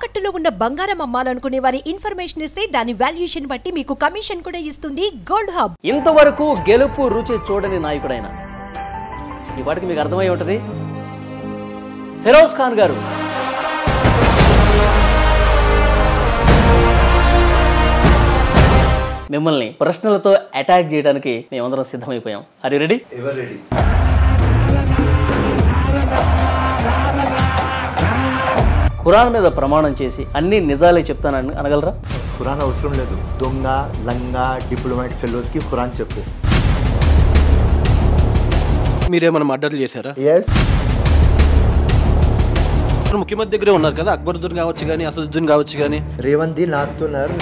తాకట్టులో ఉన్న బంగారం అమ్మాలనుకునే వారి ఇన్ఫర్మేషన్ ఇస్తే దాని వాల్యుయేషన్ బట్టి మీకు కమిషన్ కూడా ఇస్తుంది గోల్డ్ హబ్. ఇంతవరకు గెలుపు రుచి చూడని నాయకుడైన ఈ వాటికి మీకు అర్థమై ఉంటది ఫిరోజ్ ఖాన్ గారు. మిమ్మల్ని ప్రశ్నలతో అటాక్ చేయడానికి మేమందరం సిద్ధమైపోయాం. Are you ready? Ever ready. Quran మీద ప్రమాణం చేసి అన్ని నిజాలే చెప్తానని అనగలరా? ఖురాన్ అవసరం లేదు. దొంగ లంగా డిప్లొమాట్ ఫెలోస్ కి ఖురాన్ చెప్పు. మీరేమైనా మర్డర్లు చేశారా? ఎస్. ముఖ్యమంత్రి దగ్గరే ఉన్నారు కదా, అక్బరుద్దీన్ కావచ్చు కానీ అసదుద్దీన్ కావచ్చు కానీ. రేవంత్ నాకుతున్నారు.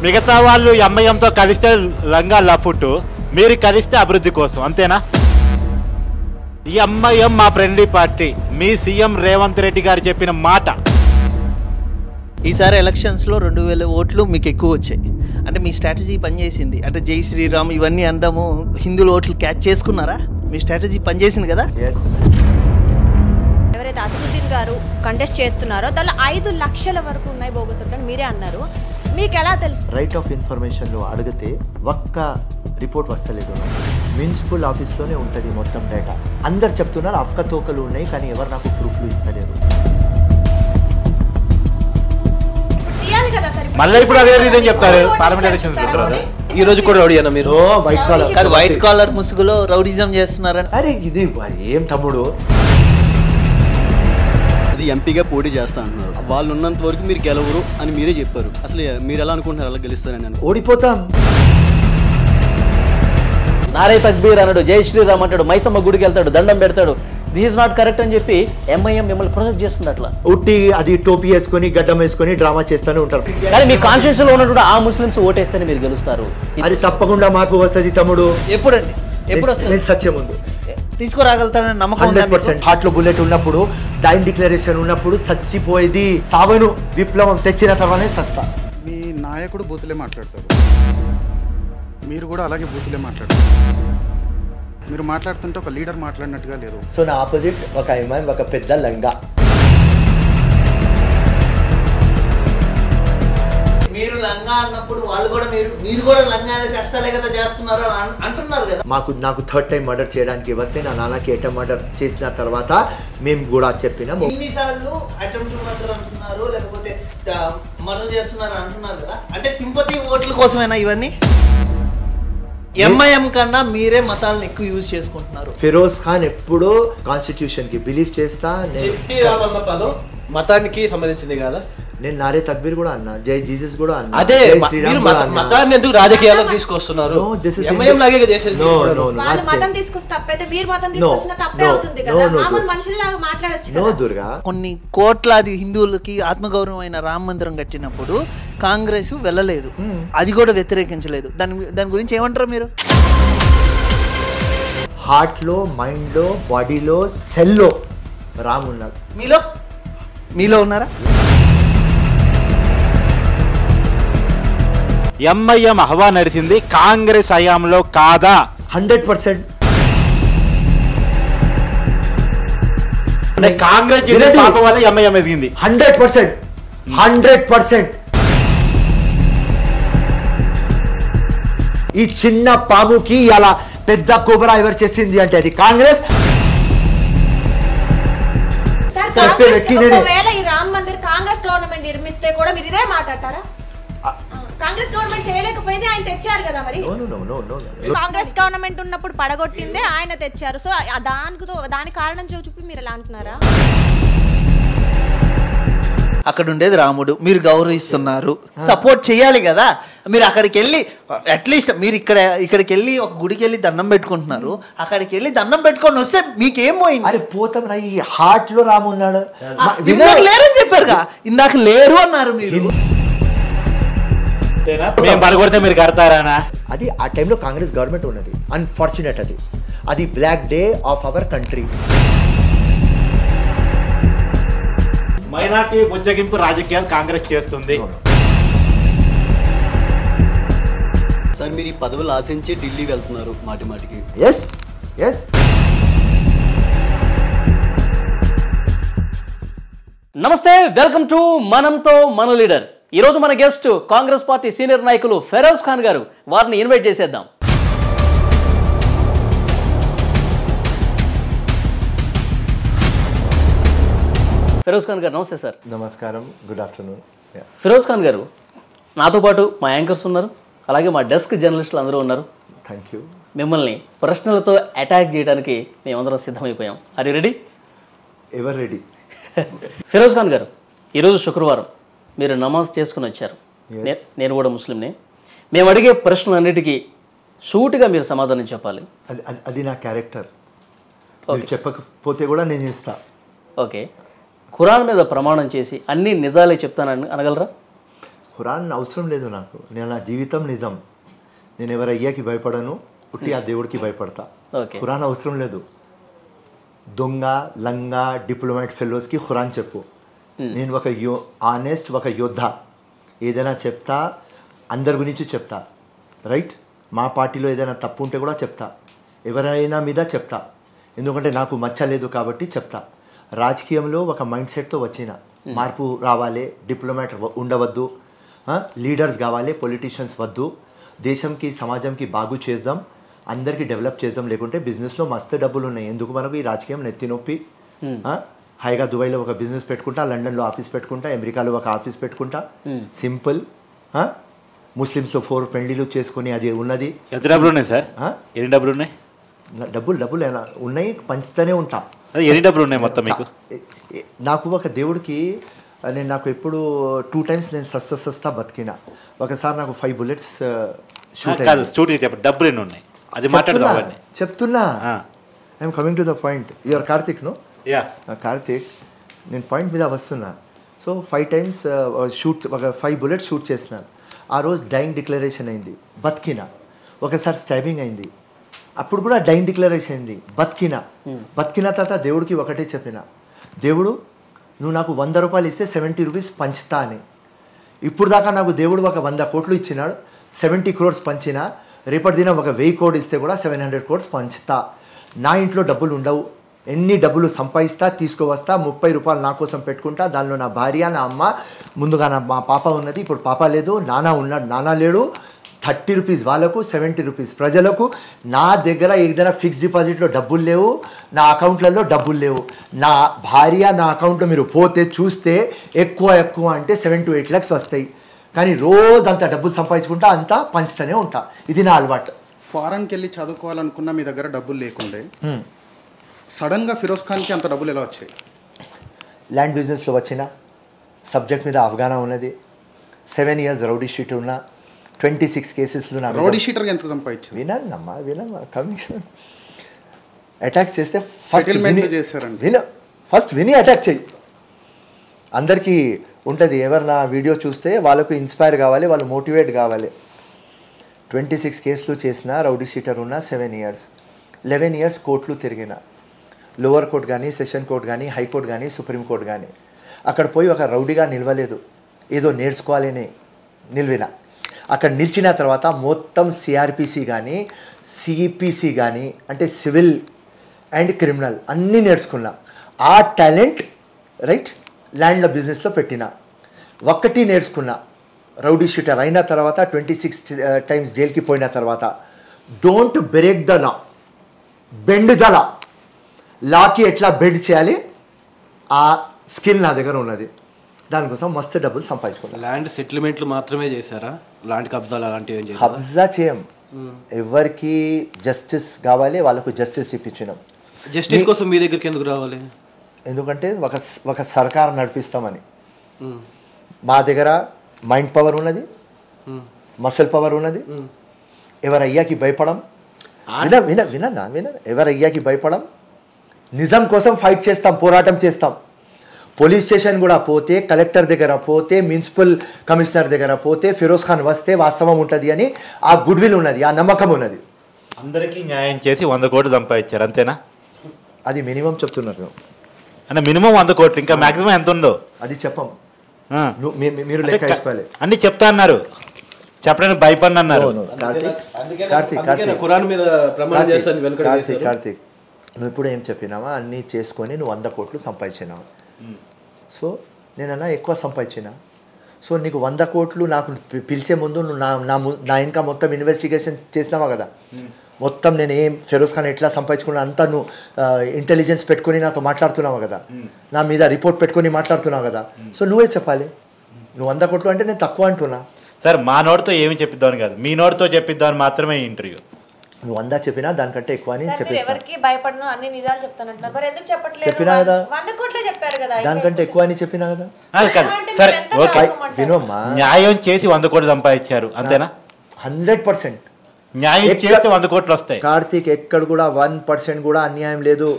మిగతా వాళ్ళు ఎంఐఎంతో కలిస్తే లంగా లపుట్టు, మీరు కలిస్తే అభివృద్ధి కోసం, అంతేనా? ఈ ఎంఐఎం మా ఫ్రెండ్లీ పార్టీ. మీ సీఎం రేవంత్ రెడ్డి గారు చెప్పిన మాట. ఈసారి ఎలక్షన్స్లో 2000 ఓట్లు మీకు ఎక్కువ వచ్చాయి అంటే మీ స్ట్రాటజీ పనిచేసింది. అంటే జై శ్రీరామ్ ఇవన్నీ అనడము, హిందువుల ఓట్లు క్యాచ్ చేసుకున్నారా? మీ స్ట్రాటజీ పనిచేసింది కదా. ఎస్. ఎవరైతే అసదుద్దీన్ గారు కంటెస్ట్ చేస్తున్నారో దానిలో 5 లక్షల వరకు ఉన్నాయి బోగస్ ఓట్లు అని మీరే అన్నారు. మీకు ఎలా తెలుసు? రైట్ ఆఫ్ ఇన్ఫర్మేషన్లో అడిగితే ఒక్క రిపోర్ట్ వస్తలేదు. మున్సిపల్ ఆఫీస్లోనే ఉంటుంది మొత్తం డేటా. అందరు చెప్తున్నారు అఫ్క తోకలు ఉన్నాయి, కానీ ఎవరు నాకు ప్రూఫ్లు ఇస్తలేరు. మళ్ళీ ఇప్పుడు అదే రీజన్ చెప్తారు. పార్లమెంట్ ఎలక్షన్ ఈ రోజు కూడా రౌడీ అన్న మీరు. వైట్ కాలర్ కాదు, వైట్ కాలర్ ముసుగులో రౌడిజం చేస్తున్నారని. అరే ఇది ఏం తమ్ముడు? అది ఎంపీగా పోటీ చేస్తా అంటున్నారు. వాళ్ళు ఉన్నంత వరకు మీరు గెలవరు అని మీరే చెప్పారు. అసలు మీరు ఎలా అనుకుంటున్నారు అలా గెలుస్తారని? ఓడిపోతాం. నారే తక్బీర్ అన్నాడు, జై శ్రీరామ్ అంటాడు, మైసమ్మ గుడికి వెళ్తాడు, దండం పెడతాడు. దిస్ ఇస్ నాట్ కరెక్ట్ అని చెప్పి ఎంఐఎం మిమ్మల్ని ప్రొజెక్ట్ చేస్తుంది. అట్లా ఉట్టి అది టోపీ వేసుకొని గడ్డం వేసుకొని డ్రామా చేస్తూనే ఉంటారు. కానీ మీ కాన్స్టిట్యూషన్ లో ఉన్నటువంటి ఆ ముస్లిమ్స్ ఓటేస్తేనే మీరు గెలుస్తారు. అది తప్పకుండా మార్పు వస్తుంది తమ్ముడు. ఎప్పుడండి? ఎప్పుడు వస్తుంది? సత్యం ముందు తీసుకురాగలుగుతారని నమ్మకం ఉందా? 100%. హార్ట్ లో బుల్లెట్ ఉన్నప్పుడు, డైన్ డిక్లరేషన్ ఉన్నప్పుడు చచ్చిపోయేది. సావను విప్లవం తెచ్చిన తర్వాతనే సస్తా. మీ నాయకుడు బూతులే మాట్లాడతారు, మీరు కూడా అలాగే బూతులే మాట్లాడతారు. మీరు మాట్లాడుతుంటే ఒక లీడర్ మాట్లాడినట్టుగా లేదు. సో నా ఆపోజిట్ ఒక ఇమాన్, ఒక పెద్ద లంగా. మీరు లంగా అన్నప్పుడు వాళ్ళు కూడా మీరు కూడా లంగా కష్టాలే కదా చేస్తున్నారు అంటున్నారు కదా. నాకు థర్డ్ టైం మర్డర్ చేయడానికి వస్తే నా నాన్నకి ఎటెంప్ట్ మర్డర్ చేసిన తర్వాత మేము కూడా చెప్పినాము. ఇన్నిసార్లు అటెంప్ట్ మర్డర్ అంటున్నారు, లేకపోతే మర్డర్ చేస్తున్నారు అంటున్నారు కదా. అంటే సింపతి ఓట్ల కోసమేనా ఇవన్నీ? ఎంఐఎం కన్నా మీరే మతాలను ఎక్కువ యూజ్ చేసుకుంటున్నారు. ఫిరోజ్ ఖాన్ ఎప్పుడూ కాన్స్టిట్యూషన్ కి బిలీవ్ చేస్తా. పదం మతానికి సంబంధించింది కదా. నేను నారే తక్బీర్ కూడా అన్నా, జై జీసస్ కూడా అన్నా. అదే మతాన్ని ఎందుకు రాజకీయాల్లో తీసుకొస్తున్నారు? ఎంఐఎం లాగే చేసేది. వాళ్ళు మతం తీసుకొస్తే తప్పైతే మీరు మతం తీసుకొచ్చిన తప్పే అవుతుంది కదా. మామూలు మనుషుల్లాగా మాట్లాడొచ్చు కదా. దుర్గా కొన్ని కోట్లాది హిందువులకి ఆత్మగౌరవమైన రామ మందిరం కట్టినప్పుడు కాంగ్రెస్ వెళ్ళలేదు, అది కూడా వ్యతిరేకించలేదు. దాని గురించి ఏమంటారు మీరు? హార్ట్ లో, మైండ్ లో, బాడీలో, సెల్లో రామ్ ఉన్నాడు. మీలో ఉన్నారా? ఎంఐఎం హవా నడిచింది కాంగ్రెస్ హయాంలో కాదా? 100%. కాంగ్రెస్ చేసే పాపం వల్ల ఎంఐఎం ఎదిగింది. 100%. 100%. ఈ చిన్న పాముకి అలా పెద్ద కోబరా ఎవరు చేసింది అంటే అది కాంగ్రెస్. ఒకవేళ ఈ రామ్ మందిర్ కాంగ్రెస్ గవర్నమెంట్ నిర్మిస్తే కూడా మీరు ఇదే మాట్లాడతారా? కాంగ్రెస్ గవర్నమెంట్ చేయలేకపోయింది, ఆయన తెచ్చారు కదా. మరి కాంగ్రెస్ గవర్నమెంట్ ఉన్నప్పుడు పడగొట్టిందే ఆయన తెచ్చారు. సో దాని కారణం చూపి మీరు ఎలా అంటున్నారా? అక్కడ ఉండేది రాముడు, మీరు గౌరవిస్తున్నారు, సపోర్ట్ చేయాలి కదా. మీరు అక్కడికి వెళ్ళి అట్లీస్ట్ మీరు ఇక్కడికి వెళ్ళి ఒక గుడికి వెళ్ళి దండం పెట్టుకుంటున్నారు, అక్కడికి వెళ్ళి దండం పెట్టుకొని వస్తే మీకేం పోయింది? అరే పోతాం రా. ఈ హార్ట్ లో రాము ఉన్నాడు. లేరని చెప్పారుగా, ఇందాక లేరు అన్నారు మీరు. పడగొడితే మీరు కడతారానా? అది ఆ టైంలో కాంగ్రెస్ గవర్నమెంట్ ఉన్నది. అన్ఫార్చునేట్ అది black day of our country. Minority బుజ్జగింపు రాజకీయాలు కాంగ్రెస్ చేస్తుంది. సార్ మీరు ఈ పదవులు ఆశించి ఢిల్లీ వెళ్తున్నారు మాటిమాటికి. ఎస్ ఎస్ నమస్తే, వెల్కమ్ టు మనంతో మన లీడర్. ఈరోజు మన గెస్ట్ కాంగ్రెస్ పార్టీ సీనియర్ నాయకులు ఫెరోజ్ ఖాన్ గారు. వారిని ఇన్వైట్ చేసేద్దాం. ఫెరోజ్ ఖాన్ గారు నమస్తే సార్. నమస్కారం, గుడ్ ఆఫ్టర్నూన్. ఫెరోజ్ ఖాన్ గారు, నాతో పాటు మా యాంకర్స్ ఉన్నారు, అలాగే మా డెస్క్ జర్నలిస్టులు అందరూ ఉన్నారు. Thank you. మిమ్మల్ని ప్రశ్నలతో అటాక్ చేయడానికి మేమందరం సిద్ధమైపోయాం. Are you ready? Ever ready. Feroz Khan garu, ఈరోజు శుక్రవారం, మీరు నమాజ్ చేసుకుని వచ్చారు. నేను కూడా ముస్లింనే. మేము అడిగే ప్రశ్నలన్నిటికీ సూటిగా మీరు సమాధానం చెప్పాలి. అది నా క్యారెక్టర్. చెప్పకపోతే కూడా నేను ఇస్తా. ఓకే. ఖురాన్ మీద ప్రమాణం చేసి అన్ని నిజాలే చెప్తానని అనగలరా? ఖురాన్ అవసరం లేదు నాకు. నేను నా జీవితం నిజం. నేను ఎవరు అయ్యాకి భయపడను, పుట్టి ఆ దేవుడికి భయపడతా. ఖురాన్ అవసరం లేదు. దొంగ లంగా డిప్లొమాట్ ఫెలోస్కి ఖురాన్ చెప్పు. నేను ఒక ఆనెస్ట్ ఒక యోద్ధ. ఏదైనా చెప్తా, అందరి గురించి చెప్తా. రైట్? మా పార్టీలో ఏదైనా తప్పు ఉంటే కూడా చెప్తా, ఎవరైనా మీద చెప్తా. ఎందుకంటే నాకు మచ్చలేదు కాబట్టి చెప్తా. రాజకీయంలో ఒక మైండ్ సెట్తో వచ్చిన మార్పు రావాలి. డిప్లొమాట్ ఉండవద్దు, లీడర్స్ కావాలి, పొలిటీషియన్స్ వద్దు. దేశంకి సమాజంకి బాగు చేద్దాం, అందరికీ డెవలప్ చేద్దాం. లేకుంటే బిజినెస్లో మస్తు డబ్బులు ఉన్నాయి. ఎందుకు మనకు ఈ రాజకీయం నెత్తి నొప్పి? హాయిగా దుబాయ్లో ఒక బిజినెస్ పెట్టుకుంటా, లండన్లో ఆఫీస్ పెట్టుకుంటా, అమెరికాలో ఒక ఆఫీస్ పెట్టుకుంటా. సింపుల్. ముస్లిమ్స్లో 4 పెళ్లిళ్ళు చేసుకుని అది ఉన్నది. ఎంత డబ్బులు ఉన్నాయి సార్? ఎన్ని డబ్బులు ఉన్నాయి? డబ్బులు ఉన్నాయి, పంచుతూనే ఉంటా. ఎన్ని డబ్బులు ఉన్నాయి మొత్తం మీకు? నాకు ఒక దేవుడికి నాకు ఎప్పుడు 2 times నేను సస్తా బతికినా. ఒకసారి నాకు 5 bullets డబ్బులు ఎన్ని ఉన్నాయి అది మాట్లాడదాం. చెప్తున్నా. I'm coming to the point. Your Karthik no? Karthik, నేను పాయింట్ మీద వస్తున్నా. సో 5 times షూట్, ఒక 5 bullets షూట్ చేసినాను. ఆ రోజు డైయింగ్ డిక్లరేషన్ అయింది, బతికినా. ఒకసారి స్టాబింగ్ అయింది, అప్పుడు కూడా డైయింగ్ డిక్లరేషన్ అయింది, బతికిన తర్వాత దేవుడికి ఒకటే చెప్పిన, దేవుడు నువ్వు నాకు 100 రూపాయలు ఇస్తే 70 rupees పంచుతా అని. ఇప్పుడు దాకా నాకు దేవుడు ఒక 100 కోట్లు ఇచ్చినాడు, 70 crores పంచినా. రేపటి దినం ఒక 1000 crores ఇస్తే కూడా 700 crores పంచుతా. నా ఇంట్లో డబ్బులు ఉండవు, ఎన్ని డబ్బులు సంపాదిస్తా తీసుకువస్తా, 30 రూపాయలు నా కోసం పెట్టుకుంటా. దానిలో నా భార్య, నా అమ్మ, ముందుగా మా పాప ఉన్నది, ఇప్పుడు పాప లేదు, నాన్న ఉన్నాడు, నాన్న లేడు. 30 rupees వాళ్ళకు, 70 rupees ప్రజలకు. నా దగ్గర ఏదైనా ఫిక్స్డ్ డిపాజిట్లో డబ్బులు లేవు, నా అకౌంట్లలో డబ్బులు లేవు. నా భార్య నా అకౌంట్లో మీరు పోతే చూస్తే ఎక్కువ అంటే 7 to 8 lakhs వస్తాయి. కానీ రోజు అంత డబ్బులు సంపాదించుకుంటా, అంతా పంచుతూనే ఉంటా. ఇది నా అలవాటు. ఫారెన్కి వెళ్ళి చదువుకోవాలనుకున్నా మీ దగ్గర డబ్బులు లేకుండే, సడన్గా ఫిరోజ్ ఖాన్కి అంత డబ్బులు ఎలా వచ్చాయి? ల్యాండ్ బిజినెస్లో వచ్చిన, సబ్జెక్ట్ మీద అవగాహన ఉన్నది, 7 years రౌడీ షీట్ ఉన్నా, 26 కేసెస్లో. నా రౌడీ షీటర్గా ఎంత సంపాదించారు? వినమ్మా, కమిషన్ అటాక్ చేస్తే ఫస్ట్ విని అటాక్ చేయి. అందరికీ ఉంటుంది, ఎవరు నా వీడియో చూస్తే వాళ్ళకు ఇన్స్పైర్ కావాలి, వాళ్ళు మోటివేట్ కావాలి. 26 కేసులు చేసిన, రౌడీ షీటర్ ఉన్న, 7 years, 11 years కోర్టులు తిరిగిన. లోవర్ కోర్ట్ కానీ, సెషన్ కోర్ట్ కానీ, హైకోర్టు కానీ, సుప్రీంకోర్టు కానీ. అక్కడ పోయి ఒక రౌడీగా నిలవలేదు, ఏదో నేర్చుకోవాలని నిలివిన. అక్కడ నిలిచిన తర్వాత మొత్తం సిఆర్పిసి కానీ, సిపిసి కానీ, అంటే సివిల్ అండ్ క్రిమినల్ అన్నీ నేర్చుకున్నా. ఆ టాలెంట్ రైట్ ల్యాండ్ల బిజినెస్లో పెట్టిన. ఒక్కటి నేర్చుకున్నా, రౌడీ షీటర్ అయిన తర్వాత 26 times జైలుకి పోయిన తర్వాత, don't break the law, bend the law. లాకి ఎట్లా బెండ్ చేయాలి ఆ స్కిల్ నా దగ్గర ఉన్నది. దానికోసం మస్తు డబ్బులు సంపాదించుకున్నాను. ల్యాండ్ సెటిల్మెంట్లు మాత్రమే చేశారా? ల్యాండ్ కబ్జాలు అలాంటివి ఏం చేశారా? కబ్జా చేయం. ఎవరికి జస్టిస్ కావాలి వాళ్ళకు జస్టిస్ ఇప్పించినాం. జస్టిస్ కోసం మీ దగ్గరికి ఎందుకు రావాలి? ఎందుకంటే ఒక సర్కార్ నడిపిస్తామని. మా దగ్గర మైండ్ పవర్ ఉన్నది, మసిల్ పవర్ ఉన్నది. ఎవరయ్యాకి భయపడం, వినన్నా ఎవరయ్యాకి భయపడం. నిజం కోసం ఫైట్ చేస్తాం, పోరాటం చేస్తాం. పోలీస్ స్టేషన్ కూడా పోతే, కలెక్టర్ దగ్గర పోతే, మున్సిపల్ కమిషనర్ దగ్గర పోతే, ఫిరోజ్ ఖాన్ వస్తే వాస్తవం ఉంటుంది అని ఆ గుడ్ విల్ ఉన్నది, ఆ నమ్మకం ఉన్నది. అందరికీ న్యాయం చేసి 100 కోట్లు సంపాదించారు, అంతేనా? అది మినిమం చెప్తున్నారు. అంటే మినిమం 100 కోట్లు, ఇంకా మాక్సిమం ఎంత ఉందో అది చెప్పం. మీరు లెక్క వేసుకోవాలి. అన్ని చెప్తా అన్నారు, చెప్పడానికి భయపడి అన్నారు. కార్తీక్, నువ్వు ఇప్పుడు ఏం చెప్పినావా? అన్నీ చేసుకొని నువ్వు 100 కోట్లు సంపాదించినావు. సో నేనన్నా ఎక్కువ సంపాదించిన. సో నీకు 100 కోట్లు నాకు పిలిచే ముందు నువ్వు నా ఇంకా మొత్తం ఇన్వెస్టిగేషన్ చేసినావా కదా, మొత్తం నేను ఫిరోజ్ ఖాన్ ఎట్లా సంపాదించుకున్నా అంతా నువ్వు ఇంటెలిజెన్స్ పెట్టుకొని నాతో మాట్లాడుతున్నావు కదా, నా మీద రిపోర్ట్ పెట్టుకొని మాట్లాడుతున్నావు కదా. సో నువ్వే చెప్పాలి. నువ్వు 100 కోట్లు అంటే నేను తక్కువ అంటున్నా. సార్ మా నోటితో ఏమి చెప్పిద్దామని కాదు, మీ నోటితో చెప్పిద్దామని మాత్రమే ఇంటర్వ్యూ. నువ్వు 100 చెప్పినా దానికంటే ఎక్కువ అని చెప్పేసి ఎవరికి భయపడను అన్ని నిజాలు చెప్తానంటున్నారు. మరి ఎందుకు చెప్పట్లేదు? చెప్పినా కదా, 100 కోట్లే చెప్పారు కదా, దానికంటే ఎక్కువ అని చెప్పినా కదా. సరే ఓకే, వినోమ్మా, న్యాయం చేసి 100 కోట్లు సంపాదించారు అంతేనా? 100% న్యాయం చేస్తే 100 కోట్లు వస్తాయి. కార్తీక్ ఎక్కడ కూడా 1% కూడా అన్యాయం లేదు.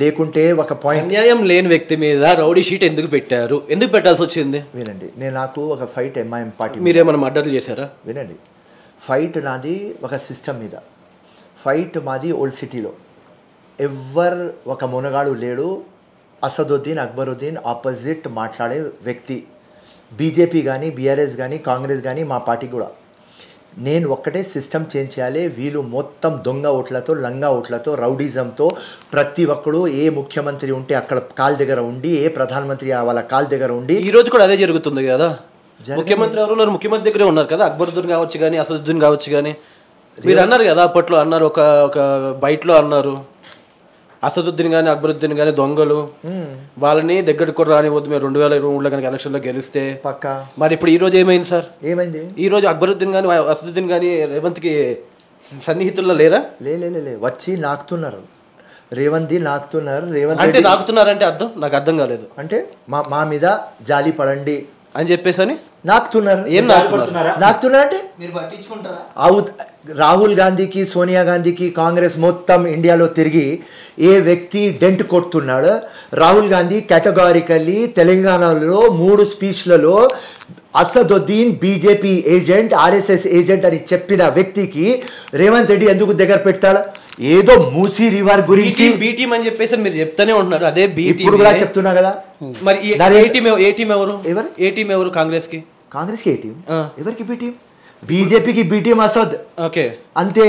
లేకుంటే ఒక పాయింట్, అన్యాయం లేని వ్యక్తి మీద రౌడీ షీట్ ఎందుకు పెట్టారు, ఎందుకు పెట్టాల్సి వచ్చింది? వినండి, నాకు ఒక ఫైట్ ఎంఐఎం పార్టీ, మీరేమైనా మర్డర్లు చేశారా? వినండి, ఫైట్ నాది ఒక సిస్టమ్ మీద. ఫైట్ మాది ఓల్డ్ సిటీలో. ఎవ్వరు ఒక మునగాడు లేడు. అసదుద్దీన్ అక్బరుద్దీన్ ఆపోజిట్ మాట్లాడే వ్యక్తి. బీజేపీ కానీ బీఆర్ఎస్ కానీ కాంగ్రెస్ కానీ మా పార్టీ కూడా. నేను ఒక్కటే సిస్టమ్ చేంజ్ చేయాలి. వీళ్ళు మొత్తం దొంగ ఓట్లతో లంగా ఓట్లతో రౌడీజంతో ప్రతి ఒక్కడు ఏ ముఖ్యమంత్రి ఉంటే అక్కడ కాల్ దగ్గర ఉండి, ఏ ప్రధానమంత్రి వాళ్ళ కాల్ దగ్గర ఉండి. ఈ రోజు కూడా అదే జరుగుతుంది కదా. ముఖ్యమంత్రి ఎవరు ఉన్నారు? ముఖ్యమంత్రి దగ్గరే ఉన్నారు కదా. అక్బరుద్దీన్ కావచ్చు కానీ అసదుద్దీన్ కావచ్చు కానీ. మీరు అన్నారు కదా అప్పట్లో, అన్నారు ఒక బయటలో అన్నారు, అసదుద్దీన్ కానీ అక్బరుద్దీన్ కానీ దొంగలు, వాళ్ళని దగ్గరికి కూడా రానివ్వద్దు మీరు 2023లో కనుక ఎలక్షన్లో గెలిస్తే పక్కా. మరి ఇప్పుడు ఈ రోజు ఏమైంది సార్? ఏమైంది? ఈ రోజు అక్బరుద్దీన్ కానీ అసదుద్దీన్ కానీ రేవంత్కి సన్నిహితుల్లో లేరా? లే వచ్చి నాకుతున్నారు. రేవంత్ నాకుతున్నారు. రేవంత్ అంటే నాకుతున్నారంటే అర్థం నాకు అర్థం కాలేదు. అంటే మా మీద జాలి పడండి అని చెప్పేసి అని నాకుతున్నారు. ఏం నాకుతున్నారు అంటే మీరు పట్టించుకుంటారా? రాహుల్ గాంధీకి సోనియా గాంధీకి కాంగ్రెస్ మొత్తం ఇండియాలో తిరిగి ఏ వ్యక్తి డెంట్ కొడుతున్నాడు? రాహుల్ గాంధీ కేటగారికల్లీ తెలంగాణలో 3 స్పీచ్లలో Asaduddin BJP agent, RSS agent అని చెప్పిన వ్యక్తికి రేవంత్ రెడ్డి ఎందుకు దగ్గర పెట్టాడు? ఏదో మూసీ రివర్ గురించి బి టీం అని చెప్పేసి మీరు చెప్తానే ఉంటున్నారు. అదే బి టీం ఇప్పుడు కూడా చెప్తున్నా కదా. మరి ఏ టీం ఎవరు? కాంగ్రెస్ కి ఏ టీం? ఎవరికి బి టీం? బీజేపీకి బి టీం అసద్. ఓకే అంతే.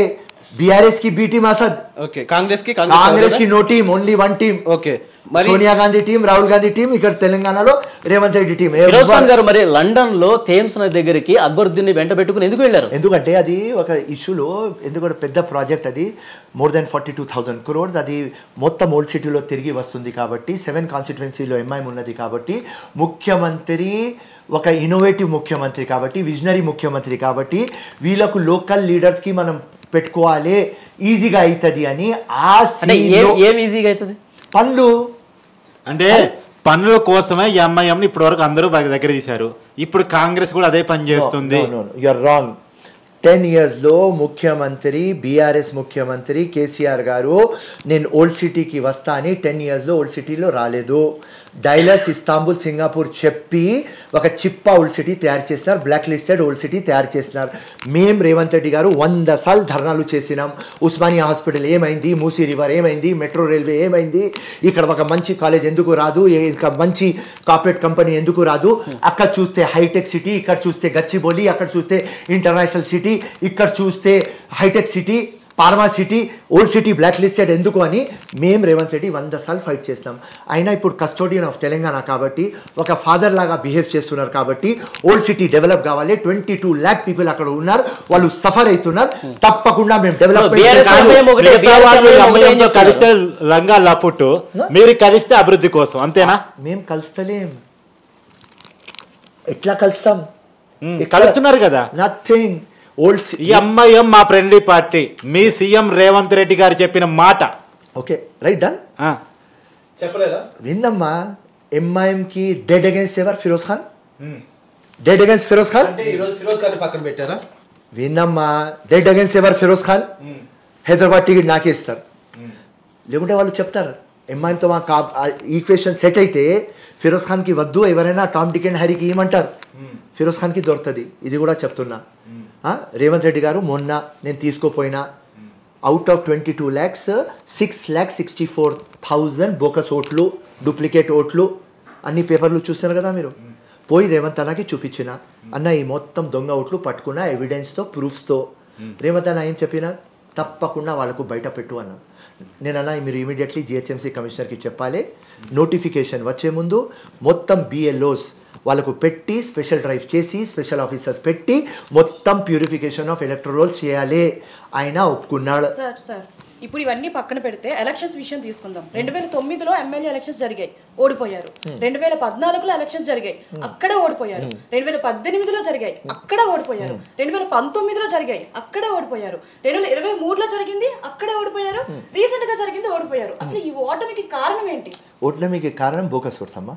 బీఆర్ఎస్ కి B team Asad. Okay. Congress కి no team, only 1 team. Okay. Sonia Gandhi team, Rahul Gandhi team, ఇక్కడ తెలంగాణలో రేవంత్ రెడ్డి టీం. ఫిరోజ్ ఖాన్ గారు మరి లండన్ లో థేమ్స్ నది దగ్గరికి అక్బరుద్దీన్ ని వెంట పెట్టుకుని ఎందుకు వెళ్ళారు? ఎందుకంటే అది ఒక ఇష్యూలో, ఎందుకంటే పెద్ద ప్రాజెక్ట్ అది, more than 42,000 crores. అది మొత్తం ఓల్డ్ సిటీలో తిరిగి వస్తుంది కాబట్టి 7 కాన్స్టిట్యుయెన్సీలో ఎంఐఎం ఉన్నది కాబట్టి ముఖ్యమంత్రి ఒక ఇన్నోవేటివ్ ముఖ్యమంత్రి కాబట్టి, విజనరీ ముఖ్యమంత్రి కాబట్టి వీళ్ళకు లోకల్ లీడర్స్ కి మనం పెట్టుకోవాలి, ఈజీగా అవుతుంది అని. ఏం ఈజీగా అవుతుంది? పనులు అంటే పనుల కోసమే ఎంఐఎం ఇప్పటి వరకు అందరూ దగ్గర తీశారు. ఇప్పుడు కాంగ్రెస్ కూడా అదే పని చేస్తుంది. You're wrong. 10 yearsలో ముఖ్యమంత్రి, బీఆర్ఎస్ ముఖ్యమంత్రి కేసీఆర్ గారు నేను ఓల్డ్ సిటీకి వస్తా అని 10 yearsలో ఓల్డ్ సిటీలో రాలేదు. డైలస్, ఇస్తాంబుల్, సింగపూర్ చెప్పి ఒక చిప్పా ఓల్డ్ సిటీ తయారు చేసినారు, బ్లాక్ లిస్టెడ్ ఓల్డ్ సిటీ తయారు చేసినారు. మేము రేవంత్ రెడ్డి గారు 100 సార్లు ధర్నాలు చేసినాం. ఉస్మానియా హాస్పిటల్ ఏమైంది? మూసీ రివర్ ఏమైంది? మెట్రో రైల్వే ఏమైంది? ఇక్కడ ఒక మంచి కాలేజ్ ఎందుకు రాదు? ఇంకా మంచి కార్పొరేట్ కంపెనీ ఎందుకు రాదు? అక్కడ చూస్తే హైటెక్ సిటీ, ఇక్కడ చూస్తే గచ్చిబౌలి, అక్కడ చూస్తే ఇంటర్నేషనల్ సిటీ, ఇక్కడ చూస్తే hitech city, pharma city, old city blacklisted ఎందుకు అని మేము రేవంత్ రెడ్డి 100 సార్లు ఫైట్ చేస్తాం. అయినా ఇప్పుడు కస్టోడియన్ ఆఫ్ తెలంగాణ కాబట్టి, ఒక ఫాదర్ లాగా బిహేవ్ చేస్తున్నారు కాబట్టి ఓల్డ్ సిటీ డెవలప్ కావాలి. 22 lakh పీపుల్ అక్కడ ఉన్నారు, వాళ్ళు సఫర్ అవుతున్నారు. తప్పకుండా మేము డెవలప్మెంట్ కలిస్తే లంగా లపుట్టు, మీరు కలిస్తే అభివృద్ధి కోసం, అంతేనా? మేము కలుస్తలేం. ఎట్లా కలుస్తాం? కలుస్తున్నారు కదా. నథింగ్. ఎంఐఎం మా ఫ్రెండ్లీ పార్టీ, మీ సీఎం రేవంత్ రెడ్డి గారు చెప్పిన మాట. Okay, right, done. చెప్పలేదా? విందమ్మా. ఎంఐఎం కి డెడ్ అగేన్స్ట్ ఎవర్? ఫిరోజ్ ఖాన్. Dead against Firoz Khan. అంటే ఈ రోజు ఫిరోజ్ ఖాన్ పక్కన పెట్టారా? విందమ్మా. డెడ్ అగేన్స్ట్ ఎవర్? ఫిరోజ్ ఖాన్. హైదరాబాద్ టికెట్ నాకే ఇస్తారు. లేకుంటే వాళ్ళు చెప్తారు ఎంఐఎంతో మా ఈక్వేషన్ సెట్ అయితే ఫిరోజ్ ఖాన్కి వద్దు, ఎవరైనా టామ్ డిక్ అండ్ హ్యారీకి ఇవ్వమంటారు, ఫిరోజ్ ఖాన్కి దొరుకుతుంది. ఇది కూడా చెప్తున్నా. రేవంత్ రెడ్డి గారు మొన్న నేను తీసుకోపోయినా అవుట్ ఆఫ్ 22 lakhs 6,64,000 బోకస్ ఓట్లు, డూప్లికేట్ ఓట్లు, అన్ని పేపర్లు చూస్తున్నారు కదా మీరు. పోయి రేవంత్ అన్నకి చూపించిన, అన్న ఈ మొత్తం దొంగ ఓట్లు పట్టుకున్న ఎవిడెన్స్తో, ప్రూఫ్స్తో. రేవంత్ అన్న ఏం చెప్పినా, తప్పకుండా వాళ్ళకు బయట పెట్టు అన్న. నేనన్నా మీరు ఇమీడియట్లీ జిహెచ్ఎంసీ కమిషనర్కి చెప్పాలి, నోటిఫికేషన్ వచ్చే ముందు మొత్తం బిఎల్ఓస్ వాళ్ళకు పెట్టి స్పెషల్ డ్రైవ్ చేసి స్పెషల్ ఆఫీసర్స్ పెట్టి మొత్తం ప్యూరిఫికేషన్ ఆఫ్ ఎలక్ట్రోల్స్ చేయాలి. ఆయన ఒప్పుకున్నాడు. సార్ ఇప్పుడు ఇవన్నీ పక్కన పెడితే ఎలక్షన్స్ విషయం తీసుకుందాం. 2009లో ఎమ్మెల్యే ఎలక్షన్స్ జరిగాయి, ఓడిపోయారు. 2014లో ఎలక్షన్స్ జరిగాయి, అక్కడే ఓడిపోయారు. 2018లో జరిగాయి, అక్కడే ఓడిపోయారు. 2019లో జరిగాయి, అక్కడే ఓడిపోయారు. 2023లో జరిగింది, అక్కడే ఓడిపోయారు. రీసెంట్ గా జరిగింది, ఓడిపోయారు. అసలు ఈ ఓటమికి కారణం ఏంటి? ఓటమికి కారణం బోకస్ సోర్స్ అమ్మా.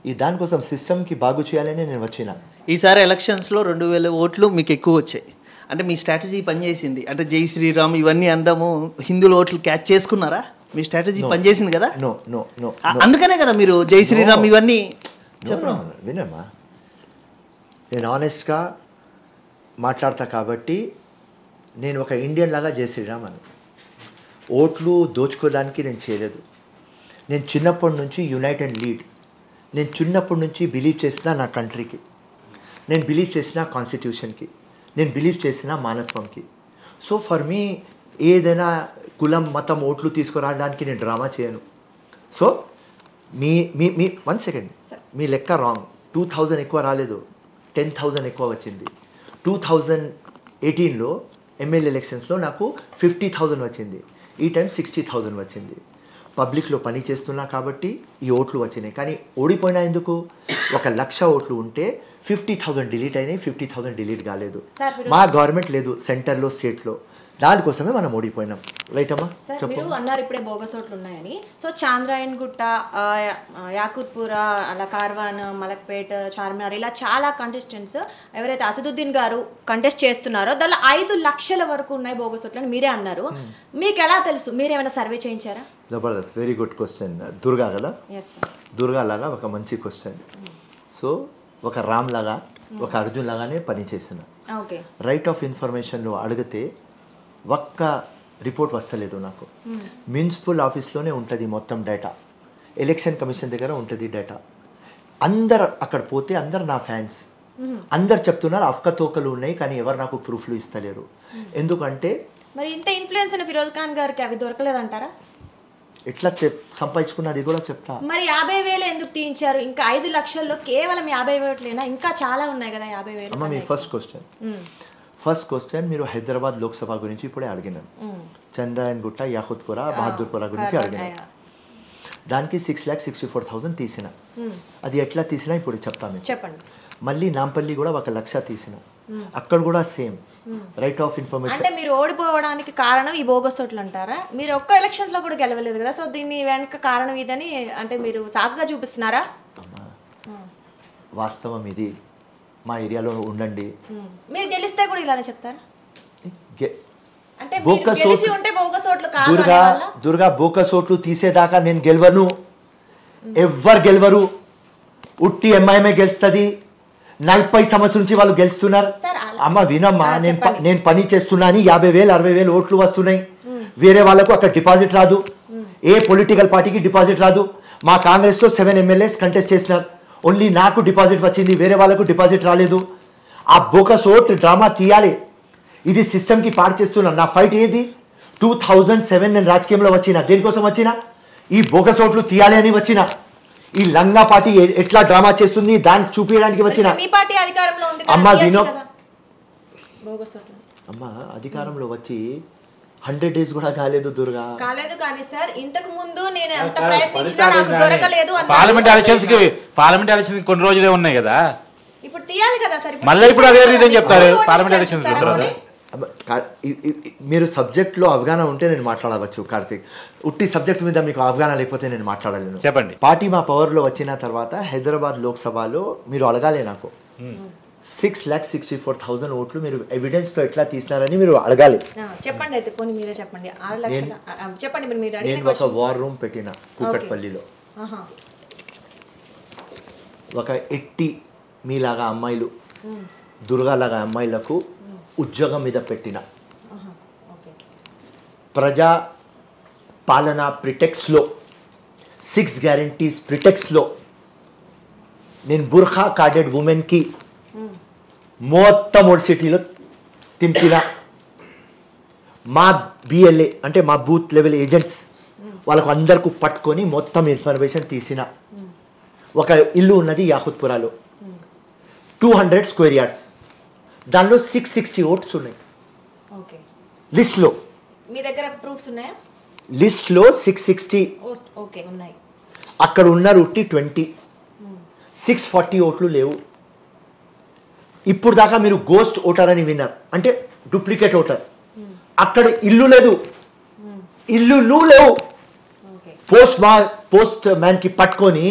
ఈ దానికోసం సిస్టమ్కి బాగు చేయాలని నేను వచ్చిన. ఈసారి ఎలక్షన్స్లో 2000 ఓట్లు మీకు ఎక్కువ వచ్చాయి అంటే మీ స్ట్రాటజీ పనిచేసింది. అంటే జై శ్రీరామ్ ఇవన్నీ అందాము, హిందువుల ఓట్లు క్యాచ్ చేసుకున్నారా? మీ స్ట్రాటజీ పనిచేసింది కదా. అందుకనే కదా మీరు జై శ్రీరామ్ ఇవన్నీ వినమ్మా. నేను ఆనెస్ట్గా మాట్లాడతా కాబట్టి నేను ఒక ఇండియన్ లాగా జై శ్రీరామ్ అని. ఓట్లు దోచుకోవడానికి నేను చేయలేదు. నేను చిన్నప్పటి నుంచి యునైట్ అండ్ లీడ్. నేను చిన్నప్పటి నుంచి బిలీవ్ చేసిన నా కంట్రీకి, నేను బిలీవ్ చేసిన కాన్స్టిట్యూషన్కి, నేను బిలీవ్ చేసిన మానవత్వంకి. సో ఫర్ మీ ఏదైనా కులం మతం ఓట్లు తీసుకురావడానికి నేను డ్రామా చేయను. సో మీ మీ మీ 1 సెకండ్, మీ లెక్క రాంగ్. 2000 ఎక్కువ రాలేదు, 10,000 ఎక్కువ వచ్చింది. 2018లో ఎమ్మెల్యే ఎలక్షన్స్లో నాకు 50,000 వచ్చింది. ఈ టైం 60,000 వచ్చింది. పబ్లిక్లో పని చేస్తున్నా కాబట్టి ఈ ఓట్లు వచ్చినాయి. కానీ ఓడిపోయినా ఎందుకు? 1,00,000 ఓట్లు ఉంటే 50,000 డిలీట్ అయినాయి, 50,000 డిలీట్ కాలేదు. మా గవర్నమెంట్ లేదు సెంటర్లో, స్టేట్లో. దానికోసమే మనం ఓడిపోయినాం. రైట్ అమ్మా? సార్ మీరు అన్నారు ఇప్పుడే బోగస్ ఓట్లు ఉన్నాయని. సో చాంద్రాయన్ గుట్ట, యాకుత్పుర, అలా కార్వాన్, మలక్పేట్, చార్మినార్ ఇలా చాలా కంటెస్టెంట్స్ ఎవరైతే అసదుద్దీన్ గారు కంటెస్ట్ చేస్తున్నారో దానిలో 5 లక్షల వరకు ఉన్నాయి బోగస్ ఓట్లు అని మీరే అన్నారు. మీకు ఎలా తెలుసు? మీరేమైనా సర్వే చేయించారా? జబర్దస్త్, వెరీ గుడ్ క్వశ్చన్. దుర్గా కదా, దుర్గా లాగా ఒక మంచి క్వశ్చన్. సో ఒక రామ్ లాగా, ఒక అర్జున్ లాగానే పని చేసిన. రైట్ ఆఫ్ ఇన్ఫర్మేషన్లో అడిగితే ఒక్క రిపోర్ట్ వస్తలేదు నాకు. మున్సిపల్ ఆఫీస్లోనే ఉంటుంది మొత్తం డేటా, ఎలక్షన్ కమిషన్ దగ్గర ఉంటుంది డేటా. అందరు అక్కడ పోతే అందరు నా ఫ్యాన్స్, అందరు చెప్తున్నారు అఫ్కతోకలు ఉన్నాయి కానీ ఎవరు నాకు ప్రూఫ్లు ఇస్తలేరు. ఎందుకంటే మరి ఇంత ఇన్ఫ్లుయెన్స్ అయిన ఫిరోజ్ ఖాన్ గారికి అవి దొరకలేదంటారా? ఎట్లా సంపాదించుకున్నది కూడా చెప్తా. మరి 50,000 ఎందుకు తీయించారు? ఇంకా 5 లక్షల్లో కేవలం 50,000 ఇంకా చాలా ఉన్నాయి కదా 50,000. అమ్మ మీ ఫస్ట్ క్వశ్చన్ మీరు హైదరాబాద్ లోక్సభ గురించి ఇప్పుడే అడిగినాను. చంద్రాయన్ గుట్ట, యాకుత్పుర, బహదూర్పుర గురించి అడిగినాను. దానికి 6,64,000 తీసిన. అది ఎట్లా తీసినా ఇప్పుడు చెప్తాను, చెప్పండి. మళ్ళీ నాంపల్లి కూడా 1,00,000 తీసిన. అక్కడ కూడా సేమ్ రైట్ ఆఫ్ ఇన్ఫర్మేషన్. అంటే మీరు ఓడిపోవడానికి కారణం ఈ బోగస్ ఓట్లు అంటారా? మీరు ఒక్క ఎలక్షన్స్ లో కూడా గెలవలేదు కదా, సో దీన్ని వెనక కారణం ఇదని అంటే మీరు సాకుగా చూపిస్తున్నారా? వాస్తవం ఇది. మా ఏరియాలో ఉండండి, మీరు గెలిస్తే కూడా ఇలానే చెప్తారా? అంటే దుర్గా బోకస్ ఓట్లు తీసేదాకా నేను గెలవను, ఎవ్వరు గెలవరు. ఉట్టి ఎంఐఎంఏ గెలుస్తుంది. 40 సంవత్సరం నుంచి వాళ్ళు గెలుస్తున్నారు. అమ్మ వినమ్మా, నేను పని చేస్తున్నా అని 50,000 60,000 ఓట్లు వస్తున్నాయి. వేరే వాళ్ళకు అక్కడ డిపాజిట్ రాదు, ఏ పొలిటికల్ పార్టీకి డిపాజిట్ రాదు. మా కాంగ్రెస్లో 7 ఎమ్మెల్యేస్ కంటెస్ట్ చేసినారు, ఓన్లీ నాకు డిపాజిట్ వచ్చింది, వేరే వాళ్ళకు డిపాజిట్ రాలేదు. ఆ బోకస్ ఓట్ డ్రామా తీయాలి. ఇది సిస్టమ్కి పాడు చేస్తున్నాను. నా ఫైట్ ఏది? 2007 నేను రాజకీయంలో వచ్చిన. దేనికోసం వచ్చిన? ఈ బోకస్ ఓట్లు తీయాలి అని వచ్చిన. ఈ లంగా పార్టీ ఎట్లా డ్రామా చేస్తుంది దాన్ని చూపించడానికి వచ్చిన. అమ్మ వినో, అమ్మ అధికారంలో వచ్చి 100 days కూడా కాలేదు దుర్గా. కాలేదు కానీ సార్ ఇంతకు ముందు నేను ఎంత ప్రయత్నించినా నాకు దొరకలేదు. పార్లమెంట్ ఎలక్షన్స్ కి కొన్ని రోజులే ఉన్నాయి కదా, ఇప్పుడు తీయాలి కదా సార్. మళ్ళీ ఇప్పుడు అదే రీజన్ చెప్తారు పార్లమెంట్ ఎలక్షన్స్. మీరు సబ్జెక్ట్లో అవగాహన ఉంటే నేను మాట్లాడవచ్చు కార్తీక్. ఉట్టి సబ్జెక్ట్ మీద మీకు అవగాహన లేకపోతే నేను మాట్లాడలేను. చెప్పండి. పార్టీ మా పవర్లో వచ్చిన తర్వాత హైదరాబాద్ లోక్సభలో మీరు అడగాలి నాకు 6,64,000 ఓట్లు మీరు ఎవిడెన్స్ తో ఎట్లా తీసినారని మీరు అడగాలి. చెప్పండి. అయితే పోనీ మీరే చెప్పండి. 6 లక్షల చెప్పండి. మీరు నేను ఒక వార్ రూమ్ పెట్టిన కూకట్పల్లిలో. ఒక 80 మీలాగా అమ్మాయిలు, దుర్గాలాగా అమ్మాయిలకు ఉద్యోగం మీద పెట్టిన. ప్రజా పాలన ప్రిటెక్స్లో 6 గ్యారంటీస్ ప్రిటెక్స్లో నేను బుర్ఖా కార్డెడ్ ఉమెన్కి మొత్తం ఓల్డ్ సిటీలో తింపిన. మా బిఎల్ఏ అంటే మా బూత్ లెవెల్ ఏజెంట్స్ వాళ్ళకు అందరికి పట్టుకొని మొత్తం ఇన్ఫర్మేషన్ తీసిన ఒక ఇల్లు ఉన్నది యాహుత్పురాలో 200 స్క్వేర్ యార్డ్స్, దానిలో 660 ఓట్స్ ఉన్నాయి లిస్ట్లో. మీ దగ్గర ప్రూఫ్స్ ఉన్నాయా? లిస్ట్లో 660 ఓకే ఉన్నాయి. అక్కడ ఉన్న ఉట్టి 20, 640 ఓట్లు లేవు. ఇప్పుడు దాకా మీరు గోస్ట్ ఓటర్ అని విన్నారు, అంటే డూప్లికేట్ ఓటర్. అక్కడ ఇల్లు లేదు, ఇల్లు లేవు. పోస్ట్ మ్యాన్కి పట్టుకొని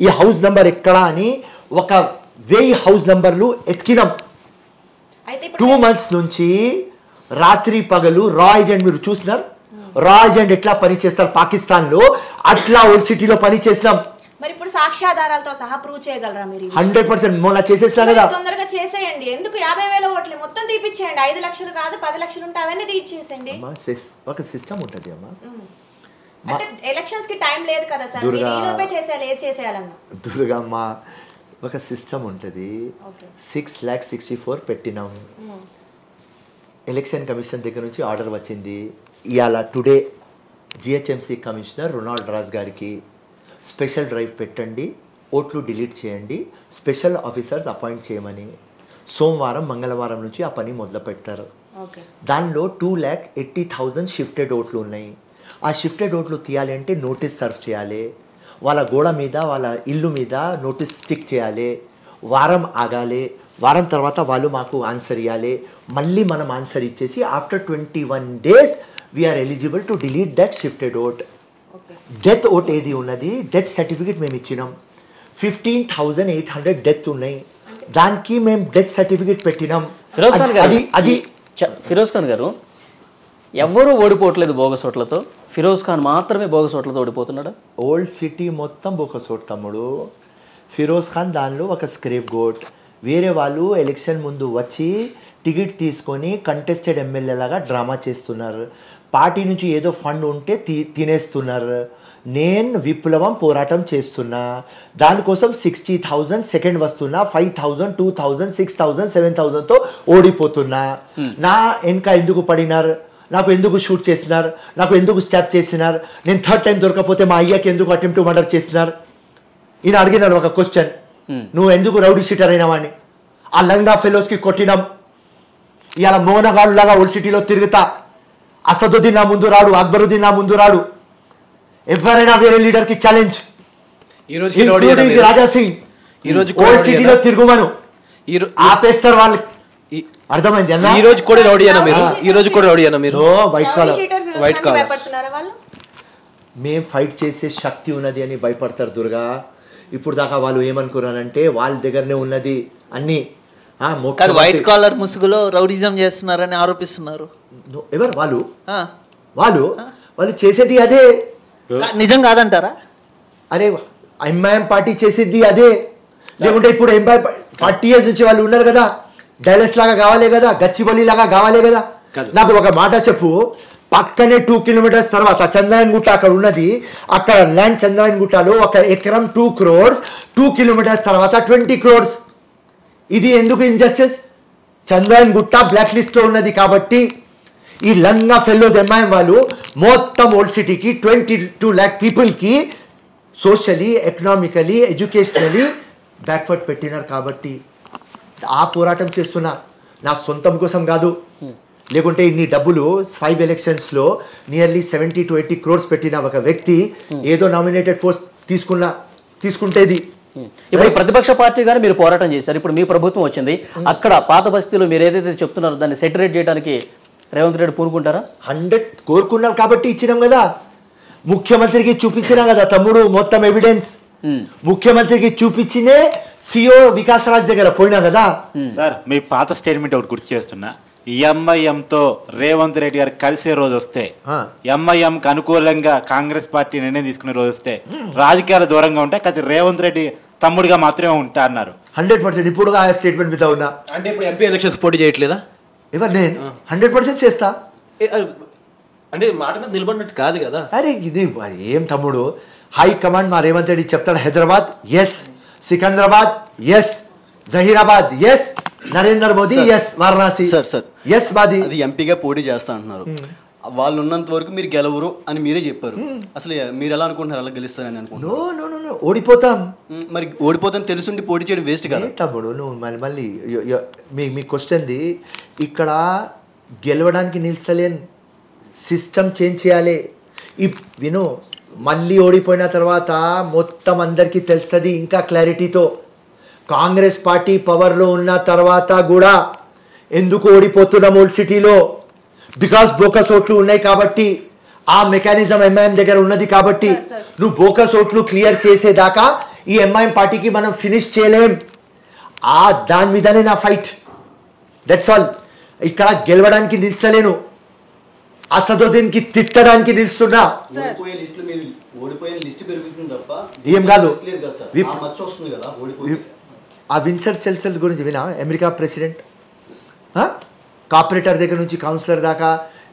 ఈ హౌస్ నెంబర్ ఎక్కడా అని 1000 హౌస్ నెంబర్లు ఎత్కినాం. 2 months నుంచి రాత్రి పగలు రా ఏజెంట్, మీరు చూస్తున్నారు రా ఏజెంట్ ఎట్లా పనిచేస్తారు పాకిస్తాన్లో, అట్లా ఓల్డ్ సిటీలో పని చేసినాం. మరి ఇప్పుడు సాక్ష్యాధారాలతో సహా ప్రూవ్ చేయగలరా మీరు? 100% మొన్న చేసేసినా కదా. తొందరగా చేసేయండి. ఎందుకు 50,000 ఓట్లు మొత్తం తీపిచ్చేయండి. 5 లక్షలు కాదు 10 లక్షలు ఉంటే అవన్నీ తీసేయండి. ఒక సిస్టమ్ ఉంటుంది అమ్మా. అంటే ఎలక్షన్స్ కి టైం లేదు కదా సార్, మీరు ఈలోపే చేసేయాలి, ఏది చేసేయాలన్నా. దుర్గమ్మ ఒక సిస్టమ్ ఉంటుంది. 6,64,000 పెట్టినాము. ఎలక్షన్ కమిషన్ దగ్గర నుంచి ఆర్డర్ వచ్చింది. ఇవాళ today GHMC commissioner Ronald Raj గారికి స్పెషల్ డ్రైవ్ పెట్టండి, ఓట్లు డిలీట్ చేయండి, స్పెషల్ ఆఫీసర్స్ అపాయింట్ చేయమని. సోమవారం మంగళవారం నుంచి ఆ పని మొదలు పెడతారు. దానిలో 2,80,000 షిఫ్టెడ్ ఓట్లు ఉన్నాయి. ఆ షిఫ్టెడ్ ఓట్లు తీయాలి అంటే నోటీస్ సర్వ్ చేయాలి, వాళ్ళ గోడ మీద వాళ్ళ ఇల్లు మీద నోటీస్ స్టిక్ చేయాలి, వారం ఆగాలి, వారం తర్వాత వాళ్ళు మాకు ఆన్సర్ ఇవ్వాలి, మళ్ళీ మనం ఆన్సర్ ఇచ్చేసి after 21 days we are eligible to delete that shifted vote. Death vote ఏది ఉన్నది, డెత్ సర్టిఫికేట్ మేము ఇచ్చినాం. 15,800 డెత్ ఉన్నాయి, దానికి మేము డెత్ సర్టిఫికేట్ పెట్టినాం. అది ఫిరోజ్ ఖాన్ గారు ఎవరు ఓడిపోవట్లేదు బోగస్ ఓట్లతో, ఫిరోజ్ ఖాన్ మాత్రమే బోగస్ ఓట్లతో ఓడిపోతున్నాడు. ఓల్డ్ సిటీ మొత్తం బోగస్ ఓట్ తమ్ముడు. ఫిరోజ్ ఖాన్ దానిలో ఒక స్క్రేప్ గోట్. వేరే వాళ్ళు ఎలక్షన్ ముందు వచ్చి టికెట్ తీసుకొని కంటెస్టెడ్ ఎమ్మెల్యే లాగా డ్రామా చేస్తున్నారు. పార్టీ నుంచి ఏదో ఫండ్ ఉంటే తినేస్తున్నారు. నేను విప్లవం పోరాటం చేస్తున్నా, దానికోసం 60,000 సెకండ్ వస్తున్నా, 5,000, 2,000, 6,000, 7,000తో ఓడిపోతున్నా. నా వెనక ఎందుకు పడినారు, నాకు ఎందుకు షూట్ చేసినారు, నాకు ఎందుకు స్టాప్ చేసినారు, నేను 3rd time దొరకపోతే మా అయ్యాకి ఎందుకు అటెంప్ట్ మర్డర్ చేసినారు. ఈయన అడిగినారు ఒక క్వశ్చన్, నువ్వు ఎందుకు రౌడీ షీటర్ అయినావని. ఆ లంగా ఫెలోస్కి కొట్టినాం. ఇవాళ మోనగాళ్ళలాగా ఓల్డ్ సిటీలో తిరుగుతా, అసదుద్దీన్ నా ముందు రాడు, అక్బరుద్దీన్ నా ముందు రాడు, ఎవరైనా వేరే లీడర్కి ఛాలెంజ్. రాజా సింగ్ ఓల్డ్ సిటీలో తిరుగుమను, ఆపేస్తారు వాళ్ళు. అర్థమైంది అన్న. ఈ రోజు కూడా రౌడీ అన్న మీరు, ఈ రోజు కూడా రౌడీ అన్న మీరు. వైట్ కాలర్ వాళ్ళు మేం ఫైట్ చేసే శక్తి ఉన్నది అని భయపడతారు దుర్గా. ఇప్పుడు దాకా వాళ్ళు ఏమనుకున్నారంటే వాళ్ళ దగ్గరనే ఉన్నది అన్ని. వైట్ కాలర్ ముసుగులో రౌడిజం చేస్తున్నారని ఆరోపిస్తున్నారు. ఎవరు వాళ్ళు? వాళ్ళు చేసేది అదే, నిజం కాదంటారా? అరే ఎంఐఎం పార్టీ చేసేది అదే. లేకుంటే ఇప్పుడు ఎంఐఎం 40 years నుంచి వాళ్ళు ఉన్నారు కదా, డైలస్ లాగా కావాలే కదా, గచ్చిబౌలి లాగా కావాలే కదా. నాకు ఒక మాట చెప్పు, పక్కనే 2 kilometers తర్వాత చంద్రాయన్ గుట్ట అక్కడ ఉన్నది, అక్కడ ల్యాండ్ చంద్రాయన్ గుట్టలో 1 ఎకరం 2 crores, 2 kilometers తర్వాత 20 crores. ఇది ఎందుకు ఇంజస్టిస్? చంద్రాయన్ గుట్ట బ్లాక్ లిస్ట్ లో ఉన్నది కాబట్టి ఈ లంగా ఫెలోస్ ఎంఐఎం వాళ్ళు మొత్తం ఓల్డ్ సిటీకి 22 lakh పీపుల్కి సోషలీ, ఎకనామికలీ, ఎడ్యుకేషనలీ బ్యాక్వర్డ్ పెట్టినారు కాబట్టి ఆ పోరాటం చేస్తున్నా, నా సొంతం కోసం కాదు. లేకుంటే ఇన్ని డబ్బులు 5 electionsలో నియర్లీ 70 to 80 crores పెట్టిన ఒక వ్యక్తి ఏదో నామినేటెడ్ పోస్ట్ తీసుకుంటేది. ఇప్పుడు ప్రతిపక్ష పార్టీగానే మీరు పోరాటం చేశారు, ఇప్పుడు మీ ప్రభుత్వం వచ్చింది, అక్కడ పాత బస్తీలో మీరు ఏదైతే చెప్తున్నారో దాన్ని సెటరేట్ చేయడానికి రేవంత్ రెడ్డి పూనుకుంటారా? 100 కోరుకున్నారు కాబట్టి ఇచ్చినాం కదా. ముఖ్యమంత్రికి చూపించినాం కదా తమ్ముడు మొత్తం ఎవిడెన్స్. ముఖ్యమంత్రికి చూపించినే సిఓ వికాస్ రాజ్ దగ్గర పోయినా కదా. సార్ మీ పాత స్టేట్మెంట్ ఒకటి గుర్తు చేస్తున్నా, ఎంఐఎంతో రేవంత్ రెడ్డి గారు కలిసే రోజు వస్తే, ఎంఐఎంకి అనుకూలంగా కాంగ్రెస్ పార్టీ నిర్ణయం తీసుకునే రోజు వస్తే రాజకీయాలు దూరంగా ఉంటాయి, కానీ రేవంత్ రెడ్డి తమ్ముడిగా మాత్రమే ఉంటా అన్నారు. 100% ఇప్పుడు ఆ స్టేట్మెంట్ మీద ఉన్నా. అంటే ఇప్పుడు ఎంపీ ఎలక్షన్స్ పోటీ చేయట్లేదా? ఎవరు? నేను 100% చేస్తా. అంటే మాట మీద నిలబడినట్టు కాదు కదా. అరే ఇది ఏం తమ్ముడు, హై కమాండ్ మా రేవంత్ రెడ్డి చెప్తాడు Hyderabad yes, Secunderabad yes, Zaheerabad yes, Narendra Modi yes Varanasi sir yes మాది అది ఎంపీగా పోటీ చేస్తా అంటున్నారు. వాళ్ళు ఉన్నంత వరకు మీరు గెలవరు అని మీరే చెప్పారు. అసలు మీరు ఎలా అనుకుంటున్నారు అలా గెలుస్తారని అనుకుంటున్నారు? ఓడిపోతాం. మరి ఓడిపోతాను తెలుసుండి పోటీ చేయడం వేస్ట్ కదా తమ్ముడు. నువ్వు మళ్ళీ మీ క్వశ్చన్ది ఇక్కడ గెలవడానికి నిలుస్తలేను, సిస్టమ్ చేంజ్ చేయాలి. విను, మళ్ళీ ఓడిపోయిన తర్వాత మొత్తం అందరికీ తెలుస్తుంది ఇంకా క్లారిటీతో. కాంగ్రెస్ పార్టీ పవర్లో ఉన్న తర్వాత కూడా ఎందుకు ఓడిపోతున్నాం ఓల్డ్ సిటీలో? బికాస్ బోకస్ ఓట్లు ఉన్నాయి కాబట్టి, ఆ మెకానిజం ఎంఐఎం దగ్గర ఉన్నది కాబట్టి. నువ్వు బోకస్ ఓట్లు క్లియర్ చేసేదాకా ఈ ఎంఐఎం పార్టీకి మనం ఫినిష్ చేయలేం. దాని మీదనే నా ఫైట్. That's all. ఇక్కడ గెలవడానికి నిలుస్తలేను, అసదుద్దీన్కి తిట్టడానికి నిలుస్తున్నా. ఏం కాదు. ఆ విన్సెంట్ చర్చిల్ గురించి వినా? అమెరికా ప్రెసిడెంట్ కార్పొరేటర్ దగ్గర నుంచి కౌన్సిలర్ దాకా,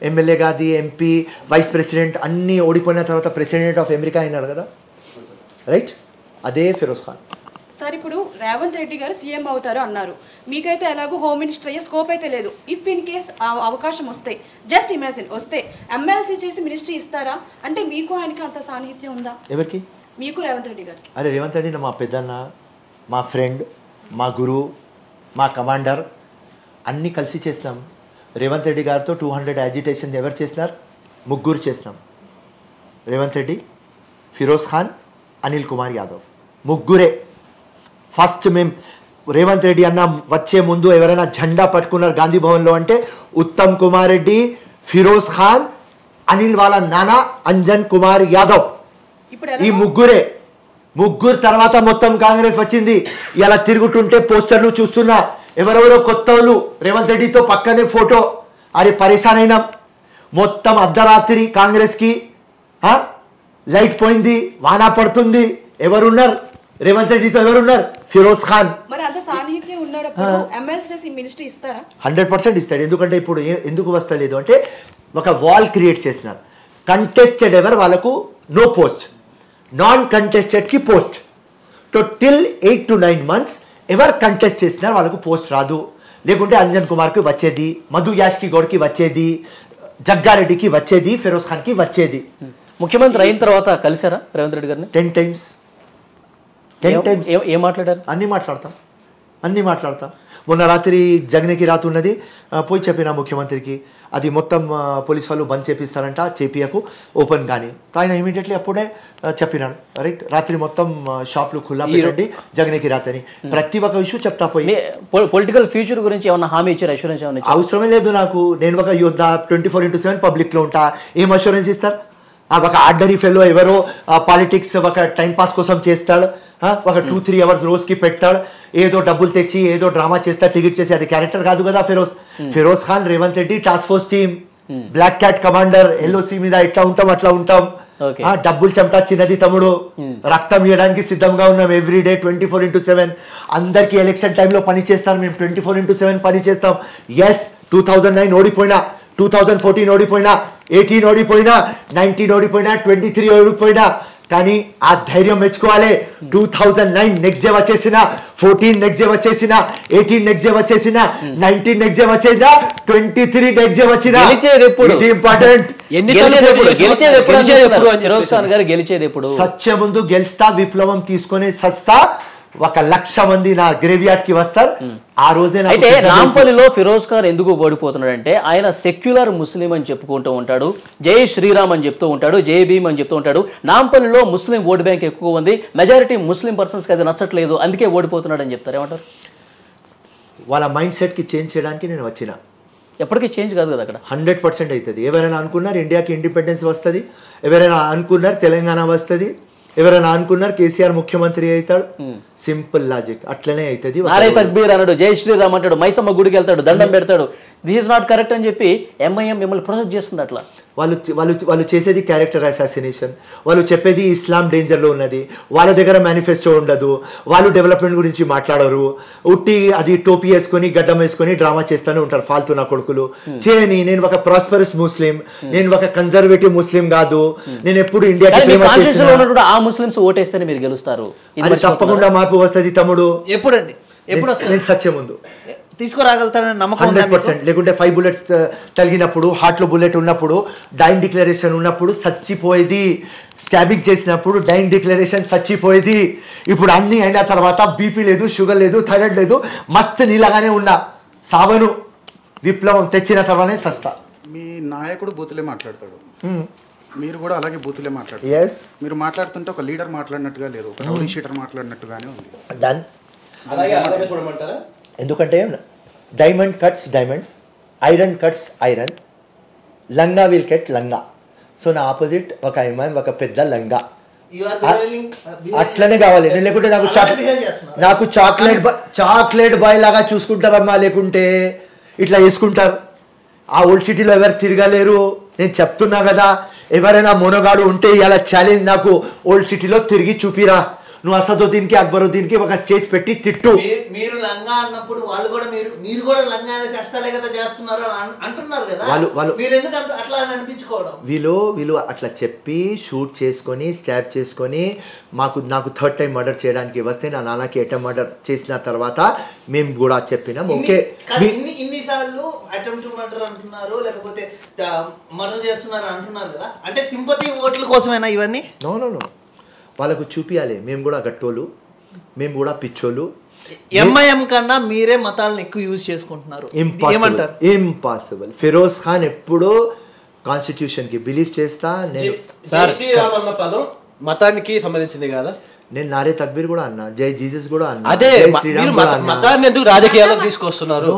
ఎమ్మెల్యే గాది, ఎంపీ, వైస్ ప్రెసిడెంట్ అన్నీ ఓడిపోయిన తర్వాత ప్రెసిడెంట్ ఆఫ్ అమెరికా అయినాడు కదా, రైట్? అదే ఫిరోజ్ ఖాన్. సార్ ఇప్పుడు రేవంత్ రెడ్డి గారు సీఎం అవుతారు అన్నారు. మీకైతే ఎలాగో హోమ్ మినిస్టర్ అయ్యే స్కోప్ అయితే లేదు. ఇఫ్ ఇన్ కేస్ అవకాశం వస్తే, జస్ట్ ఇమాజిన్ వస్తే, ఎమ్మెల్సీ చేసి మినిస్ట్రీ ఇస్తారా? అంటే మీకు ఆయనకి అంత సాన్నిహిత్యం ఉందా? ఎవరికి? మీకు రేవంత్ రెడ్డి గారికి. అరే రేవంత్ రెడ్డి మా పెద్దన్న, మా ఫ్రెండ్, మా గురువు, మా కమాండర్, అన్నీ కలిసి చేసినాం. రేవంత్ రెడ్డి గారితో 200 యాజిటేషన్ ఎవరు చేసినారు? ముగ్గురు చేసినాం. రేవంత్ రెడ్డి, ఫిరోజ్ ఖాన్, అనిల్ కుమార్ యాదవ్, ముగ్గురే. ఫస్ట్ మేము రేవంత్ రెడ్డి అన్న వచ్చే ముందు ఎవరైనా జెండా పట్టుకున్నారు గాంధీ భవన్లో అంటే ఉత్తమ్ కుమార్ రెడ్డి, ఫిరోజ్ ఖాన్, అనిల్ వాళ్ళ నాన్న అంజన్ కుమార్ యాదవ్, ఈ ముగ్గురే. ముగ్గురు తర్వాత మొత్తం కాంగ్రెస్ వచ్చింది. ఇలా తిరుగుతుంటే పోస్టర్లు చూస్తున్నా, ఎవరెవరో కొత్త వాళ్ళు రేవంత్ రెడ్డితో పక్కనే ఫోటో. అది పరేషాన్ అయినాం. మొత్తం అర్ధరాత్రి కాంగ్రెస్కి లైట్ పోయింది, వాన పడుతుంది. ఎవరున్నారు రేవంత్ రెడ్డితో? ఎవరున్నారు? ఫిరోజ్ ఖాన్. మరి అంత సాన్నిహిత్యం ఉన్నప్పుడు ఎమ్మెల్సీ చేసి మినిస్ట్రీ ఇస్తారా? 100% ఇస్తాడు. ఎందుకంటే ఇప్పుడు ఎందుకు వస్తలేదు అంటే ఒక వాల్ క్రియేట్ చేసినారు. కంటెస్టెడ్ ఎవరు వాళ్ళకు నో పోస్ట్, నాన్ కంటెస్టెడ్కి post. So till 8 to 9 months ఎవరు కంటెస్ట్ చేసినారు వాళ్ళకు పోస్ట్ రాదు. లేకుంటే అంజన్ కుమార్కి వచ్చేది, మధు యాష్కి గౌడ్కి వచ్చేది, జగ్గారెడ్డికి వచ్చేది, ఫిరోజ్ ఖాన్కి వచ్చేది. ముఖ్యమంత్రి అయిన తర్వాత కలిసారా రేవంత్ రెడ్డి గారిని? 10 times. ఏం మాట్లాడారు? అన్నీ మాట్లాడతాం. మొన్న రాత్రి జగన్కి రాత్రి ఉన్నది, పోయి చెప్పిన ముఖ్యమంత్రికి అది మొత్తం పోలీస్ వాళ్ళు బంద్ చేపిస్తారంట, చేపియకు ఓపెన్ కానీ. ఆయన ఇమీడియట్లీ అప్పుడే చెప్పినాడు, రైట్ రాత్రి మొత్తం షాప్లు ఖుల్లా పెట్టండి జగన్కి రాత్రి. ప్రతి ఒక్క ఇష్యూ చెప్తా పోయి. పొలిటికల్ ఫ్యూచర్ గురించి ఏమన్నా హామీ ఇచ్చారు? అష్యూరెన్స్ ఏమన్నా? అవసరమే లేదు నాకు. నేను ఒక యోద్ధ, 24/7 పబ్లిక్లో ఉంటా. ఏం అష్యూరెన్స్ ఇస్తారు? ఒక ఆర్డరీ ఫెలో ఎవరో పాలిటిక్స్ ఒక టైంపాస్ కోసం చేస్తాడు, ఒక 2-3 hours రోజుకి పెడతాడు, ఏదో డబ్బులు తెచ్చి ఏదో డ్రామా చేస్తాడు, టికెట్ చేసి. అది క్యారెక్టర్ కాదు కదా Firoz Khan. Revanth Reddy task force team, black cat commander, LOC మీద ఎట్లా ఉంటాం అట్లా ఉంటాం. డబ్బులు చెమటా చిన్నది తమ్ముడు, రక్తం ఇవ్వడానికి సిద్ధంగా ఉన్నాం ఎవ్రీడే 24/7. అందరికి ఎలక్షన్ టైంలో పని చేస్తాం మేము, 24/7 పని చేస్తాం. ఎస్ 2009 ఓడిపోయినా, 2014 ఓడిపోయినా, 18 ఓడిపోయినా, 19 ఓడిపోయినా, 23 ఓడిపోయినా, కానీ ఆ ధైర్యం మెచ్చుకోవాలి. 2009 నెక్స్ట్ డే వచ్చేసిన, 14 నెక్స్ట్ డే వచ్చేసిన, 18 నెక్స్ట్ డే వచ్చేసిన, 19 నెక్స్ట్ డే వచ్చేసిన, 23 నెక్స్ట్ డే వచ్చిన. ఇది ఇంపార్టెంట్. గెలిచేది ఎప్పుడు? సత్య ముందు గెలుస్తా, విప్లవం తీసుకొని సస్తా. 1,00,000 మంది నా గ్రేవ్యార్డ్ కి వస్తారు ఆ రోజే. అయితే నాంపల్లిలో ఫిరోజ్ ఖాన్ ఎందుకు ఓడిపోతున్నాడు అంటే ఆయన సెక్యులర్ ముస్లిం అని చెప్పుకుంటూ ఉంటాడు, జై శ్రీరామ్ అని చెప్తూ ఉంటాడు, జై భీమ్ అని చెప్తూ ఉంటాడు. నాంపల్లిలో ముస్లిం ఓటు బ్యాంక్ ఎక్కువ ఉంది, మెజారిటీ ముస్లిం పర్సన్స్కి అది నచ్చట్లేదు, అందుకే ఓడిపోతున్నాడు అని చెప్తారు. ఏమంటారు? వాళ్ళ మైండ్ సెట్ కి చేంజ్ చేయడానికి నేను వచ్చిన. ఎప్పటికీ చేంజ్ కాదు కదా అక్కడ. 100% అవుతుంది. ఎవరైనా అనుకున్నారు ఇండియాకి ఇండిపెండెన్స్ వస్తుంది, ఎవరైనా అనుకున్నారు తెలంగాణ వస్తుంది, ఎవరైనా అనుకున్నారు కేసీఆర్ ముఖ్యమంత్రి అవుతాడు. సింపుల్ లాజిక్ అట్లనే అవుతుంది. నారే తక్బీర్ అన్నాడు, జై శ్రీరామ్ అంటాడు, మైసమ్మ గుడికి వెళ్తాడు, దండం పెడతాడు. దిస్ ఇస్ నాట్ కరెక్ట్ అని చెప్పి ఎంఐఎం మిమ్మల్ని ప్రొజెక్ట్ చేస్తుంది. అట్లా వాళ్ళు చేసేది క్యారెక్టర్ అసాసినేషన్. వాళ్ళు చెప్పేది ఇస్లాం డేంజర్లో ఉన్నది, వాళ్ళ దగ్గర మేనిఫెస్టో ఉండదు, వాళ్ళు డెవలప్మెంట్ గురించి మాట్లాడరు, ఉట్టి అది టోపీ వేసుకొని గడ్డం వేసుకొని డ్రామా చేస్తూనే ఉంటారు ఫాల్తు నా కొడుకులు. చేయని నేను ఒక ప్రాస్పరస్ ముస్లిం, నేను ఒక కన్జర్వేటివ్ ముస్లిం కాదు, నేను ఎప్పుడు ఇండియాకి ఆ ముస్లిమ్స్ ఓటేస్తేనే మీరు గెలుస్తారు. అది తప్పకుండా మార్పు వస్తుంది తమ్ముడు. ఎప్పుడండి? ఎప్పుడు నేను సత్య ముందు తీసుకురాగలుగుతారని నమ్మకం ఉందా మీకు? 100%. లేకుంటే 5 bullets తగిలినప్పుడు, హార్ట్లో బుల్లెట్ ఉన్నప్పుడు, డైయింగ్ డిక్లరేషన్ ఉన్నప్పుడు చచ్చిపోయేది. స్టాబింగ్ చేసినప్పుడు డైయింగ్ డిక్లరేషన్ చచ్చిపోయేది. ఇప్పుడు అన్నీ అయిన తర్వాత బీపీ లేదు, షుగర్ లేదు, థైరాయిడ్ లేదు, మస్తు నీళ్ళగానే ఉన్నా. సావను, విప్లవం తెచ్చిన తర్వాతనే సస్తా. మీ నాయకుడు బూతులే మాట్లాడతాడు, మీరు కూడా అలాగే బూతులే మాట్లాడతారు. మీరు మాట్లాడుతుంటే ఒక లీడర్ మాట్లాడినట్టుగా లేదు, ఒక రౌడీ షీటర్ మాట్లాడినట్టుగానే ఉంది. డన్. ఎందుకంటే diamond cuts diamond, iron cuts iron, లంగా విల్ కట్ లంగా. సో నా ఆపోజిట్ ఒక అమ్మాయి, ఒక పెద్ద లంగా. అట్లనే కావాలి. లేకుంటే నాకు చాక్లెట్ బాయ్ లాగా చూసుకుంటారమ్మా, లేకుంటే ఇట్లా వేసుకుంటారు. ఆ ఓల్డ్ సిటీలో ఎవరు తిరగలేరు. నేను చెప్తున్నా కదా, ఎవరైనా మొనగాడు ఉంటే ఇలా ఛాలెంజ్ నాకు ఓల్డ్ సిటీలో తిరిగి చూపిరా. నువ్వు అసదుద్దీన్కి అక్బరుద్దీన్కి ఒక స్టేజ్ పెట్టి తిట్టు. మీరు లంగా అన్నప్పుడు వాళ్ళు కూడా మీరు కూడా లంగా కష్టాలే కదా చేస్తున్నారు అంటున్నారు కదా, మీరు ఎందుకు అట్లా అనిపించుకోవడం? వీళ్ళు అట్లా చెప్పి షూట్ చేసుకొని స్టాబ్ చేసుకొని నాకు 3rd time మర్డర్ చేయడానికి వస్తే నా నాన్నకి అటెంప్ట్ మర్డర్ చేసిన తర్వాత మేము కూడా చెప్పినాం. ఓకే, ఇన్నిసార్లు అటెంప్ట్ మర్డర్ అంటున్నారు, లేకపోతే మర్డర్ చేస్తున్నారు అంటున్నారు కదా, అంటే సింపతి ఓట్ల కోసమేనా ఇవన్నీ? నో, వాళ్ళకు చూపియాలి మేము కూడా గట్టోళ్ళు, మేము కూడా పిచ్చోళ్ళు. ఎంఐఎం కన్నా మీరే మతాలను ఎక్కువ యూజ్ చేసుకుంటున్నారు. ఏమంటారు? ఇంపాసిబుల్. ఫిరోజ్ ఖాన్ ఎప్పుడూ కాన్స్టిట్యూషన్ కి బిలీవ్ చేస్తా. పదం మతానికి సంబంధించింది కదా. నేను నారే తక్బీర్ కూడా అన్నా, జై జీసస్ కూడా అన్నా. అదే మతాన్ని ఎందుకు రాజకీయాల్లో తీసుకొస్తున్నారు?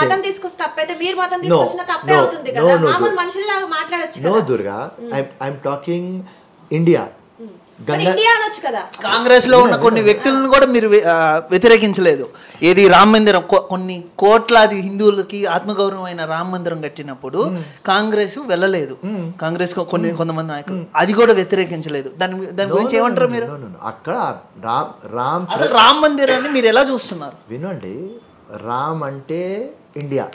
మతం తీసుకొస్తే తప్పైతే మీరు మతం తీసుకొచ్చిన తప్పే అవుతుంది కదా. మామూలు మనుషుల్లాగా మాట్లాడొచ్చు కదా. No Durga, I'm talking India. Congress లో ఉన్న కొన్ని వ్యక్తులను కూడా మీరు వ్యతిరేకించలేదు. ఏది రామ మందిరం, కొన్ని కోట్లాది హిందువులకి ఆత్మగౌరవమైన రామ మందిరం కట్టినప్పుడు కాంగ్రెస్ వెళ్ళలేదు. కాంగ్రెస్ కొంతమంది నాయకులు అది కూడా వ్యతిరేకించలేదు. దాని గురించి ఏమంటారు మీరు? అక్కడ అసలు రామ మందిరాన్ని మీరు ఎలా చూస్తున్నారు? వినండి, రామ్ అంటే ఇండియా.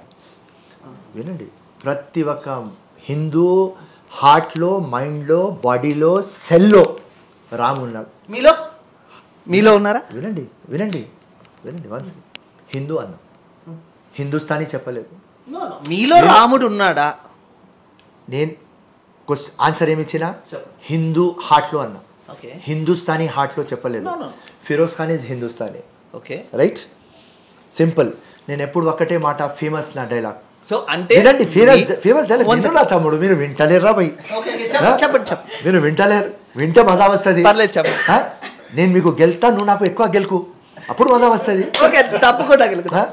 వినండి, ప్రతి ఒక్క హిందూ హార్ట్లో, మైండ్లో, బాడీలో, సెల్లో రామ్ ఉన్నాడు. మీలో ఉన్నారా? వినండి వన్స్. హిందూ అన్నా, హిందుస్థానీ చెప్పలేదు. మీలో రాముడు ఉన్నాడా? నేను ఆన్సర్ ఏమిచ్చినా హిందూ హార్ట్లో అన్నా, హిందుస్థానీ హార్ట్లో చెప్పలేదు. Firoz Khan is Hindustani. Okay, right, simple. నేను ఎప్పుడు ఒక్కటే మాట, ఫేమస్ నా డైలాగ్. సో అంటే ఫేమస్ డైలాగ్ తమ్ముడు, మీరు వింటలేరా భయ్? మీరు వింటలేరు, వింటే మజా వస్తుంది. నేను మీకు గెలుతా, నువ్వు నాకు ఎక్కువ గెలుకు, అప్పుడు మజా వస్తుంది. తప్పకుండా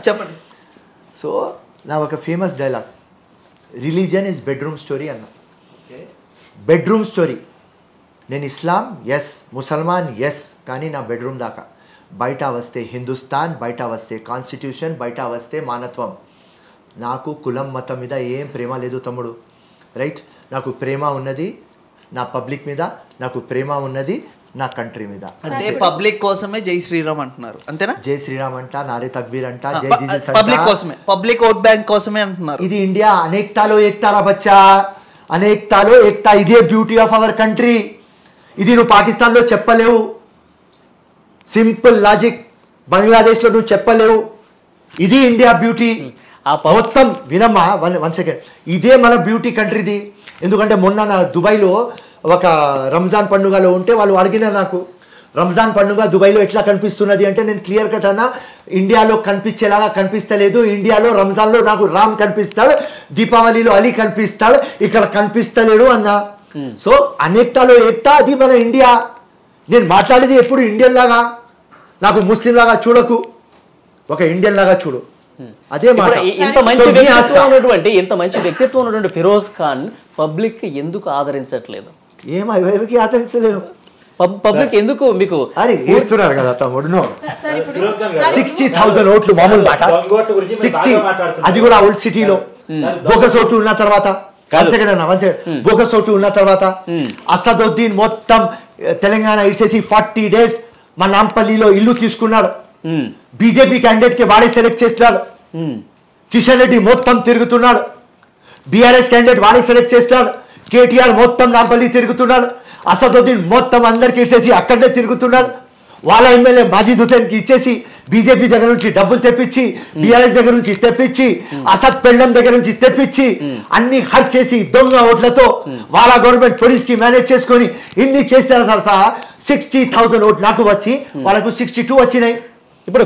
చెప్పండి. సో నా ఒక famous dialogue, religion is bedroom story అన్న. Bedroom story. నేను ఇస్లాం ఎస్, ముసల్మాన్ ఎస్, కానీ నా బెడ్రూమ్ దాకా. బయట వస్తే హిందుస్థాన్, బయట వస్తే కాన్స్టిట్యూషన్, బయట వస్తే మానత్వం. నాకు కులం మతం మీద ఏం ప్రేమ లేదు తమ్ముడు, రైట్? నాకు ప్రేమ ఉన్నది నా పబ్లిక్ మీద, నాకు ప్రేమ ఉన్నది నా కంట్రీ మీద. అంటే పబ్లిక్ కోసమే జై శ్రీరామ్ అంటున్నారు, అంతేనా? జై శ్రీరామ్ అంట, నారే తక్బీర్ అంట, జై జీసస్ అంట. పబ్లిక్ కోసమే, పబ్లిక్ ఓట్ బ్యాంక్ కోసమే అంటున్నారు. ఇది ఇండియా, అనేకతాలో ఏకతారా బచ్చా, అనేకతాలో ఏకతా. ఇదే బ్యూటీ ఆఫ్ అవర్ కంట్రీ. ఇది నువ్వు పాకిస్తాన్లో చెప్పలేవు. Simple logic. బంగ్లాదేశ్లో నువ్వు చెప్పలేవు. ఇది ఇండియా బ్యూటీ. మొత్తం వినమ్మా, 1 సెకండ్. ఇదే మన బ్యూటీ కంట్రీది. ఎందుకంటే మొన్న నా దుబాయ్లో ఒక రంజాన్ పండుగలో ఉంటే వాళ్ళు అడిగినారు నాకు, రంజాన్ పండుగ దుబాయ్లో ఎట్లా కనిపిస్తున్నది అంటే, నేను క్లియర్ కట్ అన్నా, ఇండియాలో కనిపించేలాగా కనిపిస్తలేదు. ఇండియాలో రంజాన్లో నాకు రామ్ కనిపిస్తాడు, దీపావళిలో అలీ కనిపిస్తాడు, ఇక్కడ కనిపిస్తలేడు అన్నా. సో అనేకతాలో ఏకతా, అది మన ఇండియా. నేను మాట్లాడేది ఎప్పుడు ఇండియన్ లాగా, నాకు ముస్లిం లాగా చూడకు, ఒక ఇండియన్ లాగా చూడు. అదే మాట. ఇంత మంచి వ్యక్తిత్వం ఉన్నటువంటి, ఇంత మంచి వ్యక్తిత్వం ఉన్నటువంటి ఫిరోజ్ ఖాన్ పబ్లిక్ ఎందుకు ఆదరించట్లేదు? ఏమైకి ఆదరించలేదు? పబ్లిక్ ఎందుకు మీకు అరే వేస్తున్నారు కదా తమ్ముడు? 60,000 ఓట్లు మామూలు మాట. 60, అది కూడా ఓల్డ్ సిటీలో. బోగస్ ఓటు ఉన్న తర్వాత, బోగస్ ఓటు ఉన్న తర్వాత అసదుద్దీన్ మొత్తం తెలంగాణ ఇచ్చేసి 40 days మా నాంపల్లిలో ఇల్లు తీసుకున్నాడు. బీజేపీ క్యాండిడేట్ కి వాడే సెలెక్ట్ చేస్తున్నాడు. కిషన్ రెడ్డి మొత్తం తిరుగుతున్నాడు. బీఆర్ఎస్ క్యాండిడేట్ వాడే సెలెక్ట్ చేస్తున్నాడు. కేటీఆర్ మొత్తం నాంపల్లి తిరుగుతున్నాడు. అసదుద్దీన్ మొత్తం అందరికి ఇచ్చేసి అక్కడనే తిరుగుతున్నాడు. వాళ్ళ ఎమ్మెల్యే మాజీద్ హుసేన్కి ఇచ్చేసి బీజేపీ దగ్గర నుంచి డబ్బులు తెప్పించి బీఆర్ఎస్ దగ్గర నుంచి తెప్పించి అసద్ పెళ్ళం దగ్గర నుంచి తెప్పించి అన్ని ఖర్చు చేసి దొంగ ఓట్లతో వాళ్ళ గవర్నమెంట్ పోలీస్ కి మేనేజ్ చేసుకొని ఇన్ని చేసిన తర్వాత 60,000 ఓట్లు నాకు వచ్చి వాళ్ళకు 62 వచ్చినాయి. ఇప్పుడు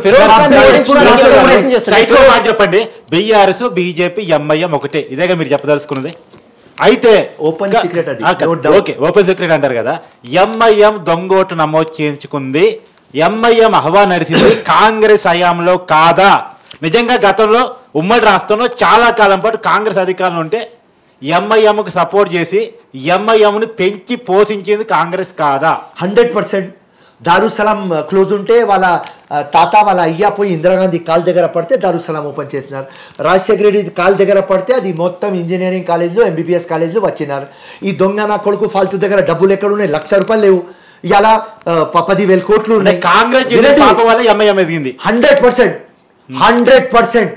చెప్పండి, బీఆర్ఎస్ బీజేపీ ఎంఐఎం ఒకటే, ఇదేగా మీరు చెప్పదలుచుకున్నది? అయితే ఓపెన్ సీక్రెట్ అది. ఓకే, ఓపెన్ సీక్రెట్ అంటారు కదా. ఎంఐఎం దొంగోటు నమోదు చేయించుకుంది, ఎంఐఎం హవా నడిచింది కాంగ్రెస్ హయాంలో కాదా? నిజంగా గతంలో ఉమ్మడి రాష్ట్రంలో చాలా కాలం పాటు కాంగ్రెస్ అధికారంలో ఉంటే ఎంఐఎంకు సపోర్ట్ చేసి ఎంఐఎంని పెంచి పోషించింది కాంగ్రెస్ కాదా? 100%. దారుసలాం క్లోజ్ ఉంటే వాళ్ళ తాత వాళ్ళ అయ్యా పోయి ఇందిరాగాంధీ కాల్ దగ్గర పడితే దారుసలాం ఓపెన్ చేసినారు. రాజశేఖర రెడ్డి కాల్ దగ్గర పడితే అది మొత్తం ఇంజనీరింగ్ కాలేజ్లో ఎంబీబీఎస్ కాలేజ్లో వచ్చినారు. ఈ దొంగ నా కొడుకు ఫాల్తు దగ్గర డబ్బులు ఎక్కడ ఉన్నాయి? ₹1,00,000 లేవు, ఇలా 10,000 కోట్లు ఉన్నాయి. కాంగ్రెస్ 100%.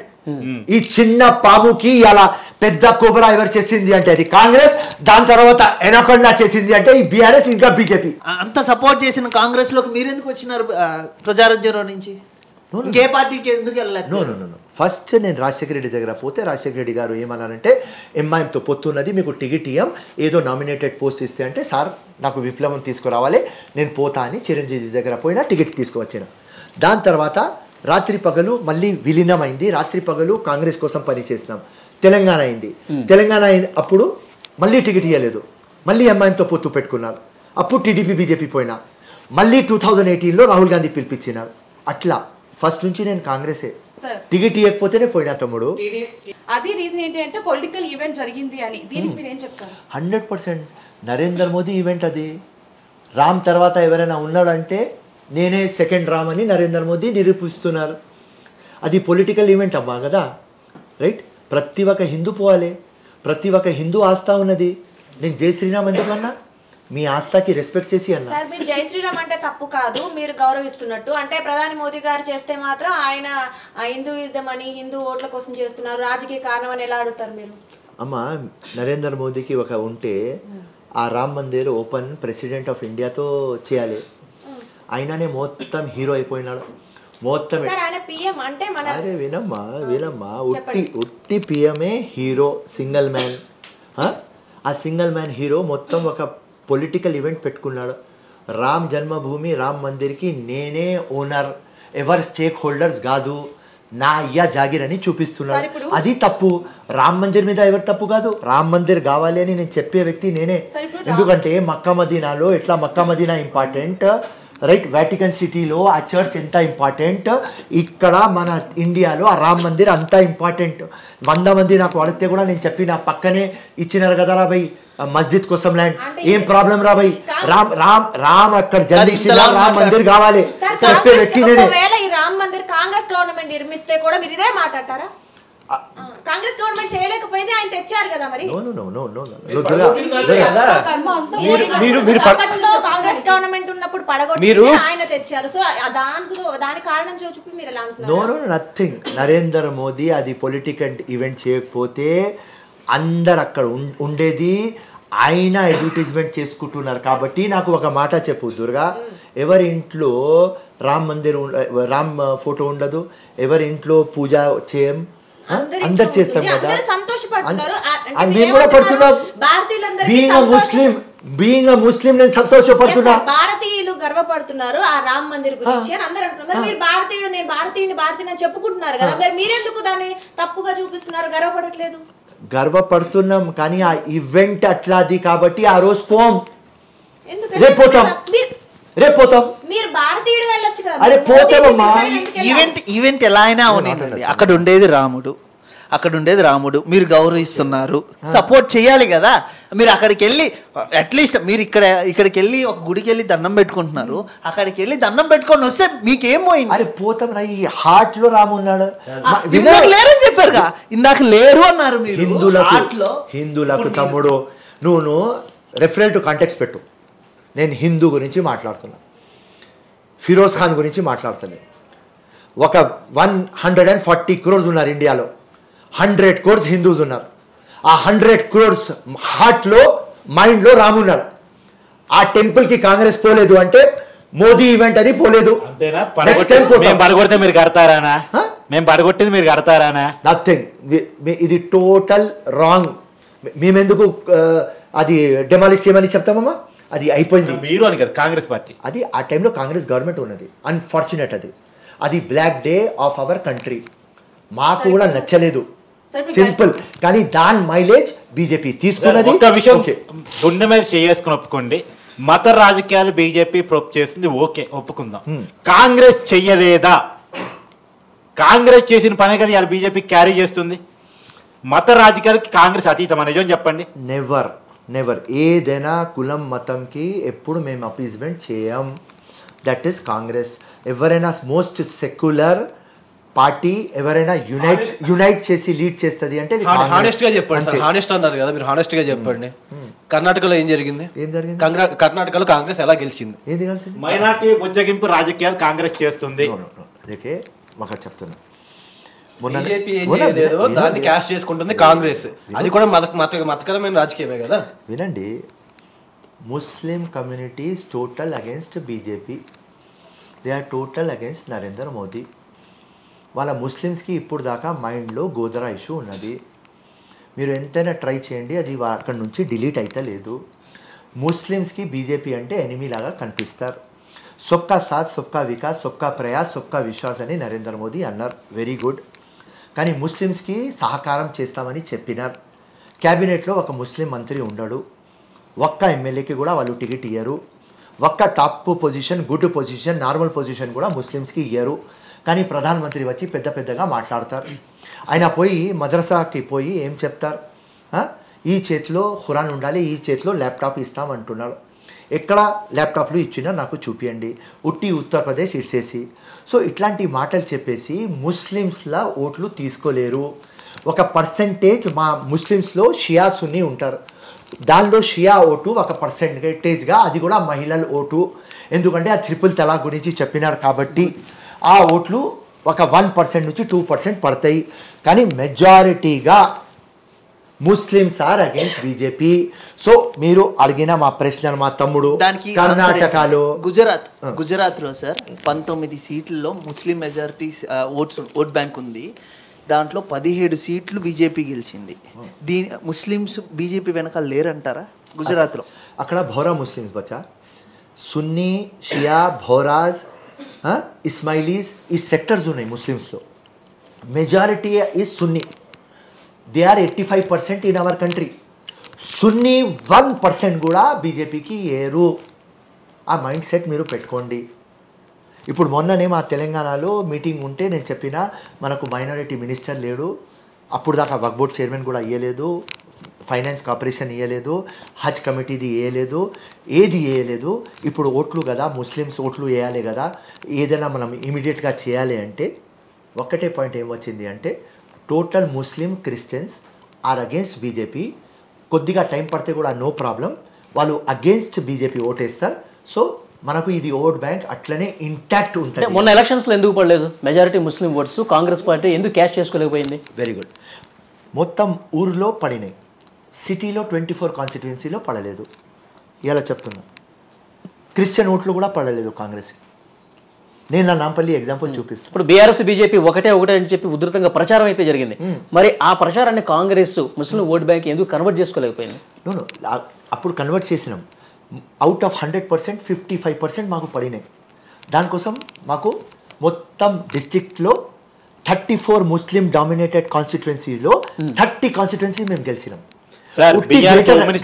ఈ చిన్న పాముకి ఇలా పెద్ద కోబరా ఎవరు చేసింది అంటే అది కాంగ్రెస్, దాని తర్వాత ఎనకొండా చేసింది అంటే ఈ బీఆర్ఎస్ ఇంకా బీజేపీ. అంత సపోర్ట్ చేసిన కాంగ్రెస్ లోకి మీరు ఎందుకు వచ్చినారు? ప్రజారాజ్యంలో నుంచి ఇంకే పార్టీకి ఎందుకు వెళ్ళలేదు? నో. ఫస్ట్ నేను రాజశేఖర రెడ్డి దగ్గర పోతే రాజశేఖర రెడ్డి గారు ఏమన్నారంటే ఎంఐఎంతో పొత్తున్నది, మీకు టికెట్ ఇయ్యం, ఏదో నామినేటెడ్ పోస్ట్ ఇస్తే అంటే సార్ నాకు విప్లవం తీసుకురావాలి నేను పోతా అని చిరంజీవి దగ్గర పోయినా టికెట్ తీసుకువచ్చిన. దాని తర్వాత రాత్రి పగలు మళ్ళీ విలీనమైంది, రాత్రి పగలు కాంగ్రెస్ కోసం పనిచేసినాం. తెలంగాణ అయింది, తెలంగాణ అప్పుడు మళ్ళీ టికెట్ ఇవ్వలేదు, మళ్ళీ ఎంఐఎంతో పొత్తు పెట్టుకున్నారు. అప్పుడు టీడీపీ బీజేపీ పోయినా, మళ్ళీ 2018లో రాహుల్ గాంధీ పిలిపించినారు. అట్లా ఫస్ట్ నుంచి నేను కాంగ్రెసే, టికెట్ ఇవ్వకపోతేనే పోయినా తమ్ముడు. అది రీజన్ ఏంటి అంటే పొలిటికల్ ఈవెంట్ జరిగింది అని, దీనికి మీరు ఏం చెప్తారు? 100% నరేంద్ర మోదీ ఈవెంట్ అది. రామ్ తర్వాత ఎవరైనా ఉన్నాడంటే నేనే సెకండ్ రామ్ అని నరేంద్ర మోదీ నిరూపిస్తున్నారు. అది పొలిటికల్ ఈవెంట్ అమ్మా కదా, రైట్? ప్రతి ఒక్క హిందూ పోవాలి, ప్రతి ఒక్క హిందూ ఆస్థ ఉన్నది. నేను జై శ్రీరామ్ ఎందుకన్నా? మీ ఆస్థకి రెస్పెక్ట్ చేసి అన్నా. సార్ మీరు జై శ్రీరామ్ అంటే తప్పు కాదు, మీరు గౌరవిస్తున్నట్టు. అంటే ప్రధాని మోదీ గారు చేస్తే మాత్రం ఆయన హిందూయిజం అని హిందూ ఓట్ల కోసం చేస్తున్నారు, రాజకీయ కారణం అని ఎలా అడుగుతారు మీరు? అమ్మా నరేంద్ర మోదీకి ఒక ఉంటే ఆ Ram Mandir open president of ఇండియాతో చేయాలి, ఆయననే మొత్తం హీరో అయిపోయినాడు మొత్తం. అరే వినమ్మా ఉట్టి పిఎంఏ హీరో, సింగిల్ మ్యాన్. ఆ సింగిల్ మ్యాన్ హీరో మొత్తం ఒక పొలిటికల్ ఈవెంట్ పెట్టుకున్నాడు. రామ్ జన్మభూమి రామ్ మందిర్కి నేనే ఓనర్, ఎవరు స్టేక్ హోల్డర్స్ కాదు, నా అయ్యా జాగిర్ అని చూపిస్తున్నాడు. అది తప్పు. రామ్ మందిర్ మీద ఎవరు తప్పు కాదు, రామ్ మందిర్ కావాలి అని నేను చెప్పే వ్యక్తి నేనే. ఎందుకంటే మక్కా మదీనాలో ఎట్లా మక్కా మదీనా ఇంపార్టెంట్, రైట్? వాటికన్ సిటీలో ఆ చర్చ్ ఎంత ఇంపార్టెంట్, ఇక్కడ మన ఇండియాలో ఆ రామ్ మందిర్ అంత ఇంపార్టెంట్. 100 మంది నాకు అడిగితే కూడా నేను చెప్పిన పక్కనే ఇచ్చినారు కదా రా భయ్ మస్జిద్ కోసం ల్యాండ్, ఏం ప్రాబ్లం రా భయ్, రామ్ రామ్ రామ్ అక్కడ జన్మించిన రామ్ మందిర్ కావాలి చెప్పే వ్యక్తి నేనే. ఈ రామ్ మందిర్ కాంగ్రెస్ గవర్నమెంట్ నిర్మిస్తే కూడా మీరు ఇదే మాట్లాడతారా? కాంగ్రెస్ గవర్నమెంట్ చేయలేకపోయింది, ఆయన తెచ్చారు కదా మరి. కాంగ్రెస్ గవర్నమెంట్ ఉన్నప్పుడు పడగొట్టి ఆయన తెచ్చారు, సో దాని కారణం చూపి మీరు ఎలా అంటున్నారు? నథింగ్. నరేంద్ర మోదీ అది పొలిటికల్ ఈవెంట్ చేయకపోతే అందరు అక్కడ ఉండేది, ఆయన అడ్వర్టైజ్మెంట్ చేసుకుంటున్నారు. కాబట్టి నాకు ఒక మాట చెప్పు దుర్గా, ఎవరి ఇంట్లో రామ్ మందిర్ రామ్ ఫోటో ఉండదు, ఎవరి ఇంట్లో పూజ చేయం, అందరు చేస్తాం కదా, మేము కూడా పడుతున్నాం. బీయింగ్ ముస్లిం నేను సంతోషపడుతున్నా. భారతీయులు గర్వపడుతున్నారు ఆ రామ్ మందిర్ గురించి అని అందరూ అంటున్నారు. మీరు భారతీయుడు, నేను భారతీయుని చెప్పుకుంటున్నారు కదా, మరి మీరెందుకు దాన్ని తప్పుగా చూపిస్తున్నారు, గర్వపడట్లేదు? గర్వపడుతున్నాం కానీ ఆ ఈవెంట్ అట్లాది కాబట్టి ఆ రోజు పోం, రేపోతాం. మీరు భారతీయుడు వెళ్ళొచ్చు కదా. అరే పోతామమ్మా. ఈవెంట్ ఎలా అయినా అవునండి, అక్కడ ఉండేది రాముడు, మీరు గౌరవిస్తున్నారు, సపోర్ట్ చేయాలి కదా. మీరు అక్కడికి వెళ్ళి అట్లీస్ట్ మీరు ఇక్కడికి వెళ్ళి ఒక గుడికి వెళ్ళి దండం పెట్టుకుంటున్నారు, అక్కడికి వెళ్ళి దండం పెట్టుకొని వస్తే మీకేం పోయింది? అరే పోతాం రా, ఈ హార్ట్ లో రాము ఉన్నాడు. లేరని చెప్పారుగా, ఇందాక లేరు అన్నారు మీరు. హిందువులకు తమ్ముడు నువ్వు రెఫరెల్ టు కాంటెక్స్ట్ పెట్టు. నేను హిందూ గురించి మాట్లాడుతున్నా, ఫిరోజ్ ఖాన్ గురించి మాట్లాడుతున్నాను. ఒక 140 crores ఉన్నారు ఇండియాలో, 100 crores హిందూస్ ఉన్నారు. ఆ 100 crores హార్ట్లో మైండ్లో రామున్నారు. ఆ టెంపుల్కి కాంగ్రెస్ పోలేదు అంటే మోదీ ఈవెంట్ అని పోలేదు. అంతేనా? మేము పడగొడితే మీరు కడతారానా? మేము పడగొట్టింది మీరు కడతారానా? నథింగ్. ఇది టోటల్ రాంగ్. మేమెందుకు అది డెమాలిష్ చేయమని చెప్తామమ్మా? అది అయిపోయింది. మీరు అని కదా కాంగ్రెస్ పార్టీ. అది ఆ టైంలో కాంగ్రెస్ గవర్నమెంట్ ఉన్నది. అన్ఫార్చునేట్ అది black day of our country. మాకు కూడా నచ్చలేదు, సింపుల్. కానీ దాని మైలేజ్ బీజేపీ తీసుకున్నది. ఒక విషయం గుండె మీద చేసుకుని ఒప్పుకోండి, మత రాజకీయాలు బీజేపీ ప్రొప్ చేస్తుంది, ఓకే ఒప్పుకుందాం. కాంగ్రెస్ చెయ్యలేదా? కాంగ్రెస్ చేసిన పనే కదా ఇవాళ బీజేపీ క్యారీ చేస్తుంది. మత రాజకీయాలకి కాంగ్రెస్ అతీతం నిజం చెప్పండి. Never never. ఏదైనా కులం మతంకి ఎప్పుడు మేము అపీజ్మెంట్ చేయం. That is Congress. ఎవరైనా మోస్ట్ సెక్యులర్ పార్టీ ఎవరైనా యునైట్ చేసి లీడ్ చేస్తుంది అంటే హానెస్ట్ గా చెప్పండి సార్. హానెస్ట్ అన్నారు కదా మీరు, హానెస్ట్ గా చెప్పండి. కర్ణాటకలో ఏం జరిగింది? కర్ణాటకలో కాంగ్రెస్ ఎలా గెలిచింది? ఏది గెలిచింది? మైనార్టీ బుజ్జగింపు రాజకీయాలు కాంగ్రెస్ చేస్తుంది. అందుకే మాకు చెప్తున్నా, బీజేపీ ఏం చేయలేదో దాన్ని క్యాష్ చేసుకుంటుంది కాంగ్రెస్. అది కూడా మతకరమైన రాజకీయమే కదా. వినండి, Muslim communities total against BJP. They are total against Narendra Modi. వాళ్ళ ముస్లిమ్స్కి ఇప్పుడు దాకా మైండ్లో గోదరా ఇష్యూ ఉన్నది. మీరు ఎంతైనా ట్రై చేయండి, అది అక్కడి నుంచి డిలీట్ అయితే లేదు. ముస్లిమ్స్కి బీజేపీ అంటే ఎనిమీ లాగా కనిపిస్తారు. సొబ్కా సాత్, సొబ్కా వికాస్, సొబ్కా ప్రయాస్, సొబ్కా విశ్వాస్ అని నరేంద్ర మోదీ అన్నారు. Very good. కానీ ముస్లిమ్స్కి సహకారం చేస్తామని చెప్పినారు. క్యాబినెట్లో ఒక ముస్లిం మంత్రి ఉండడు. ఒక్క ఎమ్మెల్యేకి కూడా వాళ్ళు టికెట్ ఇయ్యరు. ఒక్క top position, good position, normal position కూడా ముస్లిమ్స్కి ఇయ్యరు. కానీ ప్రధానమంత్రి వచ్చి పెద్దగా మాట్లాడతారు. ఆయన పోయి మద్రసాకి పోయి ఏం చెప్తారు? ఈ చేతిలో ఖురాన్ ఉండాలి, ఈ చేతిలో ల్యాప్టాప్ ఇస్తామంటున్నారు. ఎక్కడ ల్యాప్టాప్లు ఇచ్చినా నాకు చూపియండి, ఉట్టి ఉత్తరప్రదేశ్ ఇడ్సేసి. సో ఇట్లాంటి మాటలు చెప్పేసి ముస్లిమ్స్లా ఓట్లు తీసుకోలేరు. ఒక పర్సంటేజ్ మా ముస్లిమ్స్లో షియా సున్నీ ఉంటారు. దానిలో షియా ఓటు ఒక పర్సంటేజ్గా, అది కూడా మహిళల ఓటు. ఎందుకంటే ఆ ట్రిపుల్ తలాక్ గురించి చెప్పినారు కాబట్టి ఆ ఓట్లు ఒక 1% నుంచి 2% పడతాయి. కానీ మెజారిటీగా Muslims are against BJP. So మీరు అడిగిన మా ప్రశ్న మా తమ్ముడు దానికి కర్ణాటకలో గుజరాత్లో సార్ 19 సీట్లలో ముస్లిం మెజారిటీ ఓట్ బ్యాంక్ ఉంది. దాంట్లో 17 సీట్లు బీజేపీ గెలిచింది. ముస్లిమ్స్ బీజేపీ వెనకాల లేరంటారా గుజరాత్లో? అక్కడ భౌరా ముస్లిమ్స్ బచ్చా, సున్నీ, షియా, భౌరాజ్, ఇస్మాయిలీస్, ఈ సెక్టర్స్ ఉన్నాయి ముస్లిమ్స్లో. Majority is Sunni. They are 85% in our country. Sunni 1% కూడా బీజేపీకి ఏరు. ఆ మైండ్ సెట్ మీరు పెట్టుకోండి. ఇప్పుడు మొన్ననే మా తెలంగాణలో మీటింగ్ ఉంటే నేను చెప్పిన, మనకు మైనారిటీ మినిస్టర్ లేడు, అప్పుడు దాకా వక్ఫ్ బోర్డ్ చైర్మన్ కూడా ఇవ్వలేదు, ఫైనాన్స్ కార్పొరేషన్ ఇవ్వలేదు, హజ్ కమిటీది వేయలేదు, ఏది వేయలేదు. ఇప్పుడు ఓట్లు కదా, ముస్లిమ్స్ ఓట్లు వేయాలి కదా, ఏదైనా మనం ఇమీడియట్గా చేయాలి అంటే ఒక్కటే పాయింట్ ఏం వచ్చింది అంటే total Muslim Christians are against BJP. కొద్దిగా టైం పడితే కూడా నో ప్రాబ్లం, వాళ్ళు అగేన్స్ట్ బీజేపీ ఓటేస్తారు. సో మనకు ఇది ఓట్ బ్యాంక్ అట్లనే ఇంటాక్ట్ ఉంటుంది. మొన్న ఎలక్షన్స్లో ఎందుకు పడలేదు majority Muslim votes? Congress party ఎందుకు క్యాష్ చేసుకోలేకపోయింది? Very good. మొత్తం ఊరిలో పడినాయి, సిటీలో 24 కాన్స్టిట్యుయెన్సీలో పడలేదు. ఇలా చెప్తున్నా, క్రిస్టియన్ ఓట్లు కూడా పడలేదు కాంగ్రెస్. నేను నా నాంపల్లి ఎగ్జాంపుల్ చూపిస్తాను. ఇప్పుడు బీఆర్ఎస్ బీజేపీ ఒకటే అని చెప్పి ఉధృతంగా ప్రచారం అయితే జరిగింది. మరి ఆ ప్రచారాన్ని కాంగ్రెస్ ముస్లిం ఓట్ బ్యాంక్ ఎందుకు కన్వర్ట్ చేసుకోలేకపోయింది? నో అప్పుడు కన్వర్ట్ చేసినాం. అవుట్ ఆఫ్ 100% 55% మాకు పడినాయి. దానికోసం మాకు మొత్తం డిస్ట్రిక్ట్లో 34 ముస్లిం డామినేటెడ్ కాన్స్టిట్యుయెన్సీలో 30 కాన్స్టిట్యుయెన్సీ మేము గెలిచినాం.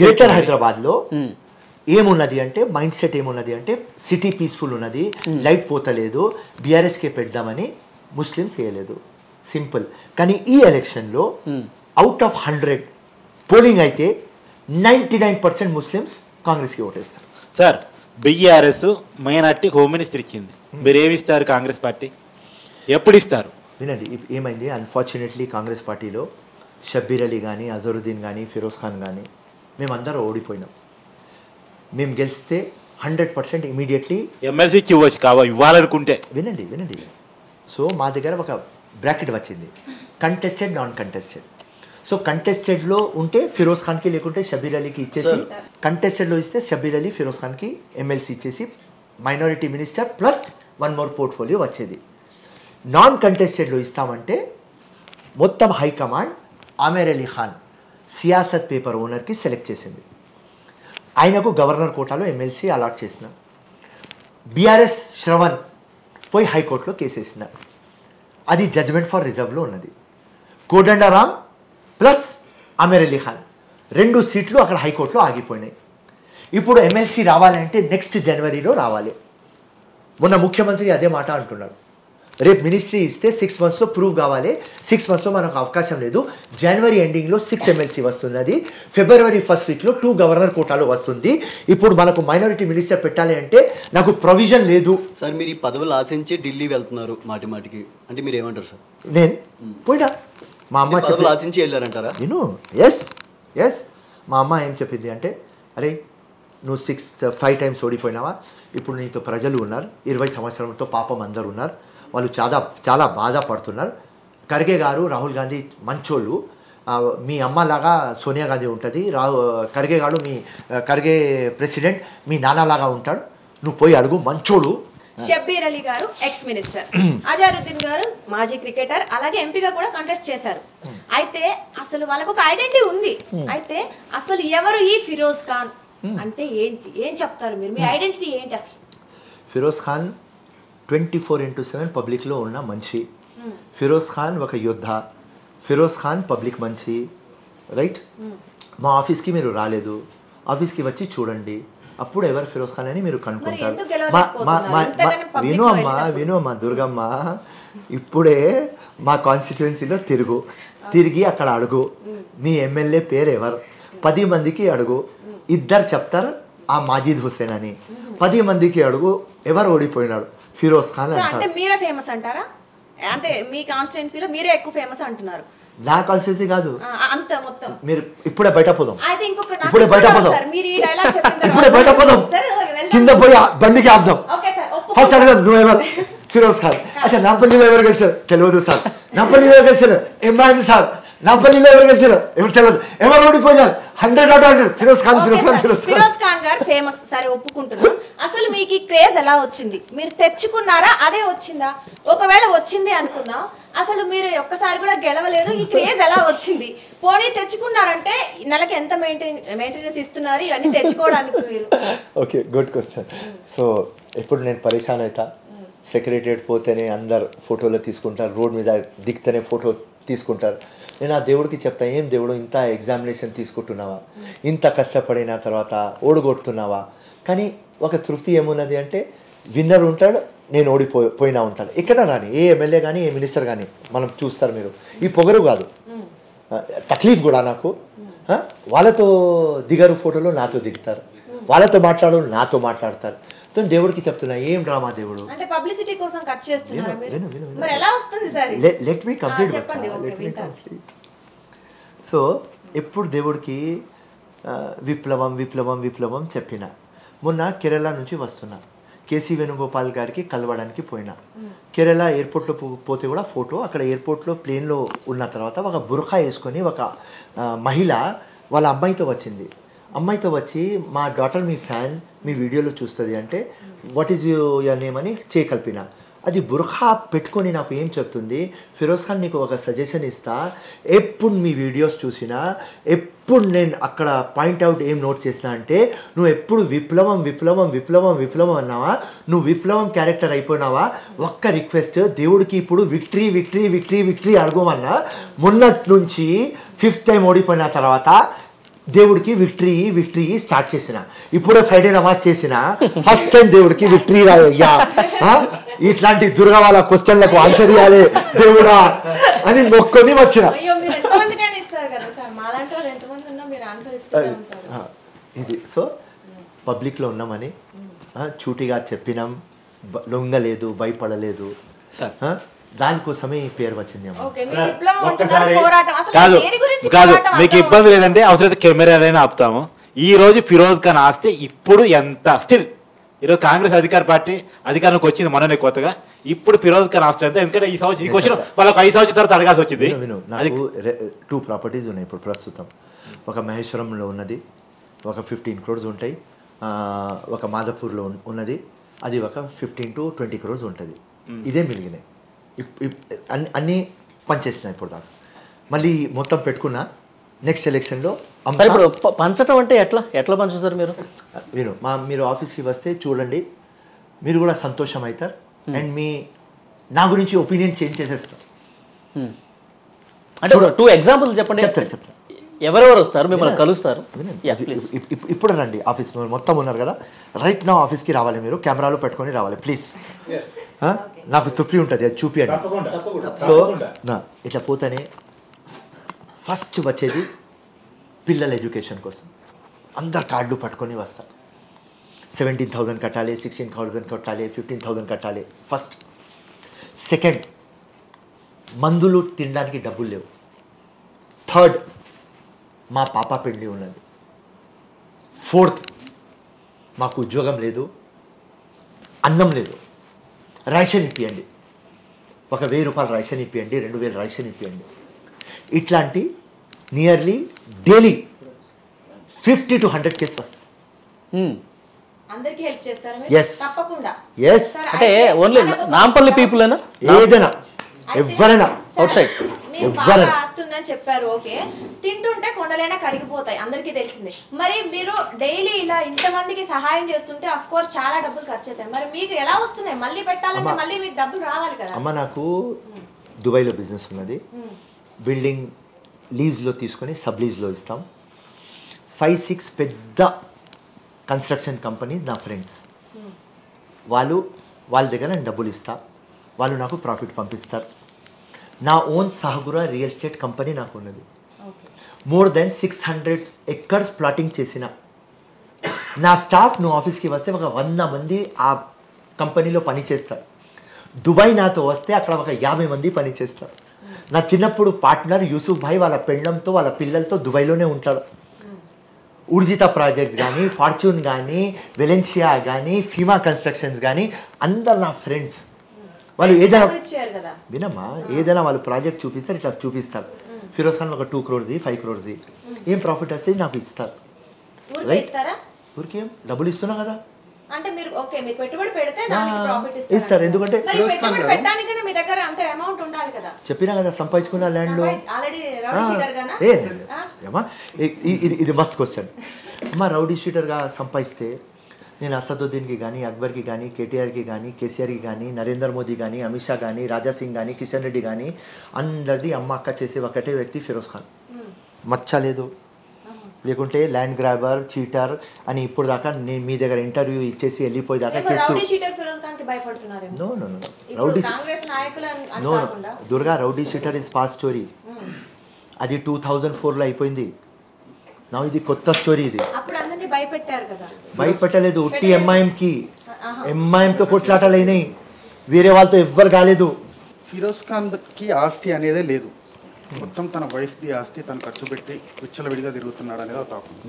గ్రేటర్ హైదరాబాద్లో ఏమున్నది అంటే మైండ్ సెట్ ఏమున్నది అంటే సిటీ పీస్ఫుల్ ఉన్నది, లైట్ పోతలేదు, బీఆర్ఎస్కే పెడదామని ముస్లిమ్స్ వేయలేదు. సింపుల్. కానీ ఈ ఎలక్షన్లో అవుట్ ఆఫ్ 100 పోలింగ్ అయితే 99% ముస్లిమ్స్ కాంగ్రెస్కి ఓటేస్తారు. Sir BRS minority home minister ఇచ్చింది, మీరు ఏమి ఇస్తారు కాంగ్రెస్ పార్టీ? ఎప్పుడు ఇస్తారు? వినండి, ఏమైంది, అన్ఫార్చునేట్లీ కాంగ్రెస్ పార్టీలో షబ్బీర్ అలీ కానీ, అజరుద్దీన్ కానీ, ఫిరోజ్ ఖాన్ కానీ మేమందరం ఓడిపోయినాం. మేము గెలిస్తే 100% ఇమీడియట్లీ ఎమ్మెల్సీ ఇవ్వచ్చు ఇవ్వాలనుకుంటే. వినండి. సో మా దగ్గర ఒక బ్రాకెట్ వచ్చింది, కంటెస్టెడ్, నాన్ కంటెస్టెడ్. సో కంటెస్టెడ్లో ఉంటే ఫిరోజ్ ఖాన్కి, లేకుంటే షబ్బీర్ అలీకి ఇచ్చేసి, కంటెస్టెడ్లో ఇస్తే షబ్బీర్ అలీ, ఫిరోజ్ ఖాన్కి ఎమ్మెల్సీ ఇచ్చేసి minority minister plus 1 more portfolio వచ్చేది. నాన్ కంటెస్టెడ్లో ఇస్తామంటే మొత్తం హైకమాండ్ ఆమెర్ అలీ ఖాన్ సియాసత్ పేపర్ ఓనర్కి సెలెక్ట్ చేసింది. ఆయనకు గవర్నర్ కోటాలో ఎమ్మెల్సీ అలాట్ చేసిన. బీఆర్ఎస్ శ్రవణ్ పోయి హైకోర్టులో కేసు వేసినారు. అది జడ్జ్మెంట్ ఫర్ రిజర్వ్లో ఉన్నది. కోదండరామ్ ప్లస్ ఆమెర్ అలీ ఖాన్ 2 సీట్లు అక్కడ హైకోర్టులో ఆగిపోయినాయి. ఇప్పుడు ఎమ్మెల్సీ రావాలంటే నెక్స్ట్ జనవరిలో రావాలి. మొన్న ముఖ్యమంత్రి అదే మాట అంటున్నాడు. రేపు మినిస్ట్రీ ఇస్తే 6 మంత్స్లో ప్రూవ్ కావాలి. 6 మంత్స్లో మనకు అవకాశం లేదు. జనవరి ఎండింగ్లో 6 ఎమ్మెల్సీ వస్తున్నది. ఫిబ్రవరి ఫస్ట్ వీక్లో 2 గవర్నర్ కోటాలో వస్తుంది. ఇప్పుడు మనకు మైనారిటీ మినిస్టర్ పెట్టాలి అంటే నాకు ప్రొవిజన్ లేదు. సార్ మీరు ఈ పదవులు ఆశించి ఢిల్లీ వెళ్తున్నారు మాటి మాటికి, అంటే మీరు ఏమంటారు సార్? నేను పోయినా మా అమ్మ పదవులు ఆశించి వెళ్ళారంటారా? నేను ఎస్ మా అమ్మ ఏం చెప్పింది అంటే, అరే నువ్వు 5 టైమ్స్ ఓడిపోయినావా, ఇప్పుడు నీతో ప్రజలు ఉన్నారు, 20 సంవత్సరంతో పాపం అందరు ఉన్నారు, వాళ్ళు చాలా బాధపడుతున్నారు. ఖర్గే గారు రాహుల్ గాంధీ మంచోళ్ళు, మీ అమ్మలాగా సోనియా గాంధీ ఉంటుంది, ఖర్గే గారు ఖర్గే ప్రెసిడెంట్ మీ నాన్నలాగా ఉంటాడు, నువ్వు పోయి అడుగు మంచోడు. షబ్బీర్ అలీ గారు ఎక్స్ మినిస్టర్, అజారుద్దీన్ గారు మాజీ క్రికెటర్, అలాగే ఎంపీగా కూడా కంటెస్ట్ చేశారు. అయితే అసలు వాళ్ళకు ఒక ఐడెంటిటీ ఉంది. అయితే అసలు ఎవరు ఈ ఫిరోజ్ ఖాన్ అంటే ఏంటి, ఏం చెప్తారు మీరు? మీ ఐడెంటిటీ ఏంటి అసలు? ఫిరోజ్ ఖాన్ 24/7 పబ్లిక్లో ఉన్న మనిషి. ఫిరోజ్ ఖాన్ ఒక యోద్ధ. ఫిరోజ్ ఖాన్ పబ్లిక్ మనిషి, రైట్? మా ఆఫీస్కి మీరు రాలేదు, ఆఫీస్కి వచ్చి చూడండి, అప్పుడు ఎవరు ఫిరోజ్ ఖాన్ అని మీరు కనుక్కుంటారు. విను అమ్మా దుర్గమ్మ, ఇప్పుడే మా కాన్స్టిట్యుయెన్సీలో తిరిగి అక్కడ అడుగు, మీ ఎమ్మెల్యే పేరు ఎవరు, 10 మందికి అడుగు, 2 చెప్తారు ఆ మాజిద్ హుస్సేన్ అని. 10 మందికి అడుగు ఎవరు ఓడిపోయినాడు, ఫిరోజ్ ఖాన్ అంటే మీరే ఫేమస్ అంటారా? అంటే మీ కాన్స్టిట్యుయెన్సీలో మీరే ఎక్కువ ఫేమస్ అంటున్నారు. నా కాన్స్టిట్యుయెన్సీ కాదు, అంత మొత్తం. మీరు ఇప్పుడే బయట పోదాం, ఇప్పుడే బయట పోదాం, ఇప్పుడే బయట పోదాం, కింద పోయి బండికి ఆపుదాం. ఫస్ట్ అడగదు నువ్వెవరు, ఫిరోజ్ ఖాన్. అచ్చా నాంపల్లిలో ఎవరు గెలిచారు తెలియదు సార్, నాంపల్లిలో ఎవరు గెలిచారు ఎంఐఎం సార్, నాంపల్లిలో ఎవరు గెలిచారు ఎవరు తెలియదు, ఎవరు ఓడిపోయారు 100 ఫిరోజ్ ఖాన్. ఫిరోజ్ ఖాన్ గారు ఫేమస్, సరే ఒప్పుకుంటున్నాం. అసలు మీకు ఈ క్రేజ్ ఎలా వచ్చింది? మీరు తెచ్చుకున్నారా, అదే వచ్చిందా? ఒకవేళ వచ్చింది అనుకుందాం, అసలు మీరు ఒక్కసారి కూడా గెలవలేదు, ఈ క్రేజ్ ఎలా వచ్చింది? పోనీ తెచ్చుకున్నారంటే నెలకి ఎంత మెయింటెనెన్స్ ఇస్తున్నారు ఇవన్నీ తెచ్చుకోవడానికి మీరు? Okay, good question. సో ఎప్పుడు నేను పరేషాన్ అవుతా, సెక్రటరియట్ పోతేనే అందరు ఫోటోలు తీసుకుంటారు, రోడ్ మీద దిగితేనే ఫోటో తీసుకుంటారు. నేను ఆ దేవుడికి చెప్తాను, ఏం దేవుడు ఇంత ఎగ్జామినేషన్ తీసుకుంటున్నావా, ఇంత కష్టపడిన తర్వాత ఓడగొడుతున్నావా? కానీ ఒక తృప్తి ఏమున్నది అంటే, విన్నర్ ఉంటాడు, నేను ఓడిపోయినా ఉంటాను. ఎక్కడ రాని ఏ ఎమ్మెల్యే కానీ ఏ మినిస్టర్ కానీ మనం చూస్తారు, మీరు ఈ పొగరు కాదు, తక్లీఫ్ కూడా నాకు. వాళ్ళతో దిగరు ఫోటోలో, నాతో దిగుతారు, వాళ్ళతో నాతో మాట్లాడతారు. దేవుడికి చెప్తున్నా, ఏం డ్రామా దేవుడు అంటే పబ్లిసిటీ కోసం ఖర్చు చేస్తున్నారు మీరు. మరి ఎలా వస్తుంది sir? Let me complete. So ఎప్పుడు దేవుడికి విప్లవం చెప్పిన. మొన్న కేరళ నుంచి వస్తున్నా, కేసీ వేణుగోపాల్ గారికి కలవడానికి పోయినా. కేరళ ఎయిర్పోర్ట్లో పోతే కూడా ఫోటో, అక్కడ ఎయిర్పోర్ట్లో ప్లేన్లో ఉన్న తర్వాత ఒక బుర్ఖా వేసుకొని ఒక మహిళ వాళ్ళ అమ్మాయితో వచ్చింది. అమ్మాయితో వచ్చి, మా డాటర్ మీ ఫ్యాన్, మీ వీడియోలో చూస్తుంది అంటే, వాట్ ఈజ్ యువర్ నేమ్ అని చేయకల్పిన. అది బుర్ఖా పెట్టుకొని నాకు ఏం చెప్తుంది, ఫిరోజ్ ఖాన్ నీకు ఒక సజెషన్ ఇస్తా, ఎప్పుడు మీ వీడియోస్ చూసినా ఎప్పుడు నేను అక్కడ పాయింట్అవుట్ ఏం నోట్ చేసినా అంటే, నువ్వు ఎప్పుడు విప్లవం అన్నావా, నువ్వు విప్లవం క్యారెక్టర్ అయిపోయినావా, ఒక్క రిక్వెస్ట్ దేవుడికి ఇప్పుడు విక్టరీ అడగమన్నా. మొన్నటి నుంచి 5th టైం ఓడిపోయిన తర్వాత దేవుడికి విక్టరీ స్టార్ట్ చేసిన. ఇప్పుడే ఫ్రైడే నమాజ్ చేసిన, ఫస్ట్ టైం దేవుడికి విక్టరీ రాయ్యా, ఇట్లాంటి దుర్గా వాళ్ళ క్వశ్చన్లకు ఆన్సర్ ఇవ్వాలి దేవుడా అని మొక్కొని వచ్చిన. ఇది సో పబ్లిక్లో ఉన్నామని చూటిగా చెప్పినాం, లొంగలేదు, భయపడలేదు, దానికోసమే పేరు వచ్చింది. కాదు, మీకు ఇబ్బంది లేదంటే అవసరమైతే కెమెరాలైనా ఆపుతాము. ఈ రోజు ఫిరోజ్ ఖాన్ ఆస్తే ఇప్పుడు ఎంత స్టిల్, ఈరోజు కాంగ్రెస్ అధికారంలోకి వచ్చింది మొన్ననే కొత్తగా, ఇప్పుడు ఫిరోజ్ ఖాన్ ఆస్తే ఎంత? ఎందుకంటే ఈ క్వశ్చన్ వాళ్ళకి 5 సంవత్సరాల తర్వాత అడగాల్సి వచ్చింది. నాకు 2 ప్రాపర్టీస్ ఉన్నాయి ఇప్పుడు ప్రస్తుతం. ఒక మహేశ్వరంలో ఉన్నది, ఒక 15 crores ఉంటాయి, ఒక మాధపూర్లో ఉన్నది, అది ఒక 15 to 20 crores ఉంటుంది. ఇదే మిలిగినాయి. అన్నీ పనిచేస్తున్నాయి ఇప్పుడు దాకా. మళ్ళీ మొత్తం పెట్టుకున్నా నెక్స్ట్ ఎలక్షన్లో. ఇప్పుడు పంచడం అంటే ఎట్లా పంచుతారు మీరు? మీరు ఆఫీస్కి వస్తే చూడండి, మీరు కూడా సంతోషం అవుతారు. అండ్ నా గురించి ఒపీనియన్ చేంజ్ చేసేస్తారు. అంటే 2 ఎగ్జాంపుల్స్ చెప్పండి. చెప్తాను. ఎవరెవరు వస్తారు, మిమ్మల్ని కలుస్తారు? ఇప్పుడు రండి ఆఫీస్ మొత్తం ఉన్నారు కదా, రైట్ నా ఆఫీస్కి రావాలి, మీరు కెమెరాలో పెట్టుకొని రావాలి ప్లీజ్. నాకు తృప్తి ఉంటుంది, అది చూపియండి. సో ఇట్లా పోతేనే ఫస్ట్ వచ్చేది పిల్లల ఎడ్యుకేషన్ కోసం అందరు కార్డులు పట్టుకొని వస్తారు. 17,000 కట్టాలి, 16,000 కట్టాలి, 15,000 కట్టాలి ఫస్ట్. సెకండ్, మందులు తినడానికి డబ్బులు లేవు. థర్డ్, మా పాప పెళ్ళి ఉన్నది. ఫోర్త్, మాకు ఉద్యోగం లేదు, అన్నం లేదు, రేషన్ ఇప్పియండి, ఒక 1,000 రూపాయలు రేషన్ ఇప్పియండి, 2,000 రేషన్ ఇప్పియండి. ఇట్లాంటి నియర్లీ డైలీ 50 to 100 కేసు వస్తాయి. అందరికీ హెల్ప్ చేస్తారా మీరు? Yes. తప్పకుండా. Yes. అంటే ఓన్లీ నాంపల్లి పీపుల్ ఏనా? ఏదైనా ఎవరైనా అవుట్ సైడ్ బాగా వస్తుందని చెప్పారు. ఓకే, తింటుంటే కొండలైనా కరిగిపోతాయి, అందరికీ తెలిసిందే. మరి మీరు డైలీ ఇలా ఇంతమందికి సహాయం చేస్తుంటే అఫ్ కోర్స్ చాలా డబ్బులు ఖర్చు అవుతాయి. మరి మీకు ఎలా వస్తున్నాయి? మళ్ళీ పెట్టాలంటే మళ్ళీ మీకు డబ్బులు రావాలి కదా. అమ్మ, నాకు దుబాయ్లో బిజినెస్ ఉన్నది. బిల్డింగ్ లీజ్లో తీసుకొని సబ్ లీజ్లో ఇస్తాం. 5-6 పెద్ద కన్స్ట్రక్షన్ కంపెనీస్ నా ఫ్రెండ్స్. వాళ్ళ దగ్గర నేను డబ్బులు ఇస్తా, వాళ్ళు నాకు ప్రాఫిట్ పంపిస్తారు. నా ఓన్ సహగురా రియల్ ఎస్టేట్ కంపెనీ నాకు ఉన్నది. మోర్ దెన్ 600 acres ప్లాటింగ్ చేసిన నా స్టాఫ్, నువ్వు ఆఫీస్కి వస్తే ఒక 100 మంది ఆ కంపెనీలో పని చేస్తారు. దుబాయ్ నాతో వస్తే అక్కడ ఒక 50 మంది పని చేస్తారు. నా చిన్నప్పుడు పార్ట్నర్ యూసుఫ్ భాయ్ వాళ్ళ పెళ్ళంతో వాళ్ళ పిల్లలతో దుబాయ్లోనే ఉంటాడు. ఉర్జితా ప్రాజెక్ట్స్ కానీ, ఫార్చ్యూన్ కానీ, వెలెన్షియా కానీ, ఫీమా కన్స్ట్రక్షన్స్ కానీ అందరు నా ఫ్రెండ్స్. వాళ్ళు ఏదైనా వినమ్మా, ఏదైనా వాళ్ళు ప్రాజెక్ట్ చూపిస్తారు, ఇట్లా చూపిస్తారు. ఫిరోజ్ ఖాన్ ఒక 2 crores, 5 crores ఏం ప్రాఫిట్ వస్తే నాకు ఇస్తారు. ఊరికేం డబ్బులు ఇస్తున్నా కదా అంటే మీరు ఓకే, మీరు పెట్టుబడి పెడితే దానికి ప్రాఫిట్ ఇస్తారు. ఎందుకంటే పెట్టడానికైనా మీ దగ్గర అంత అమౌంట్ ఉండాలి కదా. చెప్పినా కదా, సంపాదించుకున్న ల్యాండ్ లో. ఆల్రెడీ రౌడీ షీటర్ గానా? ఏమా, ఇది మస్త్ క్వశ్చన్ అమ్మా. రౌడీ షీటర్గా సంపాదిస్తే నేను అసదుద్దీన్కి కానీ, అక్బర్కి కానీ, కేటీఆర్కి కానీ, కేసీఆర్కి కానీ, నరేంద్ర మోదీ కానీ, అమిత్ షా కానీ, రాజా సింగ్ కానీ, కిషన్ రెడ్డి కానీ అందరిది అమ్మ అక్క చేసే ఒకటే వ్యక్తి ఫిరోజ్ ఖాన్. మచ్చ లేదు. లేకుంటే ల్యాండ్ గ్రాబర్, చీటర్ అని ఇప్పుడు దాకా నేను మీ దగ్గర ఇంటర్వ్యూ ఇచ్చేసి వెళ్ళిపోయేదాకా Durga rowdy sheeter is past story. అది 2004లో అయిపోయింది. నా ఇది కొత్త స్టోరీ. ఇది భయపెట్టలేదు, ఉట్టి ఎంఐఎంతో కొట్లాటలైనాయి, వేరే వాళ్ళతో ఎవ్వరు కాలేదు. ఫిరోజ్ ఖాన్కి ఆస్తి అనేదే లేదు, మొత్తం తన వైఫ్ది ఆస్తి తను ఖర్చు పెట్టి విచ్చలవిడిగా తిరుగుతున్నాడు అనేది ఒక టాపిక్.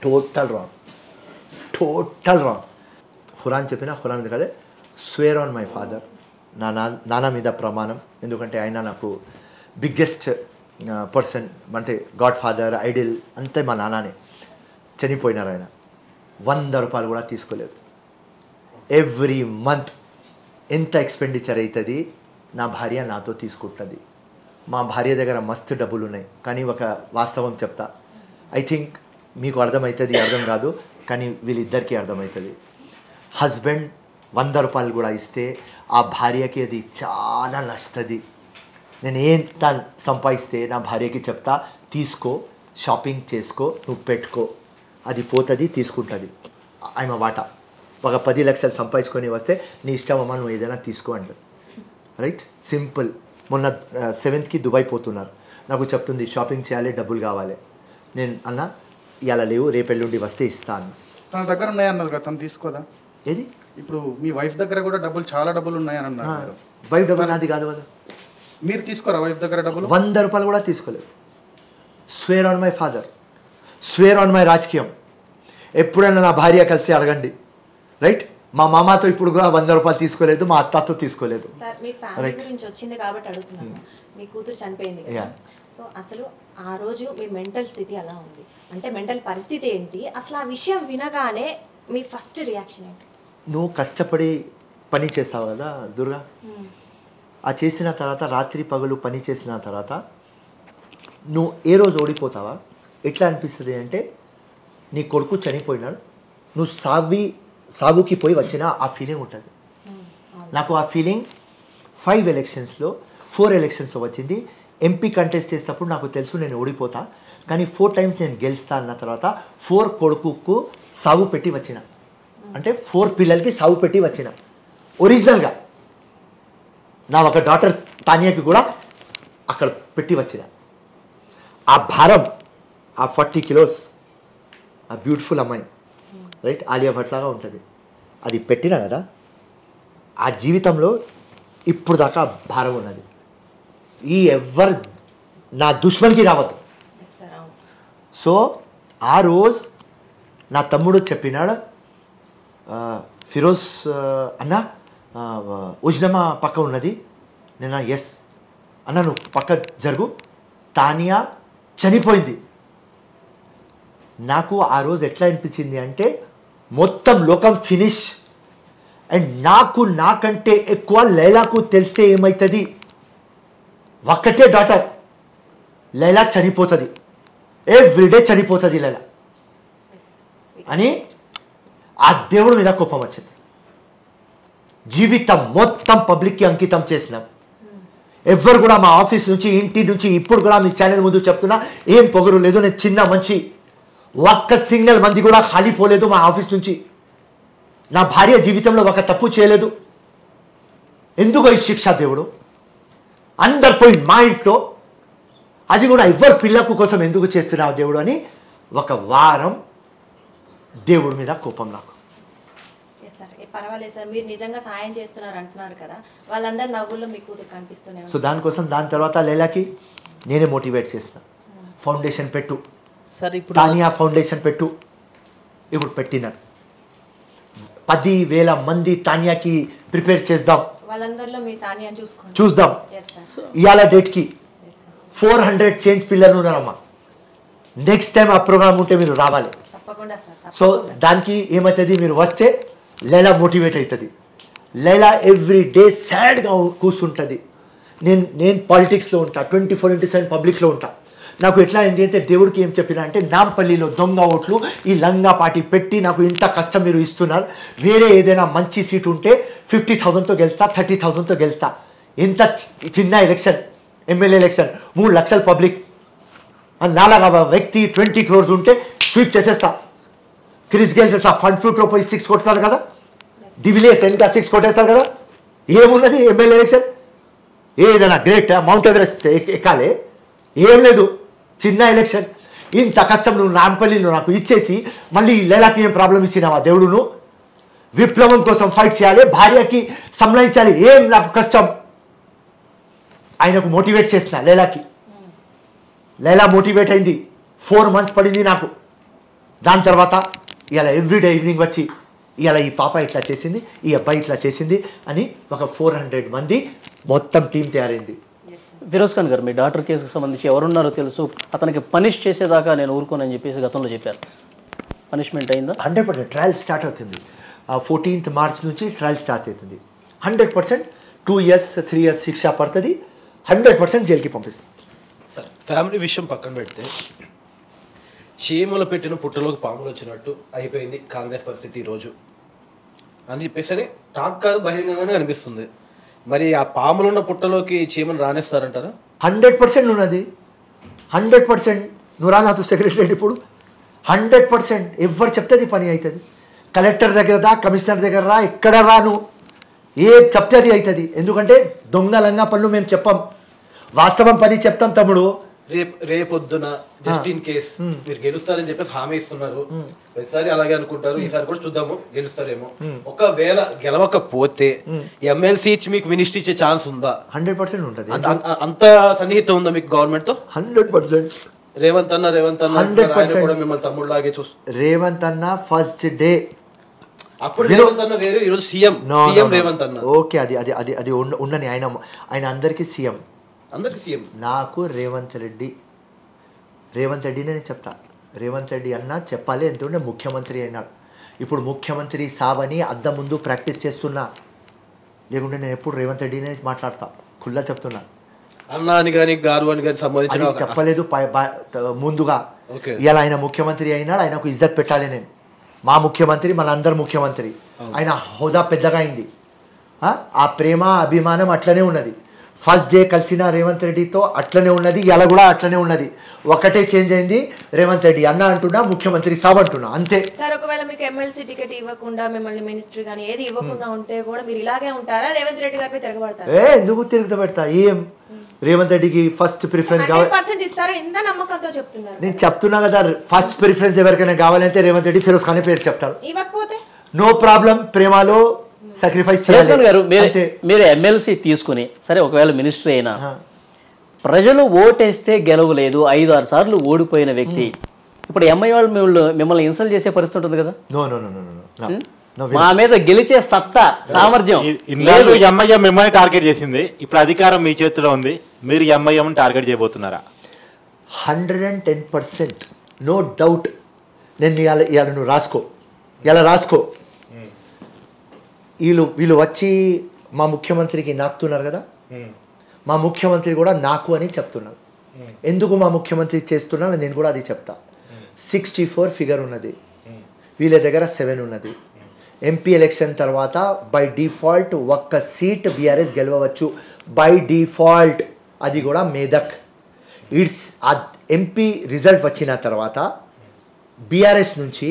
Total wrong. ఖురాన్ చెప్పిన ఖురాన్ కదే, స్వేర్ ఆన్ మై ఫాదర్, నా నాన్న మీద ప్రమాణం. ఎందుకంటే ఆయన నాకు బిగ్గెస్ట్ పర్సన్, అంటే గాడ్ ఫాదర్, ఐడిల్ అంతే మా నాన్ననే. చనిపోయినారు ఆయన. 100 రూపాయలు కూడా తీసుకోలేదు. ఎవ్రీ మంత్ ఎంత ఎక్స్పెండిచర్ అవుతుంది నా భార్య నాతో తీసుకుంటుంది. మా భార్య దగ్గర మస్తు డబ్బులు ఉన్నాయి. కానీ ఒక వాస్తవం చెప్తా, ఐ థింక్ మీకు అర్థమవుతుంది, అర్థం కాదు, కానీ వీళ్ళిద్దరికీ అర్థమవుతుంది. హస్బెండ్ 100 రూపాయలు కూడా ఇస్తే ఆ భార్యకి అది చాలా నచ్చుతుంది. నేను ఎంత సంపాదిస్తే నా భార్యకి చెప్తా, తీసుకో, షాపింగ్ చేసుకో, నువ్వు పెట్టుకో, అది పోతుంది, తీసుకుంటుంది. ఆమె వాటా ఒక 10 లక్షలు సంపాదించుకొని వస్తే నీ ఇష్టం అమ్మ, నువ్వు ఏదైనా తీసుకో అంటారు. Right, simple. మొన్న 7th దుబాయ్ పోతున్నారు, నాకు చెప్తుంది షాపింగ్ చేయాలి, డబ్బులు కావాలి. నేను అన్న ఇలా లేవు, రేపెల్లుండి వస్తే ఇస్తాను. తన దగ్గర ఉన్నాయన్నారు కదా, తను తీసుకోదా? ఏది? ఇప్పుడు మీ వైఫ్ దగ్గర కూడా డబ్బులు, చాలా డబ్బులు ఉన్నాయని అన్నారు. వైఫ్ డబ్బులు నాది కాదు కదా. మీరు తీసుకోరా వైఫ్ దగ్గర డబ్బులు? 100 రూపాయలు కూడా తీసుకోలేదు. Square on my father, square on my రాజకీయం. ఎప్పుడైనా నా భార్య కలిసి అడగండి. రైట్, మా మామతో ఇప్పుడు కూడా 100 రూపాయలు తీసుకోలేదు, మా అత్తతో తీసుకోలేదు. సార్, మీ ఫ్యామిలీ గురించి వచ్చింది కాబట్టి అడుగుతున్నాను. మీ కూతురు చనిపోయింది కదా, సో అసలు ఆ రోజు మీ మెంటల్ స్థితి ఎలా ఉంది? అంటే మెంటల్ పరిస్థితి ఏంటి అసలు? ఆ విషయం వినగానే మీ ఫస్ట్ రియాక్షన్ ఏంటి? నువ్వు కష్టపడి పని చేస్తావు కదా దుర్గా, ఆ చేసిన తర్వాత రాత్రి పగలు పని చేసిన తర్వాత నువ్వు ఏ రోజు ఓడిపోతావా ఎట్లా అనిపిస్తుంది అంటే నీ కొడుకు చనిపోయినాడు, నువ్వు సావుకి పోయి వచ్చిన ఆ ఫీలింగ్ ఉంటుంది. నాకు ఆ ఫీలింగ్ 5 ఎలక్షన్స్లో 4 ఎలక్షన్స్లో వచ్చింది. ఎంపీ కంటెస్ట్ చేసేటప్పుడు నాకు తెలుసు నేను ఓడిపోతా, కానీ 4 టైమ్స్ నేను గెలుస్తా అన్న తర్వాత 4 కొడుకుకు సాగు పెట్టి వచ్చిన, అంటే 4 పిల్లలకి సాగు పెట్టి వచ్చిన ఒరిజినల్గా. నా ఒక డాటర్ తానియాకి కూడా అక్కడ పెట్టి వచ్చిన. ఆ భారం, ఆ 40 కిలోస్, ఆ బ్యూటిఫుల్ అమ్మాయి రైట్ ఆలియా భట్ లాగా ఉంటుంది, అది పెట్టినా కదా ఆ జీవితంలో ఇప్పుడు దాకా భారం ఉన్నది. ఈ ఎవ్వరు నా దుష్మన్కి రావద్దు. సో ఆ రోజు నా తమ్ముడు చెప్పినాడు, ఫిరోజ్ అన్న ఉజ్నమా పక్క ఉన్నది. నేను ఎస్ అన్న నువ్వు పక్క జరుగు, తానియా చనిపోయింది. నాకు ఆ రోజు ఎట్లా అనిపించింది అంటే మొత్తం లోకం ఫినిష్. అండ్ నాకంటే ఎక్కువ లైలాకు తెలిస్తే ఏమవుతుంది, ఒక్కటే డాటర్ లైలా చనిపోతుంది, ఎవ్రీడే చనిపోతుంది లైలా అని ఆ దేవుడి మీద కోపం వచ్చింది. జీవితం మొత్తం పబ్లిక్కి అంకితం చేసినాం. ఎవ్వరు కూడా మా ఆఫీస్ నుంచి ఇంటి నుంచి ఇప్పుడు కూడా మీ ఛానల్ ముందు చెప్తున్నా, ఏం పొగరు లేదు, నేను చిన్న మంచి ఒక్క సింగిల్ మంది కూడా ఖాళీ పోలేదు మా ఆఫీస్ నుంచి. నా భార్య జీవితంలో ఒక తప్పు చేయలేదు. ఎందుకు ఈ శిక్ష దేవుడు? అందరు పోయి మా ఇంట్లో, అది కూడా ఎవ్వరు పిల్లకు కోసం ఎందుకు చేస్తున్నావు దేవుడు అని ఒక వారం దేవుడి మీద కోపం నాకు. పర్వాలేదు సార్, మీరు నిజంగా సాయం చేస్తున్నారు అంటున్నారు కదా, వాళ్ళందరి నవ్వుల్లో మీ కూతురు కనిపిస్తూనే. సో దానికోసం దాని తర్వాత లైలాకి నేనే మోటివేట్ చేసిన, ఫౌండేషన్ పెట్టు సార్, ఇప్పుడు తానియా ఫౌండేషన్ పెట్టు. ఇప్పుడు పెట్టినారు 10,000 మంది తానియాకి ప్రిపేర్ చేద్దాం, వాళ్ళందరిలో మీ తానియాని చూద్దాం. ఇవాళ డేట్కి 400 చేంజ్ పిల్లలు ఉన్నారమ్మా. నెక్స్ట్ టైం ఆ ప్రోగ్రామ్ ఉంటే మీరు రావాలి. తప్పకుండా సార్. సో దానికి ఏమవుతుంది, మీరు వస్తే లైలా మోటివేట్ అవుతుంది. లైలా ఎవ్రీ డే సాడ్గా కూర్చుంటుంది. నేను పాలిటిక్స్లో ఉంటా, 24/7 పబ్లిక్లో ఉంటా. నాకు ఎట్లా అయింది అంటే దేవుడికి ఏం చెప్పినా అంటే నాంపల్లిలో దొంగ ఓట్లు ఈ లంగా పార్టీ పెట్టి నాకు ఇంత కష్టం మీరు ఇస్తున్నారు, వేరే ఏదైనా మంచి సీట్ ఉంటే 50,000తో గెలుస్తా, 30,000తో గెలుస్తా. ఎంత చిన్న ఎలక్షన్, ఎమ్మెల్యే ఎలక్షన్, 3 లక్షల పబ్లిక్, నాలుగు వ్యక్తి 20 crores ఉంటే స్వీప్ చేసేస్తా, క్రిస్ గెలిచేస్తా. ఫండ్ ఫ్రూట్లో పోయి 6 కొడతారు కదా, డివిలియర్స్ ఎంత 6 కొట్టేస్తారు కదా. ఏమున్నది ఎమ్మెల్యే ఎలక్షన్, ఏదైనా గ్రేట్ మౌంట్ ఎవరెస్ట్ ఎక్కాలి, ఏం లేదు, చిన్న ఎలక్షన్. ఇంత కష్టం నువ్వు నాంపల్లిలో నాకు ఇచ్చేసి మళ్ళీ లైలాకి ఏం ప్రాబ్లం ఇచ్చినావా దేవుడును? విప్లవం కోసం ఫైట్ చేయాలి, భార్యకి సంలాయించాలి, ఏం నాకు కష్టం. ఆయనకు మోటివేట్ చేసిన లైలాకి, లైలా మోటివేట్ అయింది. 4 months పడింది నాకు. దాని తర్వాత ఇలా ఎవ్రీడే ఈవినింగ్ వచ్చి ఇలా ఈ పాప ఇట్లా చేసింది, ఈ అబ్బాయి ఇట్లా చేసింది అని ఒక 400 మంది మొత్తం టీం తయారైంది. ఫిరోజ్ ఖాన్ గారు, మీ డాక్టర్ కేసుకు సంబంధించి ఎవరున్నారో తెలుసు, అతనికి పనిష్ చేసేదాకా నేను ఊరుకోనని చెప్పేసి గతంలో చెప్పారు. పనిష్మెంట్ అయిందా? 100% ట్రయల్ స్టార్ట్ అవుతుంది. 14th March నుంచి ట్రయల్ స్టార్ట్ అవుతుంది. 100% 2 years 3 years శిక్ష పడుతుంది, 100% జైలుకి పంపిస్తుంది. సార్, ఫ్యామిలీ విషయం పక్కన పెడితే చీమలు పెట్టిన పుట్టలోకి పాములు వచ్చినట్టు అయిపోయింది కాంగ్రెస్ పరిస్థితి ఈరోజు అని చెప్పేసి టాక్ కాదు, బహిరంగంగానే అనిపిస్తుంది. మరి ఆ పాములున్న పుట్టలోకి చీమలు రానేస్తారంటారా? 100% ఉన్నది, 100%. నువ్వు రా నాతో సెక్రటరీ ఇప్పుడు 100% ఎవరు చెప్తే పని అవుతుంది. కలెక్టర్ దగ్గర రా, కమిషనర్ దగ్గర రా, ఎక్కడ రాను, ఏ చెప్తే అది అవుతుంది. ఎందుకంటే దొంగలంగా పనులు మేము చెప్పాం, వాస్తవం పని చెప్తాం తమ్ముడు. రేపొద్దున జస్ట్ ఇన్ కేస్ మీరు గెలుస్తారని చెప్పేసి హామీ ఇస్తున్నారు. ప్రతిసారి అలాగే అనుకుంటారు, ఈసారి కూడా చూద్దాము గెలుస్తారేమో. ఒకవేళ గెలవకపోతే ఎమ్మెల్సీ ఇచ్చి మీకు మినిస్ట్రీ ఇచ్చే ఛాన్స్ ఉందా? 100% ఉంటుంది. అంత సన్నిహితం ఉందా మీకు గవర్నమెంట్ తో? 100%. రేవంత్ అన్న 100% కూడా మిమ్మల్ని తమ్ముళ్ళలాగే చూస్తారు. రేవంత్ అన్న ఫస్ట్ డే, అప్పుడు రేవంత్ అన్న వేరు, ఈరోజు సీఎం రేవంత్ అన్న. ఓకే, అది అది అది అది ఉండని. ఆయన అందరికీ సీఎం, అందరికి సీఎం. నాకు రేవంత్ రెడ్డినే నేను చెప్తా. రేవంత్ రెడ్డి అన్న చెప్పాలి, ఎందుకంటే ముఖ్యమంత్రి అయినాడు. ఇప్పుడు ముఖ్యమంత్రి సాబని అద్దం ముందు ప్రాక్టీస్ చేస్తున్నా, లేకుంటే నేను ఎప్పుడు రేవంత్ రెడ్డినే మాట్లాడతా, ఖుల్లా చెప్తున్నా. అన్న అని కానీ గారు అని కానీ సంబంధించిన చెప్పలేదు ముందుగా. ఇలా ఆయన ముఖ్యమంత్రి అయినాడు, ఆయనకు ఇజ్జత్ పెట్టాలి. నేను మా ముఖ్యమంత్రి, మన అందరు ముఖ్యమంత్రి, ఆయన హోదా పెద్దగా అయింది. ఆ ప్రేమ అభిమానం అట్లనే ఉన్నది. ఫస్ట్ డే కలిసిన రేవంత్ రెడ్డితో అట్లనే ఉన్నది, ఇలా కూడా అట్లనే ఉన్నది. ఒకటే చేంజ్ అయింది, రేవంత్ రెడ్డి అన్న అంటున్నా, ముఖ్యమంత్రి సాబ్ అంటున్నా, అంతే. సార్ ఒకవేళ మీకు ఎమ్మెల్సీ టికెట్ ఇవ్వకుండా, మిమ్మల్ని మినిస్ట్రీ కానీ ఏది ఇవ్వకుండా ఉంటే కూడా మీరు ఇలాగే ఉంటారా? రేవంత్ రెడ్డి గారిపై తిరగబడతారు? ఎందుకు తిరగబెడతా? ఏం రేవంత్ రెడ్డికి ఫస్ట్ ప్రిఫరెన్స్ కావాలి. 100% ఇస్తారా? ఇంత నమ్మకంతో చెప్తున్నారు. నేను చెప్తున్నా కదా, ఫస్ట్ ప్రిఫరెన్స్ ఎవరికైనా కావాలంటే రేవంత్ రెడ్డి, ఫిరోజ్ ఖాన్ పేరు చెప్తారు. ఇవ్వకపోతే నో ప్రాబ్లం, ప్రేమలో సాక్రిఫైస్ చేయాలి. గారు మీరు ఎమ్మెల్సీ తీసుకుని సరే ఒకవేళ మినిస్టర్ అయినా ప్రజలు ఓటేస్తే గెలవలేదు, 5-6 సార్లు ఓడిపోయిన వ్యక్తి ఇప్పుడు ఎంఐ వాళ్ళు మిమ్మల్ని ఇన్సల్ట్ చేసే పరిస్థితి ఉంటుంది కదా? మా మీద గెలిచే సత్తా సామర్థ్యం లేదు. ఎంఐఎం మిమ్మల్ని టార్గెట్ చేసింది, ఇప్పుడు అధికారం మీ చేతిలో ఉంది, మీరు ఎంఐఎం టార్గెట్ చేయబోతున్నారా? 110% నో డౌట్. నేను ఇవాళ నువ్వు రాసుకో, ఇలా రాసుకో. వీళ్ళు వచ్చి మా ముఖ్యమంత్రికి నాకుతున్నారు కదా, మా ముఖ్యమంత్రి కూడా నాకు అని చెప్తున్నారు. ఎందుకు మా ముఖ్యమంత్రి చేస్తున్నారు నేను కూడా అది చెప్తా. 64 ఫిగర్ ఉన్నది, వీళ్ళ దగ్గర 7 ఉన్నది. ఎంపీ ఎలక్షన్ తర్వాత బై డిఫాల్ట్ ఒక్క సీట్ బీఆర్ఎస్ గెలవచ్చు, బై డిఫాల్ట్. అది కూడా మేదక్. ఎంపీ రిజల్ట్ వచ్చిన తర్వాత బీఆర్ఎస్ నుంచి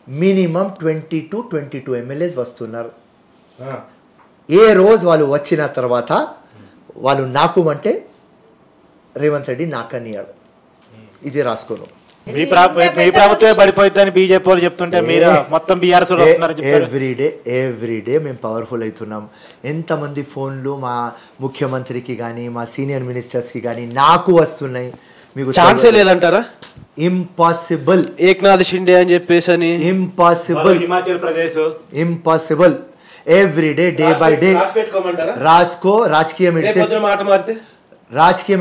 మినిమం 22 ఎమ్మెల్యేస్ వస్తున్నారు. ఏ రోజు వాళ్ళు వచ్చిన తర్వాత వాళ్ళు నాకు అంటే రేవంత్ రెడ్డి నాకనియాడు. ఇది రాసుకోను. మీ ప్రభుత్వమే పడిపోతుందని బీజేపీ వాళ్ళు చెప్తుంటే మీరు మొత్తం బీఆర్ఎస్ ఎవ్రీడే మేము పవర్ఫుల్ అవుతున్నాం. ఎంతమంది ఫోన్లు మా ముఖ్యమంత్రికి కానీ మా సీనియర్ మినిస్టర్స్కి కానీ నాకు వస్తున్నాయి. మీకు ఛాన్సే లేదంటారా? ఇంపాసిబుల్. ఏక్నాథ్ షిండే అని చెప్పేసి అని impossible, Himachal Pradesh impossible. Everyday day by day రాసుకో. రాజకీయం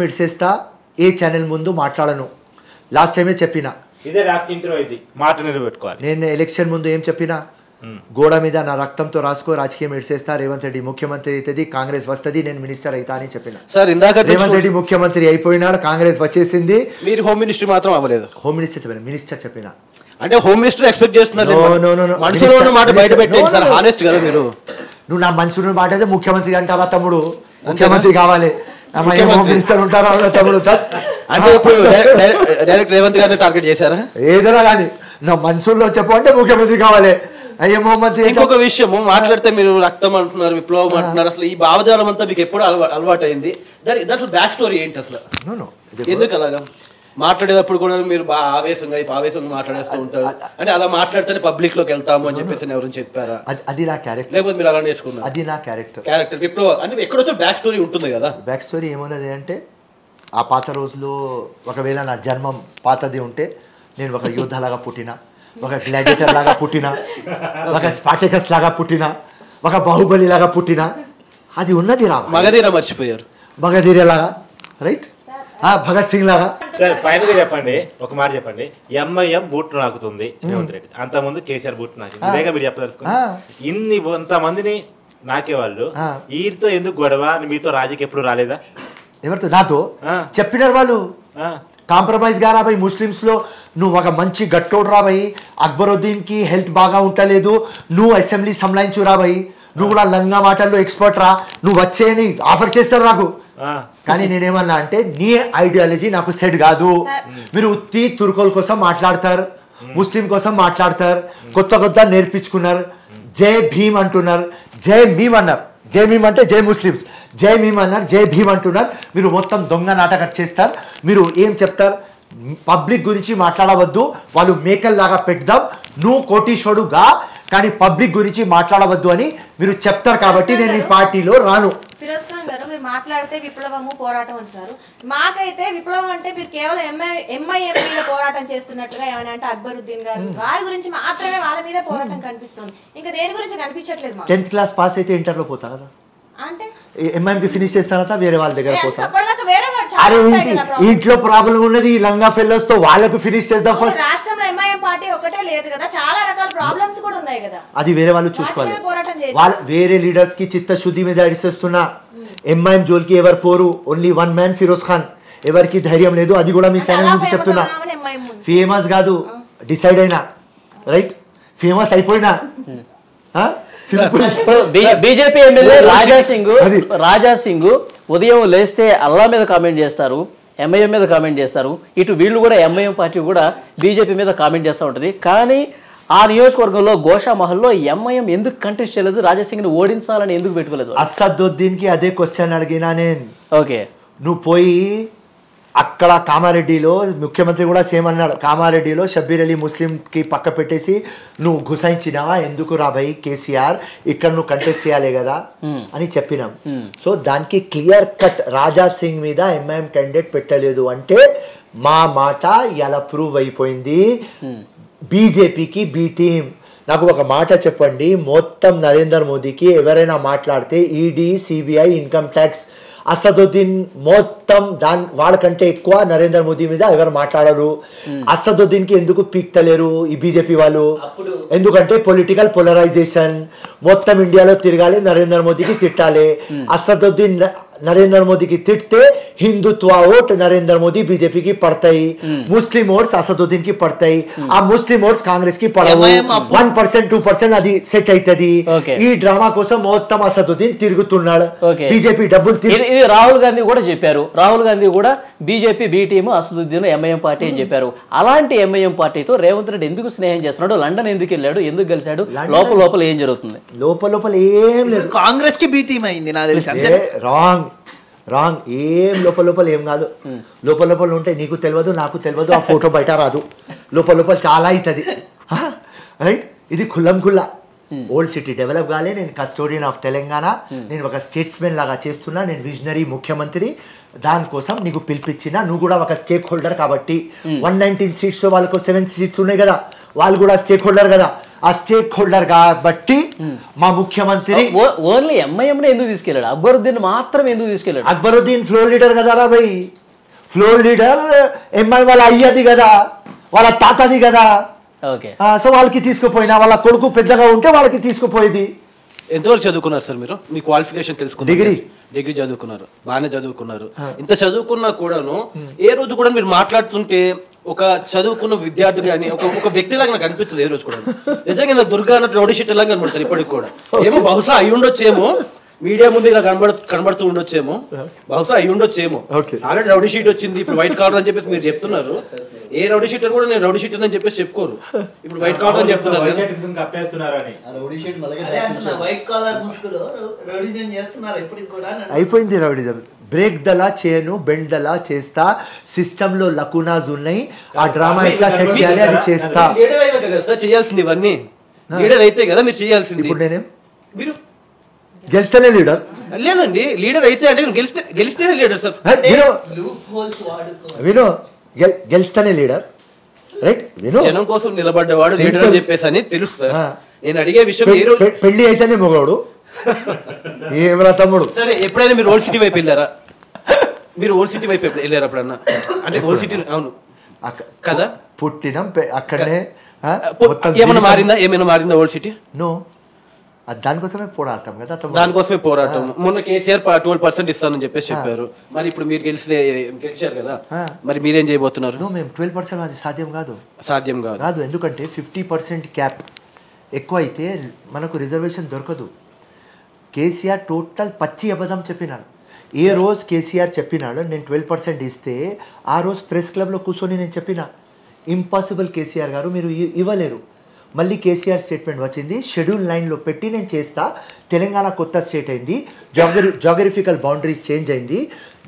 ఇడ్సేస్తా, ఏ ఛానల్ ముందు మాట్లాడను. లాస్ట్ టైమే చెప్పిన, నేను ఎలక్షన్ ముందు ఏం చెప్పినా, గోడ మీద నా రక్తంతో రాసుకో, రాజకీయం ఇడ్సేస్తా, రేవంత్ రెడ్డి ముఖ్యమంత్రి అవుతుంది, కాంగ్రెస్ వస్తుంది, నేను మినిస్టర్ అవుతా అని చెప్పిన. సార్ ఇందాక రేవంత్ రెడ్డి ముఖ్యమంత్రి అయిపోయినాడు, కాంగ్రెస్ వచ్చేసింది, మీరు హోమ్ మినిస్టర్ మాత్రం అవ్వలేదు. హోమ్ మినిస్టర్ చెప్పిన, మినిస్టర్ చెప్పిన. అంటే హోమ్ మినిస్టర్ ఎక్స్పెక్ట్ చేస్తున్నారు. మాట బయట పెట్టండి సార్, హానెస్ట్ కదా మీరు. నువ్వు నా మనసులో మాట అయితే ముఖ్యమంత్రి అంటారా తమ్ముడు? ముఖ్యమంత్రి కావాలి, మినిస్టర్ ఉంటారా తమ్ముడు? అంటే ఇప్పుడు డైరెక్ట్ రేవంత్ గారిని టార్గెట్ చేశారా? ఏదైనా కానీ నా మనసులో చెప్పంటే ముఖ్యమంత్రి కావాలి. అయ్యో మొహమ్మద్. ఇంకొక విషయం మాట్లాడితే మీరు రక్తం అంటున్నారు, విప్లవం అంటున్నారు, అసలు ఈ భావజాలం అంతా మీకు ఎప్పుడు అలవాటు అయింది? దాని బ్యాక్ స్టోరీ ఏంటి అసలు? ఎందుకు అలాగా మాట్లాడేటప్పుడు కూడా మీరు బాగా ఆవేశంగా మాట్లాడేస్తూ ఉంటారు? అంటే అలా మాట్లాడితేనే పబ్లిక్ లోకి వెళ్తాము అని చెప్పేసి ఎవరైనా చెప్పారా? అది నా క్యారెక్టర్, లేకపోతే మీరు అలా నేర్చుకున్నారు? అది నా క్యారెక్టర్. విప్లవం అంటే ఎక్కడొచ్చో బ్యాక్ స్టోరీ ఉంటుంది కదా. బ్యాక్ స్టోరీ ఏమున్నది అంటే, ఆ పాత రోజుల్లో ఒకవేళ నా జన్మం పాతది ఉంటే నేను ఒక యోధలాగా పుట్టిన, ఒక గ్లాడియేటర్ లాగా పుట్టిన, ఒక స్పార్టకస్ లాగా పుట్టిన, ఒక బాహుబలి లాగా పుట్టిన, అది ఉన్నది రా. మగధీర మర్చిపోయారు, మగధీర లాగా, రైట్? భగత్ సింగ్ లాగా. సార్ ఫైనల్ గా చెప్పండి, ఒక మాట చెప్పండి. ఎంఐఎం బూట్ నాకుతుంది రేవంత్ రెడ్డి, అంత ముందు కేసీఆర్ బూట్ నాకింది, ఇదేగా మీరు చెప్పదలుచుకున్నారు. ఇంతమందిని నాకేవాళ్ళు వీరితో ఎందుకు గొడవ? మీతో రాజకీయ ఎప్పుడు రాలేదా? ఎవరితో? నాతో చెప్పినారు వాళ్ళు. కాంప్రమైజ్ గా రాబాయి, ముస్లిమ్స్ లో నువ్వు ఒక మంచి గట్టోడు రాబాయి, అక్బరుద్దీన్ కి హెల్త్ బాగా ఉంటలేదు, నువ్వు అసెంబ్లీ సంలాయించు రాబాయి, నువ్వు కూడా లంగా మాటల్లో ఎక్స్పర్ట్ రా, నువ్వు వచ్చేయని ఆఫర్ చేస్తారు నాకు. కానీ నేనేమన్నా అంటే, నీ ఐడియాలజీ నాకు సెట్ కాదు. మీరు ఉత్తి తుర్కోల కోసం మాట్లాడతారు, ముస్లిం కోసం మాట్లాడతారు, కొత్త నేర్పించుకున్నారు, జై భీమ్ అంటున్నారు, జై భీమ్ అన్నారు. జై భీమ్ అంటే జై ముస్లిమ్స్, జై భీమ్ అన్నారు, జై భీమ్ అంటున్నారు. మీరు మొత్తం దొంగ నాటకం చేస్తారు. మీరు ఏం చెప్తారు? పబ్లిక్ గురించి మాట్లాడవద్దు, వాళ్ళు మేకల్లాగా పెడదాం, నువ్వు కోటీశ్వరుడుగా, కానీ పబ్లిక్ గురించి మాట్లాడవద్దు అని మీరు చెప్తారు. కాబట్టి నేను ఈ పార్టీలో రాను. ఫిరోజ్ ఖాన్ గారు, మీరు మాట్లాడితే విప్లవము పోరాటం అంటారు. మాకైతే విప్లవం అంటే మీరు కేవలం ఎంఐఎం మీద పోరాటం చేస్తున్నట్లుగా ఏమైనా అంటే అక్బరుద్దీన్ గారు వారి గురించి మాత్రమే, వాళ్ళ మీద పోరాటం కనిపిస్తుంది, ఇంకా దేని గురించి కనిపించట్లేదు. 10th క్లాస్ పాస్ అయితే ఇంటర్లో పోతా కదా, అంటే ఎంఐఎంకి ఫినిష్ చేస్తారా వేరే వాళ్ళ దగ్గర పోతా? అప్పటిదాకా వేరే అరే ఇంట్లో ప్రాబ్లం ఉన్నది లంగా ఫెల్లోస్ తో వాళ్ళకు ఫినిష్ చేద్దాం ఫస్ట్. రాష్ట్రంలో ఎంఐఎం పార్టీ ఒకటే లేదు కదా, చాలా రకాల ప్రాబ్లమ్స్ కూడా ఉన్నాయి కదా, అది వేరే వాళ్ళు చూసుకోవాలి. వాళ్ళ వేరే లీడర్స్ కి చిత్తశుద్ధి మీద అడిచేస్తున్నా. ఎంఐఎం జోలికి ఎవరు పోరు, only one man Firoz Khan. ఎవరికి ధైర్యం లేదు, అది కూడా మీ ఛానల్ నుంచి చెప్తున్నా. ఫేమస్ కాదు, డిసైడ్ అయినా రైట్, ఫేమస్ అయిపోయినా. బీజేపీ ఎమ్మెల్యే రాజా సింగ్ ఉదయం లేస్తే అల్లా మీద కామెంట్ చేస్తారు, ఎంఐఎం మీద కామెంట్ చేస్తారు. ఇటు వీళ్ళు కూడా ఎంఐఎం పార్టీ కూడా బీజేపీ మీద కామెంట్ చేస్తూ ఉంటుంది. కానీ ఆ నియోజకవర్గంలో గోషామహల్లో ఎంఐఎం ఎందుకు కంటెస్ట్ చేయలేదు, రాజాసింగ్ ని ఓడించాలని ఎందుకు పెట్టుకోలేదు? అసదుద్దీన్ కి అదే క్వశ్చన్ అడిగినా నేను. ఓకే, నువ్వు పోయి అక్కడ కామారెడ్డిలో ముఖ్యమంత్రి కూడా సేమ్ అన్నాడు, కామారెడ్డిలో షబ్బీర్ అలీ ముస్లింకి పక్క పెట్టేసి నువ్వు గుసాయించినావా, ఎందుకు రాబాయి కేసీఆర్, ఇక్కడ నువ్వు కంటెస్ట్ చేయాలి కదా అని చెప్పినాం. సో దానికి క్లియర్ కట్ రాజా సింగ్ మీద ఎంఐఎం క్యాండిడేట్ పెట్టలేదు అంటే మా మాట ఇలా ప్రూవ్ అయిపోయింది. బీజేపీకి బి టీం. నాకు ఒక మాట చెప్పండి, మొత్తం నరేంద్ర మోదీకి ఎవరైనా మాట్లాడితే ED, CBI, income tax, Asaduddin మొత్తం వాళ్ళకంటే ఎక్కువ నరేంద్ర మోదీ మీద ఎవరు మాట్లాడరు. అసదుద్దీన్ కి ఎందుకు పీక్తలేరు ఈ బీజేపీ వాళ్ళు? ఎందుకంటే పొలిటికల్ పోలరైజేషన్, మొత్తం ఇండియాలో తిరగాలి, నరేంద్ర మోదీకి తిట్టాలి. అసదుద్దీన్ నరేంద్ర మోదీకి తిట్టే హిందుత్వ ఓట్ నరేంద్ర మోదీ బీజేపీకి పడతాయి, ముస్లిం ఓట్స్ అసదుద్దీన్ కి పడతాయి. ఆ ముస్లిం ఓట్స్ కాంగ్రెస్ కి పడవు. 1%, 2% అది సెట్ అవుతుంది. ఈ డ్రామా కోసం మొత్తం అసదుద్దీన్ తిరుగుతున్నాడు. బీజేపీ డబ్బులు ఇది రాహుల్ గాంధీ కూడా చెప్పారు. రాహుల్ గాంధీ కూడా BJP B team, Asaduddin MIM party అని చెప్పారు. అలాంటి ఎంఐఎం పార్టీతో రేవంత్ రెడ్డి ఎందుకు స్నేహం చేస్తున్నాడు? లండన్ ఎందుకు వెళ్ళాడు? ఎందుకు కలిశాడు? లోపల ఏం జరుగుతుంది? లోపల ఏం లేదు. కాంగ్రెస్ కి బి టీమ్ అయింది నాకు తెలిసి. రాంగ్ ఏం లోపల ఏం కాదు. లోపల ఉంటే నీకు తెలియదు, నాకు తెలియదు, ఆ ఫోటో బయట రాదు. లోపల చాలా అవుతుంది రైట్. ఇది ఖుల్లా ఓల్డ్ సిటీ డెవలప్ కాలే. నేను కస్టోడియన్ ఆఫ్ తెలంగాణ, నేను ఒక స్టేట్స్మెన్ లాగా చేస్తున్నా, నేను విజనరీ ముఖ్యమంత్రి. దానికోసం నీకు పిలిపించిన, నువ్వు కూడా ఒక స్టేక్ హోల్డర్ కాబట్టి 119 సీట్స్ వాళ్ళకు 7 సీట్స్ ఉన్నాయి కదా, వాళ్ళు కూడా స్టేక్ హోల్డర్ కదా. ఆ స్టేక్ హోల్డర్ కాబట్టి మా ముఖ్యమంత్రి ఓన్లీ ఎంఐఎం ఎందుకు తీసుకెళ్ళాడు? అక్బరుద్దీన్ మాత్రం ఎందుకు తీసుకెళ్ళాడు? అక్బరుద్దీన్ ఫ్లోర్ లీడర్ కదా రా భయ్. ఫ్లోర్ లీడర్ ఎంఐ వాళ్ళ అయ్యది కదా, వాళ్ళ తాతది కదా. సో వాళ్ళకి తీసుకుపోయినా, వాళ్ళ కొడుకు పెద్దగా ఉంటే వాళ్ళకి తీసుకుపోయేది. ఎంతవరకు చదువుకున్నారు సార్ మీరు? మీ క్వాలిఫికేషన్ తెలుసుకున్నారు? డిగ్రీ చదువుకున్నారు, బాగానే చదువుకున్నారు. ఇంత చదువుకున్నా కూడాను ఏ రోజు కూడా మీరు మాట్లాడుతుంటే ఒక చదువుకున్న విద్యార్థి కానీ ఒక వ్యక్తిలాగా నాకు అనిపిస్తుంది ఏ రోజు కూడా. నిజంగా నాకు దుర్గా అన్నట్టు రౌడీ షీట్ లాగా కనబడతారు ఇప్పటికి కూడా. ఏమో బహుశా అయి ఉండొచ్చేమో, మీడియా ముందు ఇలా కనబడుతూ ఉండొచ్చేమో, బహుశా అయి ఉండొచ్చేమో. ఆల్రెడీ రౌడీ షీట్ వచ్చింది, ఇప్పుడు వైట్ కాలర్ అని చెప్పేసి మీరు చెప్తున్నారు. ఏ రౌడీ షీటర్ కూడా నేను రౌడీ షీటర్ అని చెప్పేసి చెప్పుకోరు, ఇప్పుడు వైట్ కాలర్ అని చెప్తున్నారు. అయిపోయింది రౌడీజం. బ్రేక్ దలా చేయను, బెండ్ దలా చేస్తా, సిస్టమ్ లో లకునాస్ ఉన్నాయి, ఆ డ్రామా ఎట్లా సెట్ చేయాలి అది చేస్తా. చేయాల్సింది ఇవన్నీ లీడర్ అయితే కదా మీరు చేయాల్సింది. ఇప్పుడు నేనేం మీరు గెలిస్తేనే లీడర్ లేదండి, లీడర్ అయితే అంటే గెలిస్తేనే లీడర్ సార్. వినో గెలిస్తేనే లీడర్ రైట్. వినో జనం కోసం నిలబడ్డవాడు లీడర్ అని చెప్పేసి అని తెలుసు. నేను అడిగే విషయం, పెళ్లి అయితేనే మొగవాడు ఏమరా తమ్ముడు. సరే, ఎప్పుడైనా మీరు ఓల్డ్ సిటీ వైపు వెళ్ళారా? మీరు ఓల్డ్ సిటీ వైపు వెళ్ళారు అప్పుడన్నా? అంటే ఓల్డ్ సిటీ అవును కదా, పుట్టినాం అక్కడనే. ఏమైనా మారిందా ఓల్డ్ సిటీ? నో, దానికోసమే పోరాటం కదా, దానికోసమే పోరాటం. మొన్న కేసీఆర్ 12% ఇస్తానని చెప్పేసి చెప్పారు. మరి ఇప్పుడు మీరు గెలిచారు కదా, మరి మీరేం చేయబోతున్నారు? మేము 12% అది సాధ్యం కాదు. ఎందుకంటే 50% క్యాప్ ఎక్కువ అయితే మనకు రిజర్వేషన్ దొరకదు. కేసీఆర్ టోటల్ పచ్చి అబద్ధం చెప్పినాడు. ఏ రోజు కేసీఆర్ చెప్పినాడు నేను 12% ఇస్తే, ఆ రోజు ప్రెస్ క్లబ్లో కూర్చొని నేను చెప్పిన ఇంపాసిబుల్ కేసీఆర్ గారు, మీరు ఇవ్వలేరు. మళ్ళీ కేసీఆర్ స్టేట్మెంట్ వచ్చింది, షెడ్యూల్ 9లో పెట్టి నేను చేస్తా. తెలంగాణ కొత్త స్టేట్ అయింది, జాగ్రఫికల్ బౌండరీస్ చేంజ్ అయింది.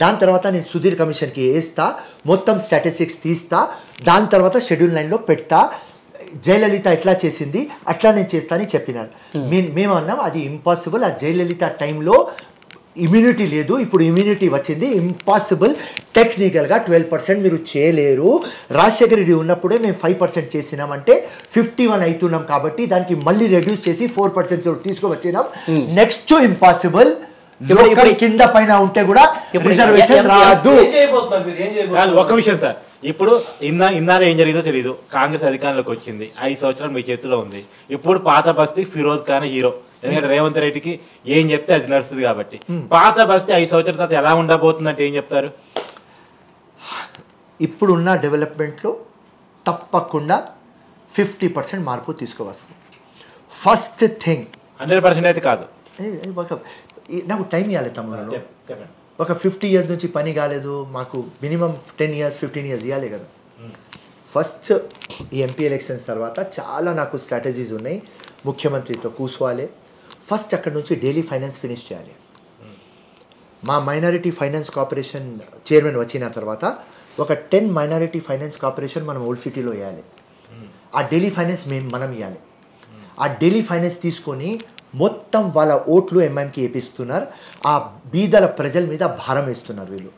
దాని తర్వాత నేను సుధీర్ కమిషన్కి వేస్తా, మొత్తం స్టాటిస్టిక్స్ తీస్తా, దాని తర్వాత షెడ్యూల్ 9లో పెడతా. జయలలిత ఎట్లా చేసింది అట్లా నేను చేస్తా అని చెప్పినాను. మేము అన్నాం అది ఇంపాసిబుల్. ఆ జయలలిత టైంలో ఇమ్యూనిటీ లేదు, ఇప్పుడు ఇమ్యూనిటీ వచ్చింది, ఇంపాసిబుల్. టెక్నికల్గా 12% మీరు చేయలేరు. రాజశేఖర రెడ్డి ఉన్నప్పుడే మేము 5% చేసినామంటే 51 అవుతున్నాం కాబట్టి దానికి మళ్ళీ రెడ్యూస్ చేసి 4% తీసుకువచ్చినాం. నెక్స్ట్ ఇంపాసిబుల్ లోకల్ కింద పైన ఉంటే కూడా రిజర్వేషన్ రాదు. ఒక విషయం సార్, ఇప్పుడు ఇన్నాళ్ళు ఏం జరిగిందో తెలియదు. కాంగ్రెస్ అధికారంలోకి వచ్చింది, 5 సంవత్సరాలు మీ చేతిలో ఉంది. ఇప్పుడు పాత బస్తీ ఫిరోజ్ ఖాన్ హీరో, ఎందుకంటే రేవంత్ రెడ్డికి ఏం చెప్తే అది నడుస్తుంది కాబట్టి. పాత బస్తీ 5 సంవత్సరాల తర్వాత ఎలా ఉండబోతుందంటే ఏం చెప్తారు? ఇప్పుడున్న డెవలప్మెంట్లో తప్పకుండా 50% మార్పు తీసుకువస్తుంది. ఫస్ట్ థింగ్ 100% అయితే కాదు. నాకు టైం ఇవ్వాలి తమ్ముడు. ఒక 50 years నుంచి పని కాలేదు, మాకు మినిమం 10 years 15 years ఇవ్వాలి కదా. ఫస్ట్ ఈ ఎంపీ ఎలక్షన్స్ తర్వాత చాలా నాకు స్ట్రాటజీస్ ఉన్నాయి. ముఖ్యమంత్రితో కూర్చోవాలి. ఫస్ట్ అక్కడ నుంచి డైలీ ఫైనాన్స్ ఫినిష్ చేయాలి. మా మైనారిటీ ఫైనాన్స్ కార్పొరేషన్ చైర్మన్ వచ్చిన తర్వాత ఒక 10 మైనారిటీ ఫైనాన్స్ కార్పొరేషన్ మనం ఓల్డ్ సిటీలో వేయాలి. ఆ డైలీ ఫైనాన్స్ మనం ఇవ్వాలి. ఆ డైలీ ఫైనాన్స్ తీసుకొని మొత్తం వాళ్ళ ఓట్లు ఎంఐఎంకి వేపిస్తున్నారు. ఆ బీదల ప్రజల మీద భారం వేస్తున్నారు వీళ్ళు.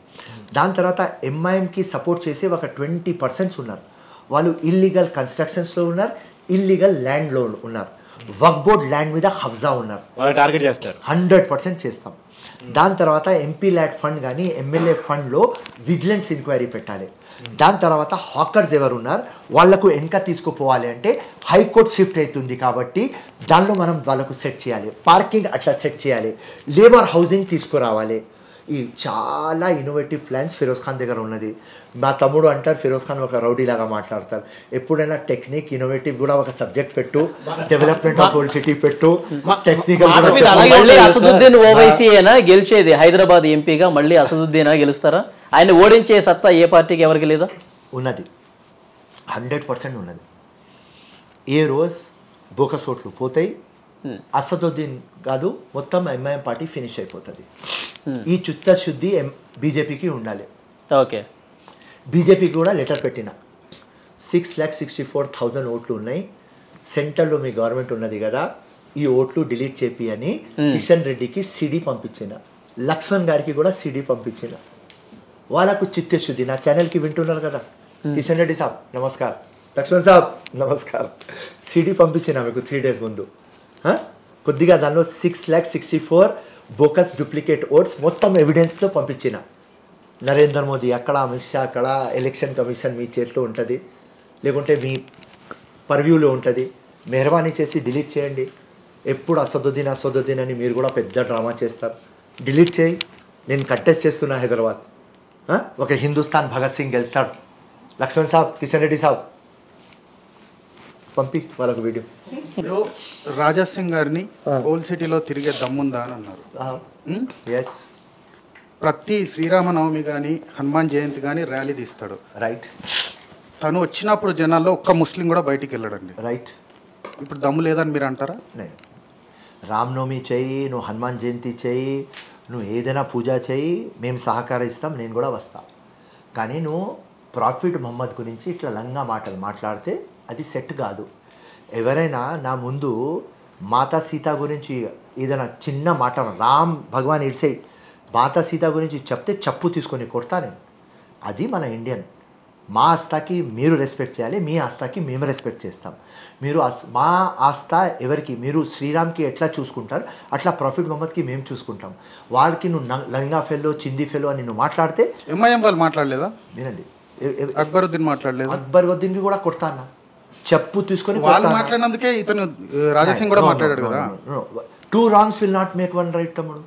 దాని తర్వాత ఎంఐఎంకి సపోర్ట్ చేసే ఒక 20% ఉన్నారు. వాళ్ళు ఇల్లీగల్ కన్స్ట్రక్షన్స్లో ఉన్నారు, ఇల్లీగల్ ల్యాండ్లో ఉన్నారు, వక్ బోర్డ్ ల్యాండ్ మీద కబ్జా ఉన్నారు. టార్గెట్ చేస్తారు. 100% చేస్తాం. దాని తర్వాత ఎంపీ ల్యాడ్ ఫండ్ కానీ ఎమ్మెల్యే ఫండ్లో విజిలెన్స్ ఎంక్వైరీ పెట్టాలి. దాని తర్వాత హాకర్స్ ఎవరు ఉన్నారు వాళ్లకు వెనక తీసుకుపోవాలి అంటే హైకోర్టు షిఫ్ట్ అవుతుంది కాబట్టి దానిలో మనం వాళ్ళకు సెట్ చేయాలి. పార్కింగ్ అట్లా సెట్ చేయాలి. లేబర్ హౌసింగ్ తీసుకురావాలి. ఈ చాలా ఇన్నోవేటివ్ ప్లాన్స్ ఫిరోజ్ ఖాన్ దగ్గర ఉన్నది. మా తమ్ముడు అంటారు ఫిరోజ్ ఖాన్ ఒక రౌడీ లాగా మాట్లాడతారు. ఎప్పుడైనా టెక్నిక్ ఇన్నోవేటివ్ కూడా ఒక సబ్జెక్ట్ పెట్టు, డెవలప్మెంట్ ఆఫ్ ఓల్డ్ సిటీ పెట్టు, టెక్నికల్. అసదుద్దీన్ ఓవైసీ అయినా గెలిచేది హైదరాబాద్ ఎంపీగా, మళ్ళీ అసదుద్దీన్ గెలుస్తారా? ఆయన ఓడించే సత్తా ఏ పార్టీకి ఎవరికి లేదా? ఉన్నది, 100% ఉన్నది. ఏ రోజు బోకస్ ఓట్లు పోతాయి, అసదుద్దీన్ కాదు మొత్తం ఎంఐఎం పార్టీ ఫినిష్ అయిపోతుంది. ఈ చిత్తశుద్ధి బీజేపీకి ఉండాలి. ఓకే, బీజేపీకి కూడా లెటర్ పెట్టిన 6,64,000 ఓట్లు ఉన్నాయి. సెంట్రల్లో మీ గవర్నమెంట్ ఉన్నది కదా, ఈ ఓట్లు డిలీట్ చేపి అని కిషన్ రెడ్డికి సిడి పంపించిన, లక్ష్మణ్ గారికి కూడా సిడి పంపించిన. వాళ్ళకు చిత్తశుద్ధి. నా ఛానల్కి వింటున్నారు కదా, కిషన్ రెడ్డి సాబ్ నమస్కార్, లక్ష్మణ్ సాబ్ నమస్కార్, సిడి పంపించిన మీకు 3 days ముందు. కొద్దిగా దానిలో 6,64,000 బోకస్ డూప్లికేట్ ఓట్స్ మొత్తం ఎవిడెన్స్తో పంపించిన. నరేంద్ర మోదీ అక్కడ, అమిత్ షా అక్కడ, ఎలక్షన్ కమిషన్ మీ చేతిలో ఉంటుంది, లేకుంటే మీ పర్వ్యూలో ఉంటుంది. మెహర్బానీ చేసి డిలీట్ చేయండి. ఎప్పుడు అసదుద్దీన్ అని మీరు కూడా పెద్ద డ్రామా చేస్తారు. డిలీట్ చేయి. నేను కంటెస్ట్ చేస్తున్నా హైదరాబాద్. ఒక హిందుస్థాన్ భగత్ సింగ్ గెలుస్తాడు. లక్ష్మణ్ సాబ్, కిషన్ రెడ్డి సాబ్ పంపి వాళ్ళకు వీడియో. రాజా సింగ్ గారిని ఓల్డ్ సిటీలో తిరిగే దమ్ముందా అని అన్నారు. ఎస్, ప్రతి శ్రీరామనవమి కానీ హనుమాన్ జయంతి కానీ ర్యాలీ తీస్తాడు. రైట్. తను వచ్చినప్పుడు జనాల్లో ఒక్క ముస్లిం కూడా బయటికి వెళ్ళడండి. రైట్. ఇప్పుడు దమ్ము లేదని మీరు అంటారా? లేదు. రామనవమి చెయ్యి, నువ్వు హనుమాన్ జయంతి చెయ్యి, నువ్వు ఏదైనా పూజ చెయ్యి, మేము సహకరిస్తాం, నేను కూడా వస్తా. కానీ నువ్వు ప్రాఫిట్ మహమ్మద్ గురించి ఇట్లా లంగా మాటలు మాట్లాడితే అది సెట్ కాదు. ఎవరైనా నా ముందు మాతా సీత గురించి ఏదైనా చిన్న మాట రామ్ భగవాన్ ఇడ్సే మాతా సీత గురించి చెప్తే చెప్పు తీసుకొని కొడతా నేను. అది మన ఇండియన్. మా ఆస్థాకి మీరు రెస్పెక్ట్ చేయాలి, మీ ఆస్థాకి మేము రెస్పెక్ట్ చేస్తాం. మీరు మా ఆస్థా ఎవరికి, మీరు శ్రీరామ్కి ఎట్లా చూసుకుంటారు అట్లా ప్రాఫిట్ మహమ్మద్కి మేము చూసుకుంటాం. వాడికి నువ్వు లంగా ఫెల్లో, చింది ఫెల్లో అని నువ్వు మాట్లాడితే ఎంఐఎం వాళ్ళు మాట్లాడలేదా? వినండి, అక్బరుద్దీన్ మాట్లాడలేదు. అక్బరుద్దీన్కి కూడా కొడతానా చెప్పు తీసుకొని. వాళ్ళు మాట్లాడినందుకే ఇతను రాజాసింగ్ కూడా మాట్లాడాడు కదా. 2 wrongs will not make 1 right తమ్ముడు.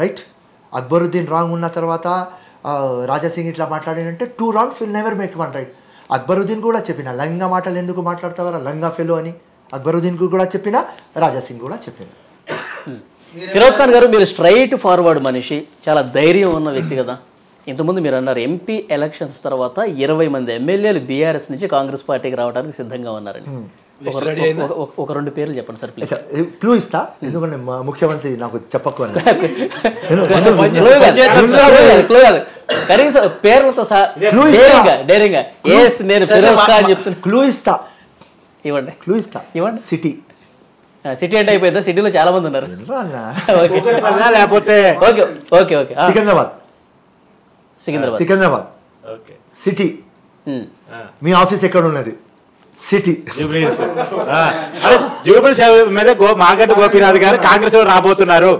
రైట్. అక్బరుద్దీన్ రాంగ్ ఉన్న తర్వాత రాజాసింగ్ ఇట్లా మాట్లాడినంటే 2 wrongs will never make 1 right. Akbaruddin కూడా చెప్పిన లంగా మాటలు ఎందుకు మాట్లాడతావారా లంగా ఫెలో అని అక్బరుద్దీన్కి కూడా చెప్పిన, రాజాసింగ్ కూడా చెప్పిన. ఫిరోజ్ ఖాన్ గారు, మీరు స్ట్రైట్ ఫార్వర్డ్ మనిషి, చాలా ధైర్యం ఉన్న వ్యక్తి కదా. ఇంతకుముందు మీరు అన్నారు ఎంపీ ఎలక్షన్స్ తర్వాత 20 మంది ఎమ్మెల్యేలు బీఆర్ఎస్ నుంచి కాంగ్రెస్ పార్టీకి రావడానికి సిద్ధంగా ఉన్నారండి. ఒక 2 పేర్లు చెప్పండి సార్ ప్లీజ్. క్లూ ఇస్తా, ఎందుకంటే ముఖ్యమంత్రి నాకు చెప్పకు అని. కనీసం పేర్లతో డైరింగ్గా నేను ఫిరోజ్ ఖాన్ చెప్తున్నా. క్లూ ఇస్తా, ఇవ్వండి. క్లూ ఇస్తా, ఇవ్వండి. సిటీ. సిటీ అంటే అయిపోయిందా? సిటీలో చాలా మంది ఉన్నారు. లేకపోతే okay okay. Secunderabad. Secunderabad city. మీ ఆఫీస్ ఎక్కడ ఉన్నది? సిటీ. జూబిల్స్ మీద మాగంటి గోపీనాథ్ గారు కాంగ్రెస్ రాబోతున్నారు.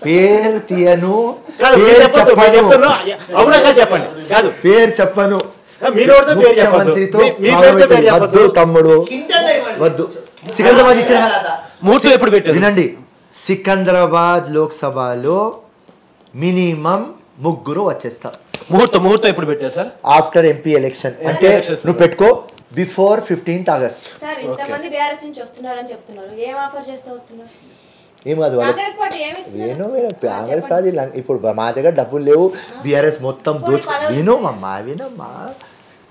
పేరు తీయను, కాదు, మీరు పేరు చెప్పొద్దు, మీరు చెప్తున్నా. అవునా కాదు చెప్పండి. కాదు పేరు చెప్పను. మీరు ఎవరితో పేరు చెప్పొద్దు. మీ పేరుతో పేరు చెప్పొద్దు. వద్దు తమ్ముడు వద్దు. సికింద్రాబాద్ ఇచ్చిన ముహూర్తం ఎప్పుడు పెట్టారు? వినండి, సికింద్రాబాద్ లోక్సభలో మినిమం 3 వచ్చేస్తారు. ముహూర్తం ఎప్పుడు పెట్టారు సార్? ఆఫ్టర్ ఎంపీ ఎలక్షన్ అంటే నువ్వు పెట్టుకో బిఫోర్ 15th August. సార్ ఇంతమంది బీఆర్ఎస్ నుంచి వస్తున్నారని చెప్తున్నారు, ఏం ఆఫర్ చేస్తూ వస్తున్నారు? ఏం కాదు వాళ్ళు కాంగ్రెస్ పార్టీ ఏమి ఇస్తున్నారు? కాంగ్రెస్ పార్టీ ఇప్పుడు మా దగ్గర డబ్బులు లేవు, బీఆర్ఎస్ మొత్తం వినమ్మా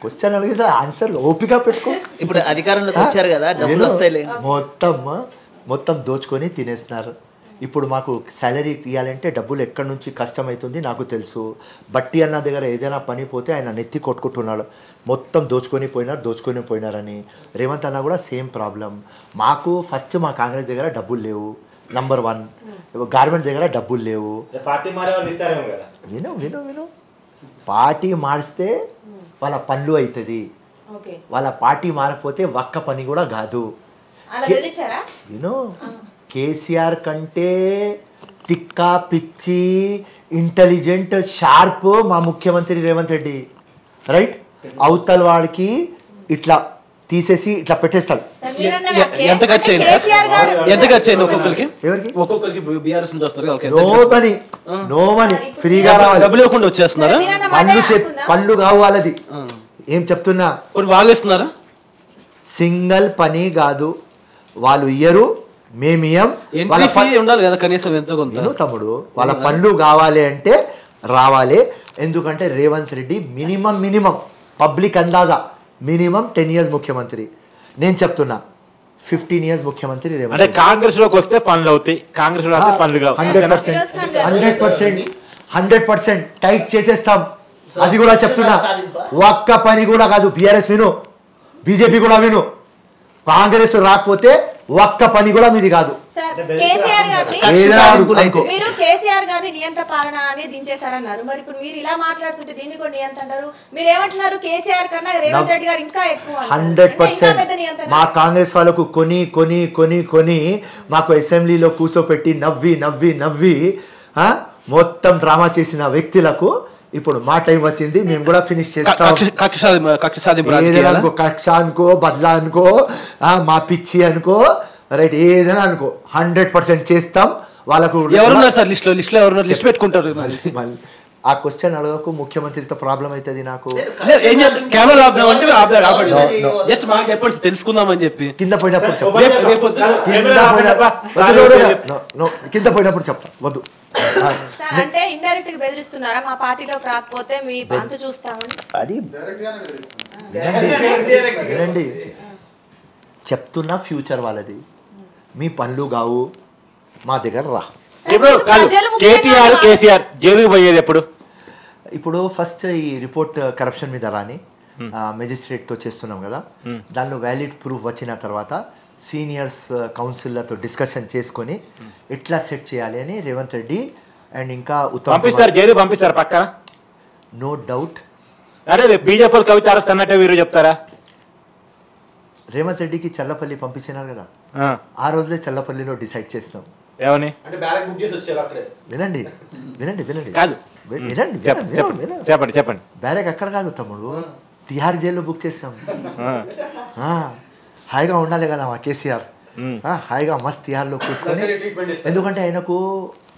క్వశ్చన్ అడిగితే ఆన్సర్ ఓపిక పెట్టుకో. ఇప్పుడు అధికారంలోకి వచ్చారు కదా, డబ్బులు వస్తాయి. మొత్తం దోచుకొని తినేస్తున్నారు. ఇప్పుడు మాకు సాలరీ ఇవ్వాలంటే డబ్బులు ఎక్కడి నుంచి కష్టమవుతుంది నాకు తెలుసు. బట్టి అన్న దగ్గర ఏదైనా పని పోతే ఆయన నెత్తి కొట్టుకుంటున్నాడు, మొత్తం దోచుకొని పోయినారని. రేవంత్ అన్న కూడా సేమ్ ప్రాబ్లం. మాకు ఫస్ట్ మా కాంగ్రెస్ దగ్గర డబ్బులు లేవు, నంబర్ 1. గవర్నమెంట్ దగ్గర డబ్బులు లేవు. పార్టీ మారే వాళ్ళు ఇస్తారేమో కదా. విను పార్టీ మారిస్తే వాళ్ళ పనులు అవుతుంది, వాళ్ళ పార్టీ మారకపోతే ఒక్క పని కూడా కాదు. విను కేసీఆర్ కంటే తిక్కా పిచ్చి ఇంటెలిజెంట్ షార్ప్ మా ముఖ్యమంత్రి రేవంత్ రెడ్డి, రైట్? అవతల వాడికి ఇట్లా తీసేసి ఇట్లా పెట్టేస్తాడు. ఎంత ఖర్చు అయింది? ఒక్కొక్కరికి బీఆర్ఎస్ నుంచి వస్తారు, నో మనీ ఫ్రీగా డబ్బులు ఇవ్వకుండా వచ్చేస్తున్నారా? పళ్ళు కావు వాళ్ళది. ఏం చెప్తున్నా, వాళ్ళు ఇస్తున్నారా? సింగల్ పని కాదు, వాళ్ళు ఇయ్యరు, మేమియం. ఉండాలి కదా కనీసం ఎంతో కొంత. తమ్ముడు వాళ్ళ పనులు కావాలి అంటే రావాలి. ఎందుకంటే రేవంత్ రెడ్డి మినిమం పబ్లిక్ అందాజా మినిమం 10 years ముఖ్యమంత్రి. నేను చెప్తున్నా 15 years ముఖ్యమంత్రి రేవంత్. అంటే కాంగ్రెస్ లోకి వస్తే పనులు అవుతాయి, కాంగ్రెస్ లో 100% టైట్ చేసేస్తాం. అది కూడా చెప్తున్నా, ఒక్క పని కూడా కాదు. బీఆర్ఎస్ విను, బీజేపీ కూడా విను, కాంగ్రెస్ రాకపోతే ఒక్క పని కూడా మీది కాదు. మీరు కేసీఆర్ గారిని నియంత్ర పాలన అని దించేశారన్నారు, మరి ఇప్పుడు మీరు ఇలా మాట్లాడుతుంటే దీన్ని కూడా నియంత్ర అంటారు. మీరు ఏమంటున్నారు? కేసీఆర్ కన్నా రేవంత్ రెడ్డి గారు ఇంకా ఎక్కువ. 100% మా కాంగ్రెస్ వాళ్ళకు కొని మాకు అసెంబ్లీలో కూర్చోపెట్టి నవ్వి మొత్తం డ్రామా చేసిన వ్యక్తులకు ఇప్పుడు మా టైం వచ్చింది, మేము కూడా ఫినిష్ చేస్తాం. కక్ష అనుకో, బద్లా అనుకో, మా పిచ్చి అనుకో, రైట్, ఏదైనా అనుకో, 100% చేస్తాం. వాళ్ళకు ఎవరున్నారు సార్ లిస్ట్ లో ఎవరున్నారు? లిస్ట్ పెట్టుకుంటారు. ఆ క్వశ్చన్ అడగకు, ముఖ్యమంత్రితో ప్రాబ్లం అవుతుంది నాకు. తెలుసుకుందామని చెప్పి కింద పోయినప్పుడు చెప్తా, వద్దు. అంటే ఇండైరెక్ట్ గా బెదిరిస్తున్నారా? మా పార్టీలోకి రాకపోతే మీ అంత చూస్తామని. అది వినండి, చెప్తున్నా ఫ్యూచర్ వాళ్ళది. మీ పనులు కావు, మా దగ్గర రా. కేటీఆర్ కేసీఆర్ జైలుకి పోయేది ఎప్పుడు? ఇప్పుడు ఫస్ట్ ఈ రిపోర్ట్ కరప్షన్ మీద రాని మెజిస్ట్రేట్తో చేస్తున్నాం కదా, దానిలో వ్యాలిడ్ ప్రూఫ్ వచ్చిన తర్వాత సీనియర్స్ కౌన్సిల్లర్తో డిస్కషన్ చేసుకొని ఎట్లా సెట్ చేయాలి అని రేవంత్ రెడ్డి అండ్ ఇంకా జైలు పంపిస్తారు పక్కన, నో డౌట్. అరే బీజేపీ కవిత అరెస్ట్ అన్నట్టే వీరు చెప్తారా? రేవంత్ రెడ్డికి చల్లపల్లి పంపించినారు కదా, ఆ రోజులే చల్లపల్లిలో డిసైడ్ చేసినాం. ఏమని? వినండి కాదు, చెప్పండి. బ్యారెక్ అక్కడ కాదు తమ్ముడు, తిహార్ జైల్లో బుక్ చేసాం. హాయిగా ఉండాలి కదా మా కేసీఆర్, హాయిగా మస్త్ తిహార్లో కూర్చొని. ఎందుకంటే ఆయనకు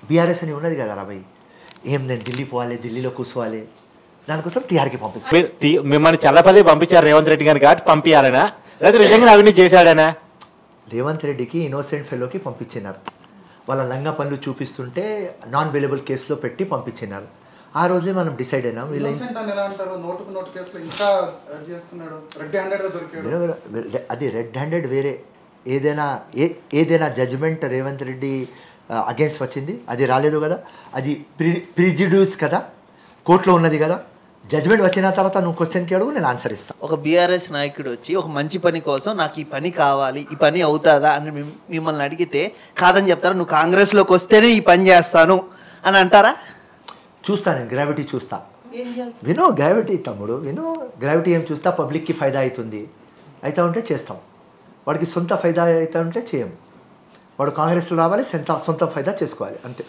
బీఆర్ఎస్ అని ఉన్నది కదా రాబాయ్, ఏం నేను ఢిల్లీ పోవాలి, ఢిల్లీలో కూర్చోవాలి, దానికోసం తిహార్కి పంపిస్తాను. మిమ్మల్ని చల్లపల్లి పంపించారు రేవంత్ రెడ్డి గారిని కాబట్టి పంపించాలనా, లేదా నిజంగా అవినీతి చేశాడనా? రేవంత్ రెడ్డికి ఇన్నోసెంట్ ఫెలోకి పంపించినారు. వాళ్ళ లంగా పనులు చూపిస్తుంటే నాన్ అవైలబుల్ కేసులో పెట్టి పంపించినారు. ఆ రోజే మనం డిసైడ్ అయినాం అది రెడ్ హ్యాండెడ్ వేరే. ఏదైనా జడ్జిమెంట్ రేవంత్ రెడ్డి అగేన్స్ట్ వచ్చింది, అది రాలేదు కదా, అది ప్రిజుడ్యూస్ కదా, కోర్టులో ఉన్నది కదా. జడ్జ్మెంట్ వచ్చిన తర్వాత నువ్వు క్వశ్చన్కి అడుగు, నేను ఆన్సర్ ఇస్తాను. ఒక బీఆర్ఎస్ నాయకుడు వచ్చి ఒక మంచి పని కోసం నాకు ఈ పని కావాలి, ఈ పని అవుతుందా అని మిమ్మల్ని అడిగితే కాదని చెప్తారా? నువ్వు కాంగ్రెస్లోకి వస్తేనే ఈ పని చేస్తాను అని అంటారా? చూస్తా, నేను గ్రావిటీ చూస్తా. విను గ్రావిటీ తమ్ముడు, విను గ్రావిటీ ఏం చూస్తా, పబ్లిక్కి ఫైదా అవుతుంది, అయితే ఉంటే చేస్తాం, వాడికి సొంత ఫైదా అవుతా ఉంటే చేయం. వాడు కాంగ్రెస్లో రావాలి, సొంత ఫైదా చేసుకోవాలి అంతే.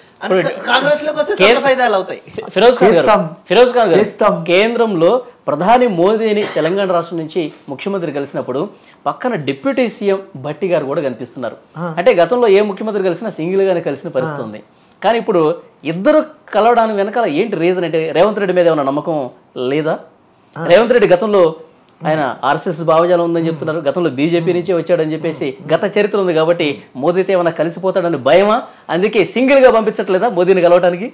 కాంగ్రెస్లోకి వస్తే సొంత ఫైదాలు అవుతాయి. ఫిరోజ్ ఖాన్ గారు, కేంద్రంలో ప్రధాని మోదీని తెలంగాణ రాష్ట్రం నుంచి ముఖ్యమంత్రి కలిసినప్పుడు పక్కన డిప్యూటీ సీఎం భట్టి గారు కూడా కనిపిస్తున్నారు. అంటే గతంలో ఏ ముఖ్యమంత్రి కలిసినా సింగిల్ గానే కలిసిన పరిస్థితి ఉంది. కానీ ఇప్పుడు ఇద్దరు కలవడానికి వెనకాల ఏంటి రీజన్ అంటే రేవంత్ రెడ్డి మీద ఏమైనా నమ్మకం లేదా? రేవంత్ రెడ్డి గతంలో ఆయన ఆర్ఎస్ఎస్ భావజాలం ఉందని చెప్తున్నారు, గతంలో బీజేపీ నుంచే వచ్చాడని చెప్పేసి గత చరిత్ర ఉంది కాబట్టి మోదీతో ఏమైనా కలిసిపోతాడని భయమా? అందుకే సింగిల్ గా పంపించట్లేదా మోదీని కలవటానికి?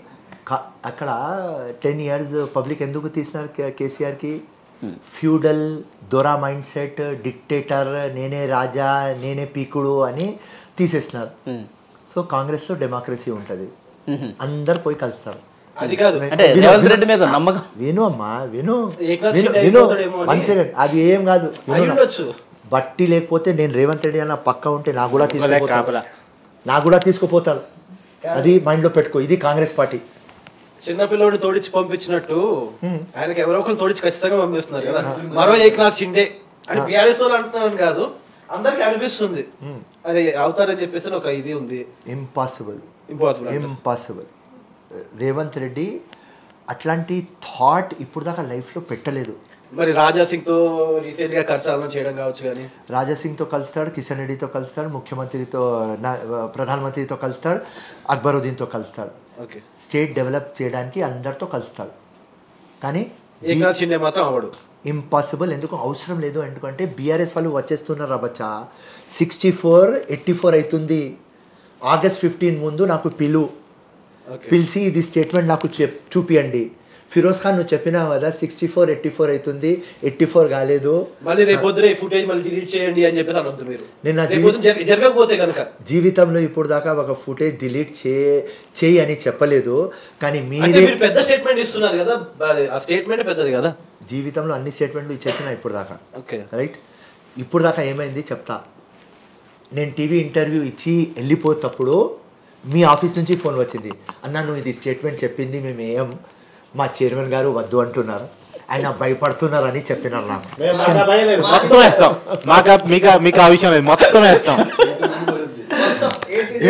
అక్కడ 10 years పబ్లిక్ ఎందుకు తీసినారు కేసీఆర్కి? ఫ్యూడల్ దొరా మైండ్ సెట్, డిక్టేటర్, నేనే రాజా నేనే పీకుడు అని తీసేసినారు. సో కాంగ్రెస్లో డెమోక్రసీ ఉంటుంది, అందరు పోయి కలుస్తారు. అది కాదు అంటే రేవంత్ రెడ్డి మీద నమ్మకం. విను అమ్మా విను, వన్ సెకండ్, అది ఏం కాదు. బట్టి లేకపోతే నేను రేవంత్ రెడ్డి అన్న పక్క ఉంటే నాకు కూడా తీసుకుపోతారు. అది మైండ్ లో పెట్టుకో. ఇది కాంగ్రెస్ పార్టీ. చిన్నపిల్లడు తోడిచి పంపించినట్టు ఆయనకి ఎవరో ఒకరు తోడిచి ఖచ్చితంగా పంపిస్తున్నారు కదా. మరో ఏకనాథ్ షిండే అని బీఆర్ఎస్ వాళ్ళు అంటున్నాను కాదు, అందరికి అనిపిస్తుంది అది అవుతారని చెప్పేసి ఒక ఇది ఉంది. ఇంపాసిబుల్. రేవంత్ రెడ్డి అట్లాంటి థాట్ ఇప్పుడు దాకా లైఫ్లో పెట్టలేదు. మరి రాజాసింగ్తో రీసెంట్గా ఖర్చాలను చేయడం కావచ్చు, కానీ రాజాసింగ్తో కలుస్తాడు, కిషన్ రెడ్డితో కలుస్తాడు, ముఖ్యమంత్రితో ప్రధానమంత్రితో కలుస్తాడు, అక్బరుద్దీన్తో కలుస్తాడు. స్టేట్ డెవలప్ చేయడానికి అందరితో కలుస్తాడు. కానీ ఏకనాథ్ షిండే మాత్రం అవడు. ఇంపాసిబుల్. ఎందుకు అవసరం లేదు, ఎందుకంటే బీఆర్ఎస్ వాళ్ళు వచ్చేస్తున్నారు. అబ్బచ్చా 64-84 అవుతుంది. August 15 ముందు నాకు పిలిచి ఇది స్టేట్మెంట్ నాకు చూపియండి. ఫిరోజ్ ఖాన్ నువ్వు చెప్పినావు కదా 64-84 అవుతుంది, 84 కాలేదు, మళ్ళీ రేపు పొద్దున ఫుటేజ్ మళ్ళీ డిలీట్ చేయండి అని చెప్పేసి అనొద్దు మీరు. జరగకపోతే కనుక జీవితంలో ఇప్పుడు దాకా ఒక ఫుటేజ్ డిలీట్ చేయి అని చెప్పలేదు. కానీ మీరే పెద్ద స్టేట్మెంట్ ఇస్తున్నారు కదా, ఆ స్టేట్మెంట్ పెద్దది కదా. జీవితంలో అన్ని స్టేట్మెంట్లు ఇచ్చేసిన ఇప్పుడు దాకా. రైట్, ఇప్పుడు దాకా ఏమైంది చెప్తా. నేను టీవీ ఇంటర్వ్యూ ఇచ్చి వెళ్ళిపోతప్పుడు మీ ఆఫీస్ నుంచి ఫోన్ వచ్చింది, అన్న నువ్వు ఇది స్టేట్మెంట్ చెప్పింది మేము మా చైర్మన్ గారు వద్దు అంటున్నారు, ఆయన భయపడుతున్నారని చెప్పినారు నాకు.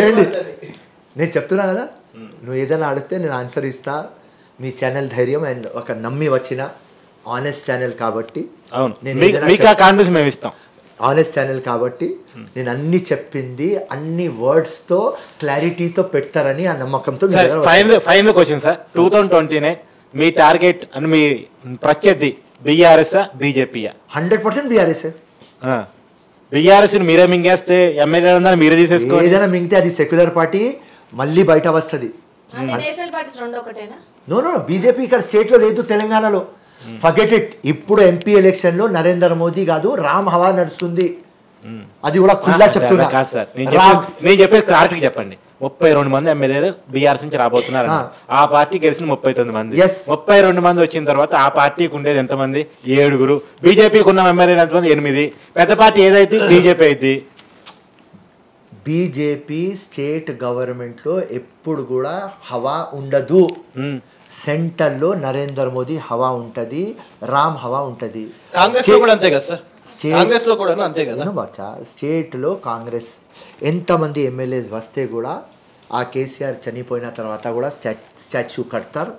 ఏంటి నేను చెప్తున్నా కదా, నువ్వు ఏదైనా అడిగితే నేను ఆన్సర్ ఇస్తా. మీ ఛానల్ ధైర్యం అండ్ ఒక నమ్మి వచ్చిన ఆనెస్ట్ ఛానల్ కాబట్టి ఆనెస్ట్ ఛానల్ కాబట్టి నేను అన్ని చెప్పింది అన్ని వర్డ్స్తో క్లారిటీతో పెడతారని ఆ నమ్మకంతో. ఫైనల్ క్వశ్చన్ సార్, 2029 మీ టార్గెట్ అని మీ ప్రత్యర్థి బీఆర్ఎస్ బీజేపీ? 100% బీఆర్ఎస్. బీఆర్ఎస్ మీరే మింగేస్తే ఎమ్మెల్యే మీరే తీసేసుకో. ఏదైనా మింగితే అది సెక్యులర్ పార్టీ మళ్ళీ బయట వస్తుంది. నో బీజేపీ ఇక్కడ స్టేట్ లో లేదు, తెలంగాణలో. Forget it. ఇప్పుడు ఎంపీ ఎలక్షన్ లో నరేంద్ర మోదీ కాదు రామ్ హవా నడుస్తుంది. అది కూడా ఖుల్లా చెప్తున్నా. నేను చెప్పేది క్లారిటీ చెప్పండి. 32 మంది ఎమ్మెల్యేలు బీఆర్ఎస్ నుంచి రాబోతున్నారు. ఆ పార్టీ గెలిచిన 39 మంది. 32 మంది వచ్చిన తర్వాత ఆ పార్టీకి ఉండేది ఎంతమంది? 7. బీజేపీకి ఉన్న ఎమ్మెల్యేలు ఎంతమంది? 8. పెద్ద పార్టీ ఏదైతే బీజేపీ అయితే. బీజేపీ స్టేట్ గవర్నమెంట్ లో ఎప్పుడు కూడా హవా ఉండదు. సెంటర్ లో నరేంద్ర మోదీ హవా ఉంటది, రామ్ హవా ఉంటది. స్టేట్ లో కాంగ్రెస్ ఎంతమంది ఎమ్మెల్యేస్ వస్తే కూడా ఆ కేసీఆర్ చనిపోయిన తర్వాత కూడా స్టాచ్యూ కడతారు.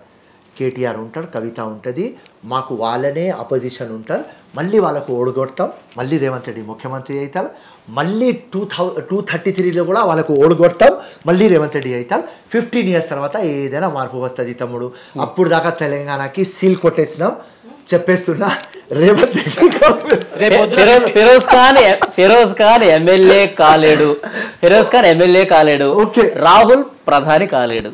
కేటీఆర్ ఉంటారు, కవిత ఉంటుంది, మాకు వాళ్ళనే అపోజిషన్ ఉంటారు. మళ్ళీ వాళ్ళకు ఓడగొడతాం, మళ్ళీ రేవంత్ రెడ్డి ముఖ్యమంత్రి అవుతారు. మళ్ళీ 233లో కూడా వాళ్ళకు ఓడగొడతాం, మళ్ళీ రేవంత్ రెడ్డి అవుతారు. 15 years తర్వాత ఏదైనా మార్పు వస్తుంది తమ్ముడు. అప్పుడు దాకా తెలంగాణకి సీల్ కొట్టేసినాం చెప్పేస్తున్నా. రేవంత్ రెడ్డి ఫిరోజ్ ఖాన్ ఎమ్మెల్యే కాలేడు, రాహుల్ ప్రధాని కాలేడు.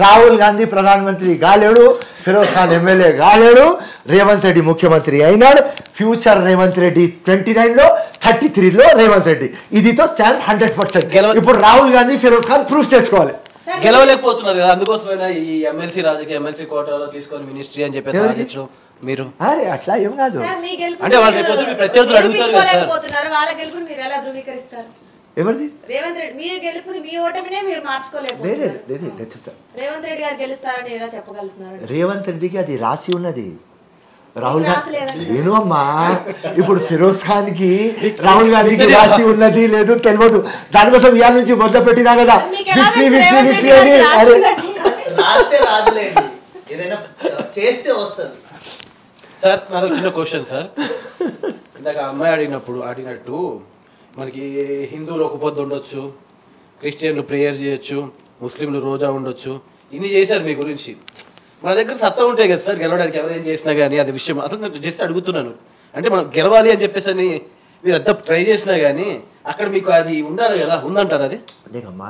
రాహుల్ గాంధీ ప్రధానమంత్రి కాలేడు, ఫిరోజ్ ఖాన్ ఎమ్మెల్యే కాలేడు, రేవంత్ రెడ్డి ముఖ్యమంత్రి అయినాడు. ఫ్యూచర్ రేవంత్ రెడ్డి 29లో 33లో రేవంత్ రెడ్డి. ఇదితో స్టాండ్ 100%. ఇప్పుడు రాహుల్ గాంధీ ఫిరోజ్ ఖాన్ ప్రూఫ్ చేసుకోవాలి. గెలవలేకపోతున్నారు కదా, అందుకోసమైనా ఈ ఎమ్మెల్సీ రాజకీయ ఎమ్మెల్సీ కోటాలో తీసుకొని మినిస్ట్రీ అని చెప్పేసి మీరు. అరే అట్లా ఏం కాదు, అంటే వాళ్ళు ప్రత్యర్థులు అడుగుతారు. ఎవరిది? రేవంత్ రెడ్డి మీరు గెలుపుని మీ ఓటమినే మీరు మార్చుకోలేకపోతున్నారు. రేవంత్ రెడ్డి గారు గెలుస్తారని ఎలా చెప్పగలుగుతున్నారు? రేవంత్ రెడ్డికి అది రాసి ఉన్నది. రాహుల్ గాంధీ నేను అమ్మా ఇప్పుడు ఫిరోజ్ ఖాన్ కి రాహుల్ గాంధీకి రాసి ఉన్నది లేదు తెలియదు, దానికోసం ఇవాళ నుంచి మొదలు పెట్టినా కదా విక్టరీ అని. రాస్తే రాదులేండి, ఏదైనా చేస్తే వస్తుంది. సార్ నాది చిన్న క్వశ్చన్ సార్. ఇందాక అమ్మాయి అడిగినట్టు మనకి హిందువులు ఒక పొద్దు ఉండొచ్చు, క్రిస్టియన్లు ప్రేయర్ చేయొచ్చు, ముస్లింలు రోజా ఉండొచ్చు, ఇన్ని చేశారు మీ గురించి. మన దగ్గర సత్తా ఉంటాయి కదా సార్ గెలవడానికి, ఎవరు ఏం చేసినా కానీ అది విషయం. అసలు నేను జస్ట్ అడుగుతున్నాను, అంటే మనం గెలవాలి అని చెప్పేసి అని మీరు ఎంత ట్రై చేసినా కానీ అక్కడ మీకు అది ఉండాలి కదా, ఉందంటారు అది? అదేకమ్మా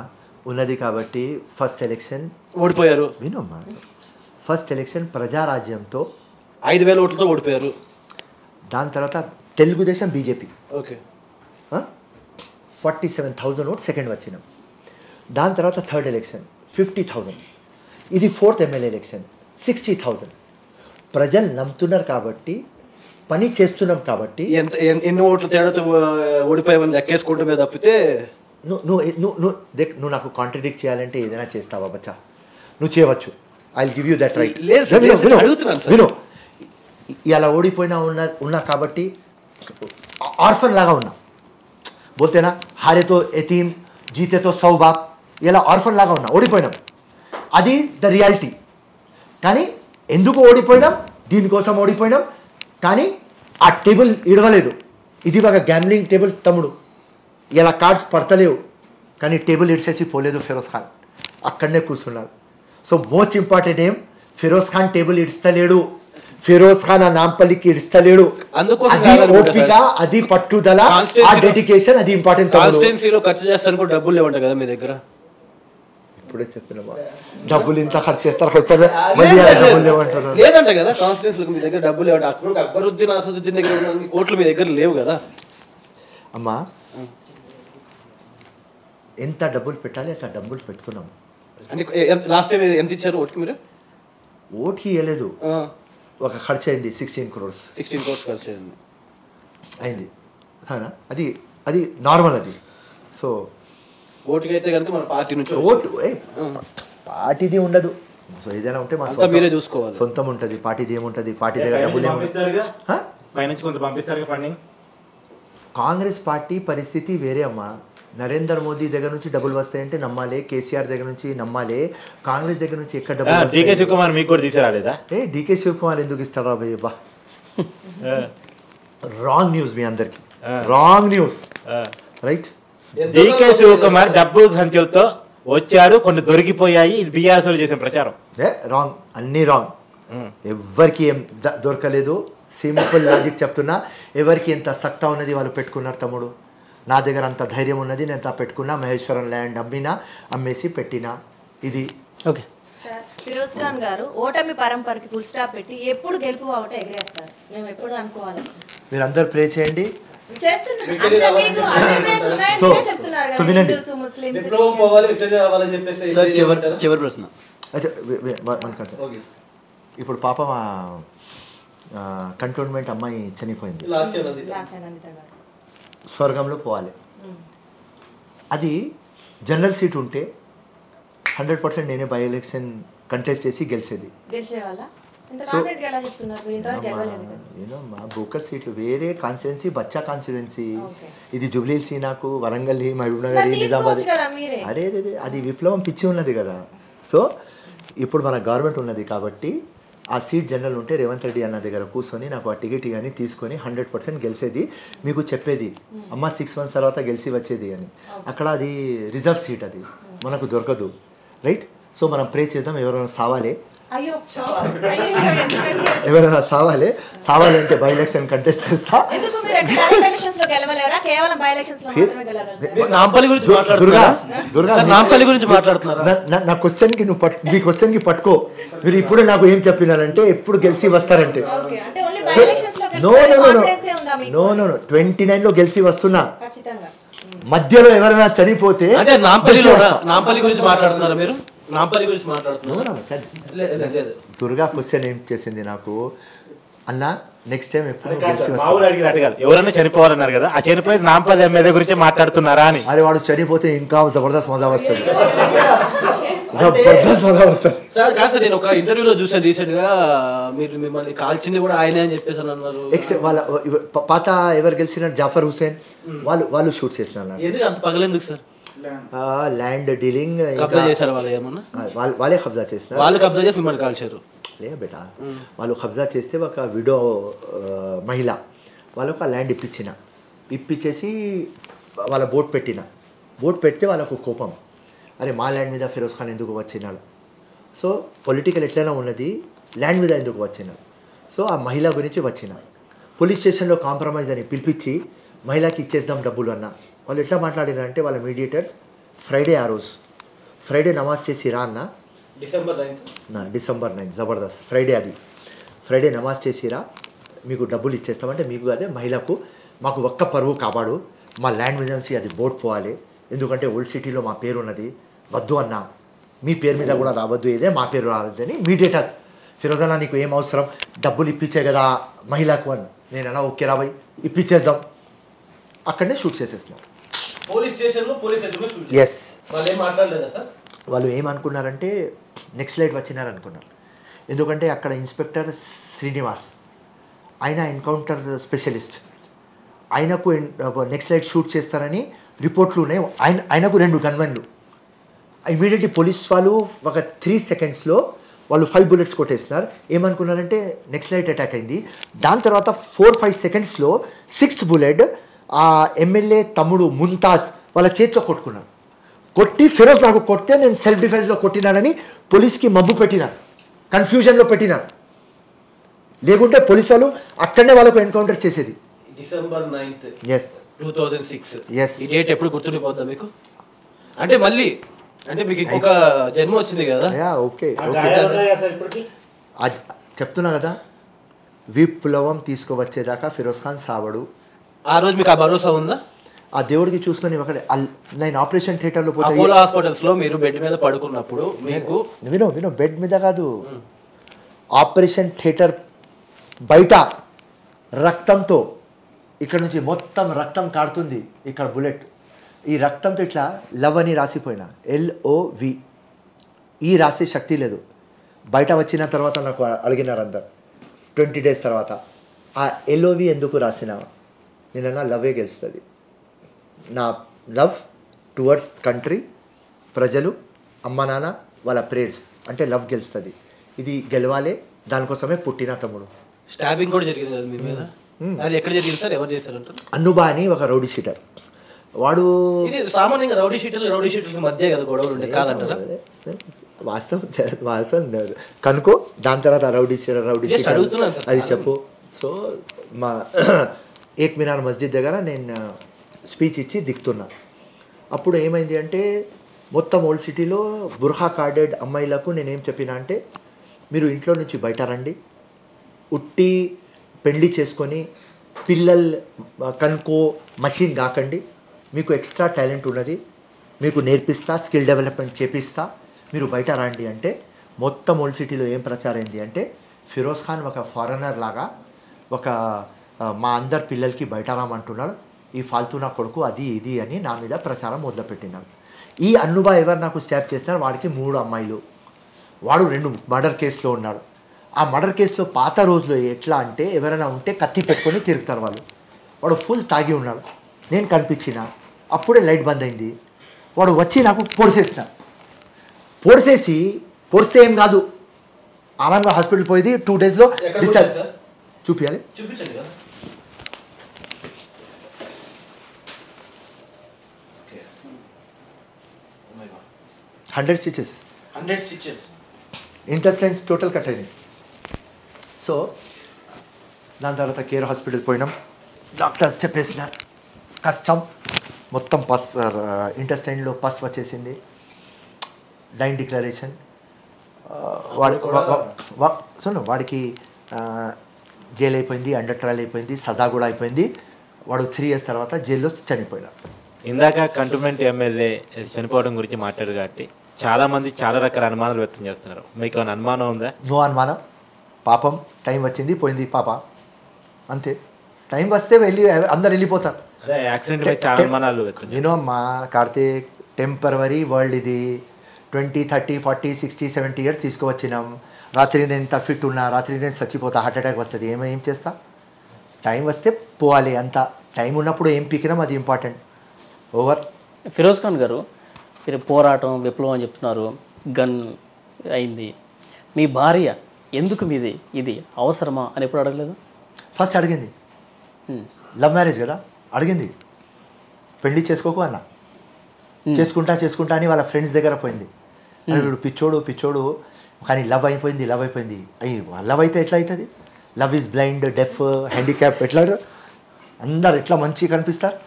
ఉన్నది కాబట్టి ఫస్ట్ ఎలక్షన్ ఓడిపోయారు. వినమ్మా, ఫస్ట్ ఎలక్షన్ ప్రజారాజ్యంతో 5,000 ఓట్లతో ఓడిపోయారు. దాని తర్వాత Telugu Desam BJP okay 47,000 vote second వచ్చినాం. దాని తర్వాత థర్డ్ ఎలక్షన్ 50,000, ఇది ఫోర్త్ ఎమ్మెల్యే ఎలక్షన్ 60,000. ప్రజలు నమ్ముతున్నారు కాబట్టి, పని చేస్తున్నాం కాబట్టి. ఎన్ని ఓట్ల తేడాతో ఓడిపోయామని లెక్కేసుకుంటే తప్పితే నువ్వు నాకు కాంట్రడిక్ట్ చేయాలంటే ఏదైనా చేస్తావా బచ్చా? నువ్వు చేయవచ్చు, I give you that right. విను, ఇలా ఓడిపోయినా ఉన్నా కాబట్టి ఆర్ఫన్ లాగా ఉన్నా, బోల్తేనా హారే తో ఎతీం జీతే తో 100 బాప్, ఇలా ఆర్ఫన్ లాగా ఉన్నా, ఓడిపోయినాం, అది ద రియాలిటీ. కానీ ఎందుకు ఓడిపోయినాం? దీనికోసం ఓడిపోయినాం. కానీ ఆ టేబుల్ ఇడవలేదు, ఇది ఒక గ్యామ్లింగ్ టేబుల్ తమ్ముడు, ఇలా కార్డ్స్ పడతలేవు, కానీ టేబుల్ ఇడిసేసి పోలేదు ఫిరోజ్ ఖాన్, అక్కడనే కూర్చున్నాడు. సో మోస్ట్ ఇంపార్టెంట్ ఏం, ఫిరోజ్ ఖాన్ టేబుల్ ఇడుస్తలేడు, ఫిరోజ్ ఖాన్ ఆ నాంపల్లికి ఇడుస్తలేడు. అది ఓపిక, అది పట్టుదల, ఆ డెడికేషన్, అది ఇంపార్టెంట్. కాన్స్టిట్యుయెన్సీలో ఖర్చు చేస్తానికి డబ్బులు లేవంట కదా మీ దగ్గర? ఇప్పుడే చెప్పిన డబ్బులు ఇంత ఖర్చు చేస్తారు, డబ్బులు లేవంటారు. లేదంట కదా కాన్స్టిట్యుయెన్సీలో మీ దగ్గర డబ్బులు లేవంట. అప్పుడు అక్బరుద్దీన్ అసదుద్దీన్ దగ్గర ఉన్న కోట్లు మీ దగ్గర లేవు కదా? అమ్మా ఎంత డబ్బులు పెట్టాలి అంత డబ్బులు పెడుతున్నాం. అంటే లాస్ట్ టైం ఎంత ఇచ్చారు ఓటుకి మీరు? ఓటుకి ఇవ్వలేదు, ఒక ఖర్చు అయింది 16 crores. 16 crores ఖర్చు అయింది. అది అది నార్మల్. అది సో ఓటుకి అయితే కనుక మన పార్టీ నుంచి ఓటు పార్టీది ఉండదు. సో ఏదైనా ఉంటే మా మీరే చూసుకోవాలి, సొంతం ఉంటుంది. పార్టీది ఏముంటుంది? పార్టీ దగ్గర డబ్బులు కాంగ్రెస్ పార్టీ పరిస్థితి వేరే అమ్మా. నరేంద్ర మోదీ దగ్గర నుంచి డబ్బులు వస్తాయంటే నమ్మాలి, కేసీఆర్ దగ్గర నుంచి నమ్మాలి, కాంగ్రెస్ దగ్గర నుంచి ఎక్కడ డబ్బులు? డీకే శివకుమార్ మీకు కూడా తీసుకురాలేదా? డీకే శివకుమార్ ఎందుకు ఇస్తారా భయ్య? బా రాంగ్ న్యూస్ మీ అందరికి, wrong news right. DK Shivakumar డబ్బు సంఖ్యలతో వచ్చారు, కొన్ని దొరికిపోయాయి, ఇది బీఆర్ఎస్ లో చేసిన ప్రచారం. రాంగ్, అన్ని రాంగ్. ఎవరికి ఏం దొరకలేదు. సింపుల్ లాజిక్ చెప్తున్నా, ఎవరికి ఎంత సత్తా ఉన్నది వాళ్ళు పెట్టుకున్నారు తమ్ముడు. నా దగ్గర అంత ధైర్యం ఉన్నది, నేను అంత పెట్టుకున్నా. మహేశ్వరం ల్యాండ్ అమ్మేసి పెట్టినా. ఇది ఓకే. ఫిరోజ్ ఖాన్ గారు ఓటమి పరంపరకి ఫుల్ స్టాప్ పెట్టి ఎప్పుడు గెలుపు బావుట ఎగరేస్తారు, మేము ఎప్పుడు అనుకోవాలి? మీరు అందరు ప్రే చేయండి. చివరి ప్రశ్న. ఇప్పుడు పాప మా కంటోన్మెంట్ అమ్మాయి చనిపోయింది, స్వర్గంలో పోవాలి. అది జనరల్ సీట్ ఉంటే 100% నేనే బై ఎలక్షన్ కంటెస్ట్ చేసి గెలిచేది. మా బోకస్ సీట్లు వేరే కాన్స్టిట్యున్సీ, బచ్చా కాన్స్టిట్యున్సీ. ఇది జూబ్లీహిల్స్, నాకు వరంగల్, మహబూబ్ నగర్, నిజామాబాద్. అరే అది విప్లవం పిచ్చి ఉన్నది కదా. సో ఇప్పుడు మన గవర్నమెంట్ ఉన్నది కాబట్టి ఆ సీట్ జనరల్ ఉంటే రేవంత్ రెడ్డి అన్న దగ్గర కూర్చొని నాకు ఆ టికెట్ కానీ తీసుకొని 100% గెలిచేది. మీకు చెప్పేది అమ్మ 6 months తర్వాత గెలిచి వచ్చేది అని. అక్కడ అది రిజర్వ్ సీట్, అది మనకు దొరకదు రైట్. సో మనం ప్రే చేద్దాం, ఎవరైనా సావాలి, ఎవరైనా సావాలి అంటే బై ఎలక్షన్ కంటెస్ట్ చేస్తా. నా క్వశ్చన్ కి నువ్వు మీ క్వశ్చన్ కి పట్టుకో. మీరు ఇప్పుడు నాకు ఏం చెప్పినారంటే ఎప్పుడు గెలిచి వస్తారంటే, నో 29 లో గెలిచి వస్తున్నా. మధ్యలో ఎవరైనా చనిపోతే నాంపల్లి గురించి మాట్లాడుతున్నారా మీరు? నాంపల్లి గురించి మాట్లాడుతున్నారు. దుర్గా క్వశ్చన్ ఏం చేసింది నాకు, అన్న నెక్స్ట్ టైం ఎప్పుడు ఎవరైనా చనిపోవాలన్నారు కదా, ఆ చనిపోయేది నాంపల్లి ఎమ్మెల్యే గురించి మాట్లాడుతున్నారా అని. అరే వాడు చనిపోతే ఇంకా జబర్దస్త్ మజా వస్తుంది. సార్ కాదు సార్, నేను ఒక ఇంటర్వ్యూలో చూసాను రీసెంట్ గా, మీరు మిమ్మల్ని కాల్చింది కూడా ఆయనే అని చెప్పేసి అన్నారు. వాళ్ళ పాత ఎవరు గెలిచిన జాఫర్ హుసేన్ వాళ్ళు షూట్ చేసినారు. ఎందుకు అంత పగలేందుకు సార్? ల్యాండ్ డీలింగ్ కబ్జా చేశారు వాళ్ళు, ఏమన్నా వాళ్ళే కబ్జా చేసినారు. వాళ్ళు కబ్జా చేసి మిమ్మల్ని కాల్చారు. లే బేటా, వాళ్ళు కబ్జా చేస్తే ఒక విడో మహిళ వాళ్ళకు ఆ ల్యాండ్ ఇప్పించేసి వాళ్ళ బోట్ పెడితే వాళ్ళకు కోపం, అరే మా ల్యాండ్ మీద ఫిరోజ్ ఖాన్ ఎందుకు వచ్చినాడు, సో పొలిటికల్ ఎట్లయినా ఉన్నది, ల్యాండ్ మీద ఎందుకు వచ్చినాడు, సో ఆ మహిళ గురించి వచ్చినాడు. పోలీస్ స్టేషన్లో కాంప్రమైజ్ అని పిలిపించి మహిళకి ఇచ్చేద్దాం డబ్బులు అన్న. వాళ్ళు ఎట్లా మాట్లాడారంటే వాళ్ళ మీడియేటర్స్ ఫ్రైడే నమాజ్ చేసి రా అన్న, డిసెంబర్ 9 జబర్దస్త్ ఫ్రైడే నమాజ్ చేసిరా, మీకు డబ్బులు ఇచ్చేస్తామంటే మీకు అదే మహిళకు మాకు ఒక్క పరువు కాపాడు, మా ల్యాండ్ మీద నుంచి అది బోట్ పోవాలి, ఎందుకంటే ఓల్డ్ సిటీలో మా పేరు ఉన్నది, వద్దు అన్న, మీ పేరు మీద కూడా రావద్దు, ఇదే మా పేరు రావద్దు అని మీడియేటర్స్. ఫిరోజానా నీకు ఏం అవసరం, డబ్బులు ఇప్పించే కదా మహిళకు అని. నేను అలా ఓకే రాబోయ్ ఇప్పించేద్దాం, అక్కడనే షూట్ చేసేస్తున్నారు. ఎస్, వాళ్ళు ఏమనుకున్నారంటే నెక్స్ట్ లైట్ వచ్చినారనుకున్నారు. ఎందుకంటే అక్కడ ఇన్స్పెక్టర్ శ్రీనివాస్ ఆయన ఎన్కౌంటర్ స్పెషలిస్ట్, ఆయనకు నెక్స్ట్ లైట్ షూట్ చేస్తారని రిపోర్ట్లు ఉన్నాయి. ఆయనకు 2 గన్మెన్లు. ఇమీడియట్లీ పోలీస్ వాళ్ళు ఒక 3 సెకండ్స్లో వాళ్ళు 5 bullets కొట్టేస్తున్నారు. ఏమనుకున్నారంటే నెక్స్ట్ లైట్ అటాక్ అయింది. దాని తర్వాత 4-5 సెకండ్స్లో 6th bullet ఆ ఎమ్మెల్యే తమ్ముడు ముంతాజ్ వాళ్ళ చేతిలో కొట్టి ఫిరోజ్ నాకు కొడితే నేను సెల్ఫ్ డిఫెన్స్లో కొట్టినానని పోలీస్కి మబ్బు పెట్టినారు, కన్ఫ్యూజన్లో పెట్టినారు. లేకుంటే పోలీసు వాళ్ళు అక్కడనే వాళ్ళకు ఎన్కౌంటర్ చేసేది. December 9th, yes 2006. yes ఈ డేట్ ఎప్పుడు గుర్తుండిపోద్దా మీకు? అంటే మళ్ళీ అంటే మీకు ఇంకొక జన్మ వచ్చింది కదా. ఓకే చెప్తున్నా కదా, విప్లవం తీసుకువచ్చేదాకా ఫిరోజ్ ఖాన్ సావడు. ఆ రోజు మీకు ఆ భరోసా ఉందా? ఆ దేవుడికి చూసుకొని ఒకటే. నేను ఆపరేషన్ థియేటర్లో అపోలో హాస్పిటల్స్ లో మీరు బెడ్ మీద పడుకున్నప్పుడు మీకు వినో బెడ్ మీద కాదు, ఆపరేషన్ థియేటర్ బయట రక్తంతో ఇక్కడ నుంచి మొత్తం రక్తం కాడుతుంది, ఇక్కడ బుల్లెట్, ఈ రక్తంతో ఇట్లా లవ్ అని రాసిపోయినా, LOV, ఈ రాసే శక్తి లేదు. బయట వచ్చిన తర్వాత నాకు అడిగినారు అందరు 20 days తర్వాత, ఆ LOV ఎందుకు రాసినావా? నేనన్నా లవ్వే గెలుస్తుంది, నా లవ్ టువర్డ్స్ కంట్రీ, ప్రజలు, అమ్మ నాన్న వాళ్ళ ప్రేయర్స్ అంటే లవ్ గెలుస్తుంది, ఇది గెలవాలే, దానికోసమే పుట్టిన తమ్ముడు. స్టాబింగ్ కూడా జరిగింది కదా మీ మీద, అది ఎక్కడ జరిగింది సార్? ఎవరు చేశారంటారు? అన్నుబా అని ఒక రౌడీ షీటర్, వాడు ఇది సామాన్యంగా రౌడీ షీటర్ల మధ్య కదా గొడవలు ఉండే కాదంటారా? వాస్తవం కనుకో. దాని తర్వాత రౌడీ షీటర్ అది చెప్పు. సో మా ఏక్ మినార్ మస్జిద్ దగ్గర నేను స్పీచ్ ఇచ్చి దిగుతున్నా. అప్పుడు ఏమైంది అంటే మొత్తం ఓల్డ్ సిటీలో బుర్హా కార్డెడ్ అమ్మాయిలకు నేనేం చెప్పినా అంటే, మీరు ఇంట్లో నుంచి బయట రండి, ఉట్టి పెళ్లి చేసుకొని పిల్లలు కనుకో మషిన్ కాకండి, మీకు ఎక్స్ట్రా టాలెంట్ ఉన్నది, మీకు నేర్పిస్తా, స్కిల్ డెవలప్మెంట్ చేపిస్తా, మీరు బయట రండి అంటే మొత్తం ఓల్డ్ సిటీలో ఏం ప్రచారం అయింది అంటే, ఫిరోజ్ ఖాన్ ఒక ఫారెనర్ లాగా ఒక మా అందరి పిల్లలకి బయట రామంటున్నాడు, ఈ ఫాల్తూ నా కొడుకు అది ఇది అని నా మీద ప్రచారం మొదలుపెట్టినాడు. ఈ అన్నుబా ఎవరు నాకు స్టాప్ చేస్తున్నారు, వాడికి 3 అమ్మాయిలు, వాడు 2 మర్డర్ కేసులో ఉన్నాడు. ఆ మర్డర్ కేసులో పాత రోజులో ఎట్లా అంటే ఎవరైనా ఉంటే కత్తి పెట్టుకొని తిరుగుతారు వాళ్ళు. వాడు ఫుల్ తాగి ఉన్నాడు, నేను కనిపించిన, అప్పుడే లైట్ బంద్ అయింది, వాడు వచ్చి నాకు పొడిస్తే ఏం కాదు, ఆనంగా హాస్పిటల్ పోయింది, 2 daysలో డిశ్చార్జ్. చూపించాలి, చూపించండి కదా. 100 stitches, ఇంటెస్టైన్స్ టోటల్ కట్ అయినాయి. సో దాని తర్వాత కేర్ హాస్పిటల్ పోయినాం, డాక్టర్స్ చెప్పేసినారు కష్టం, మొత్తం పస్ ఇంటెస్టైన్లో పస్ వచ్చేసింది, డైన్ డిక్లరేషన్. వాడికి జైలు అయిపోయింది, అండర్ ట్రయల్ అయిపోయింది, సజా కూడా అయిపోయింది, వాడు 3 years తర్వాత జైల్లో చనిపోయాడు. ఇందాక కంటోన్మెంట్ ఎమ్మెల్యే చనిపోవడం గురించి మాట్లాడారు కాబట్టి చాలా మంది చాలా రకాల అనుమానాలు వ్యక్తం చేస్తున్నారు, మీకు ఏమైనా అనుమానం ఉందా? నో అనుమానం, పాపం టైం వచ్చింది పోయింది పాప, అంతే. టైం వస్తే అందరు వెళ్ళిపోతారు. యాక్సిడెంట్ చాలా అనుమానాలు. నేను మా కార్తీక్ టెంపరవరీ వరల్డ్ ఇది, 20, 30, 40, 60, 70 ఇయర్స్ తీసుకువచ్చినాం. రాత్రి నేను ఇంత ఫిట్ ఉన్నా, రాత్రి నేను చచ్చిపోతా, హార్ట్ అటాక్ వస్తుంది, ఏం చేస్తా? టైం వస్తే పోవాలి, అంత టైం ఉన్నప్పుడు ఏం పీకినాం అది ఇంపార్టెంట్. ఓవర్. ఫిరోజ్ ఖాన్ గారు, మీరు పోరాటం విప్లవం అని చెప్తున్నారు, గన్ అయింది, మీ భార్య ఎందుకు మీది ఇది అవసరమా అని ఎప్పుడు అడగలేదు? ఫస్ట్ అడిగింది, లవ్ మ్యారేజ్ కదా, అడిగింది పెళ్లి చేసుకోకు అన్న. చేసుకుంటా అని వాళ్ళ ఫ్రెండ్స్ దగ్గర పోయింది. వీడు పిచ్చోడు కానీ లవ్ అయిపోయింది. అయ్యి లవ్ అయితే ఎట్లా అవుతుంది? Love is blind, deaf, handicap, ఎట్లా అందరు ఎట్లా మంచిగా కనిపిస్తారు.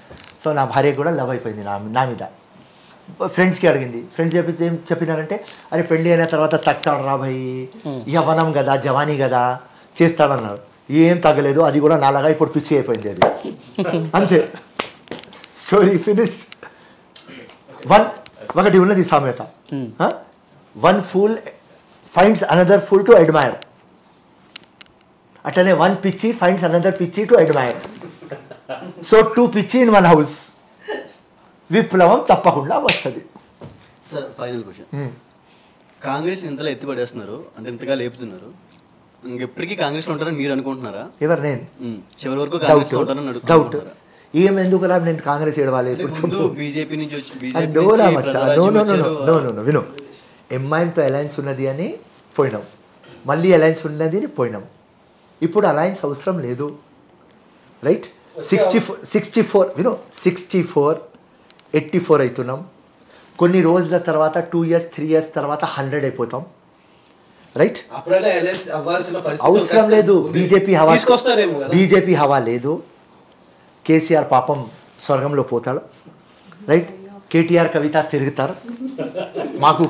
సో నా భార్య కూడా లవ్ అయిపోయింది నా మీద. ఫ్రెండ్స్కి అడిగింది, ఫ్రెండ్స్ ఏం చెప్పినారంటే, అరే పెళ్ళి అయిన తర్వాత తగ్గుతాడు రా భయ్, యవ్వనం కదా, జవానీ కదా, చేస్తాడన్నారు. ఏం తగ్గలేదు, అది కూడా నాలాగా ఇప్పుడు పిచ్చి అయిపోయింది అది. అంతే, స్టోరీ ఫినిష్. ఒకటి ఉన్నది సామెత, one fool finds another fool to admire. అట్లనే వన్ పిచ్చి ఫైండ్స్ అనదర్ పిచ్చి టు అడ్మైర్. సో 2 పిచ్చి ఇన్ 1 హౌస్. విప్లవం తప్పకుండా వస్తుంది. సార్ ఫైనల్ క్వశ్చన్, కాంగ్రెస్ ఇంతలో ఎత్తిపడేస్తున్నారు అంటే ఇంతగా లేపుతున్నారు, ఇంకెప్పటికీ కాంగ్రెస్లో ఉంటారని మీరు అనుకుంటున్నారా? ఎవరు? నేను చివరి వరకు కాంగ్రెస్ ఉంటారని డౌట్. ఏం ఎందుకు రా నేను కాంగ్రెస్ ఏడవాలి? బీజేపీ నుంచి విను, ఎంఐఎంతో అలయన్స్ ఉన్నది అని పోయినాం, మళ్ళీ అలయన్స్ ఉన్నది అని పోయినాం. ఇప్పుడు అలయన్స్ అవసరం లేదు, రైట్? 64 విను, 64, 84 అవుతున్నాం. కొన్ని రోజుల తర్వాత 2 years 3 years తర్వాత 100 అయిపోతాం, రైట్? అవసరం లేదు. బీజేపీ హవా లేదు. కేసీఆర్ పాపం స్వర్గంలో పోతాడు, రైట్? కేటీఆర్ కవిత తిరుగుతారు. మాకు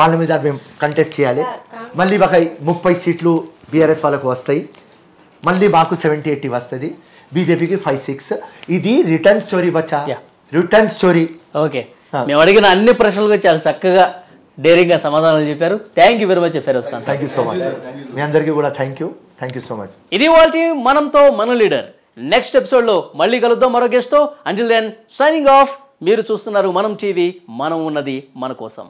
వాళ్ళ మీద మేము కంటెస్ట్ చేయాలి. మళ్ళీ ఒక 30 సీట్లు బీఆర్ఎస్ వాళ్ళకు వస్తాయి, మళ్ళీ మాకు 70-80 వస్తుంది, బీజేపీకి 5-6. ఇది రిటర్న్ స్టోరీ బచ్చా, రిటర్న్ స్టోరీ. ఓకే, మేము అడిగిన అన్ని ప్రశ్నలకు చాలా చక్కగా డేరింగ్గా సమాధానాలు చెప్పారు. Thank you very much Firoz Khan. Thank you so much. మీ అందరికీ కూడా థ్యాంక్ యూ సో మచ్. ఇది వాళ్ళ మనంతో మన లీడర్. నెక్స్ట్ ఎపిసోడ్లో మళ్ళీ కలుద్దాం మరో గెస్ట్తో. Until then signing off. మీరు చూస్తున్నారు మనం టీవీ, మనం ఉన్నది మన కోసం.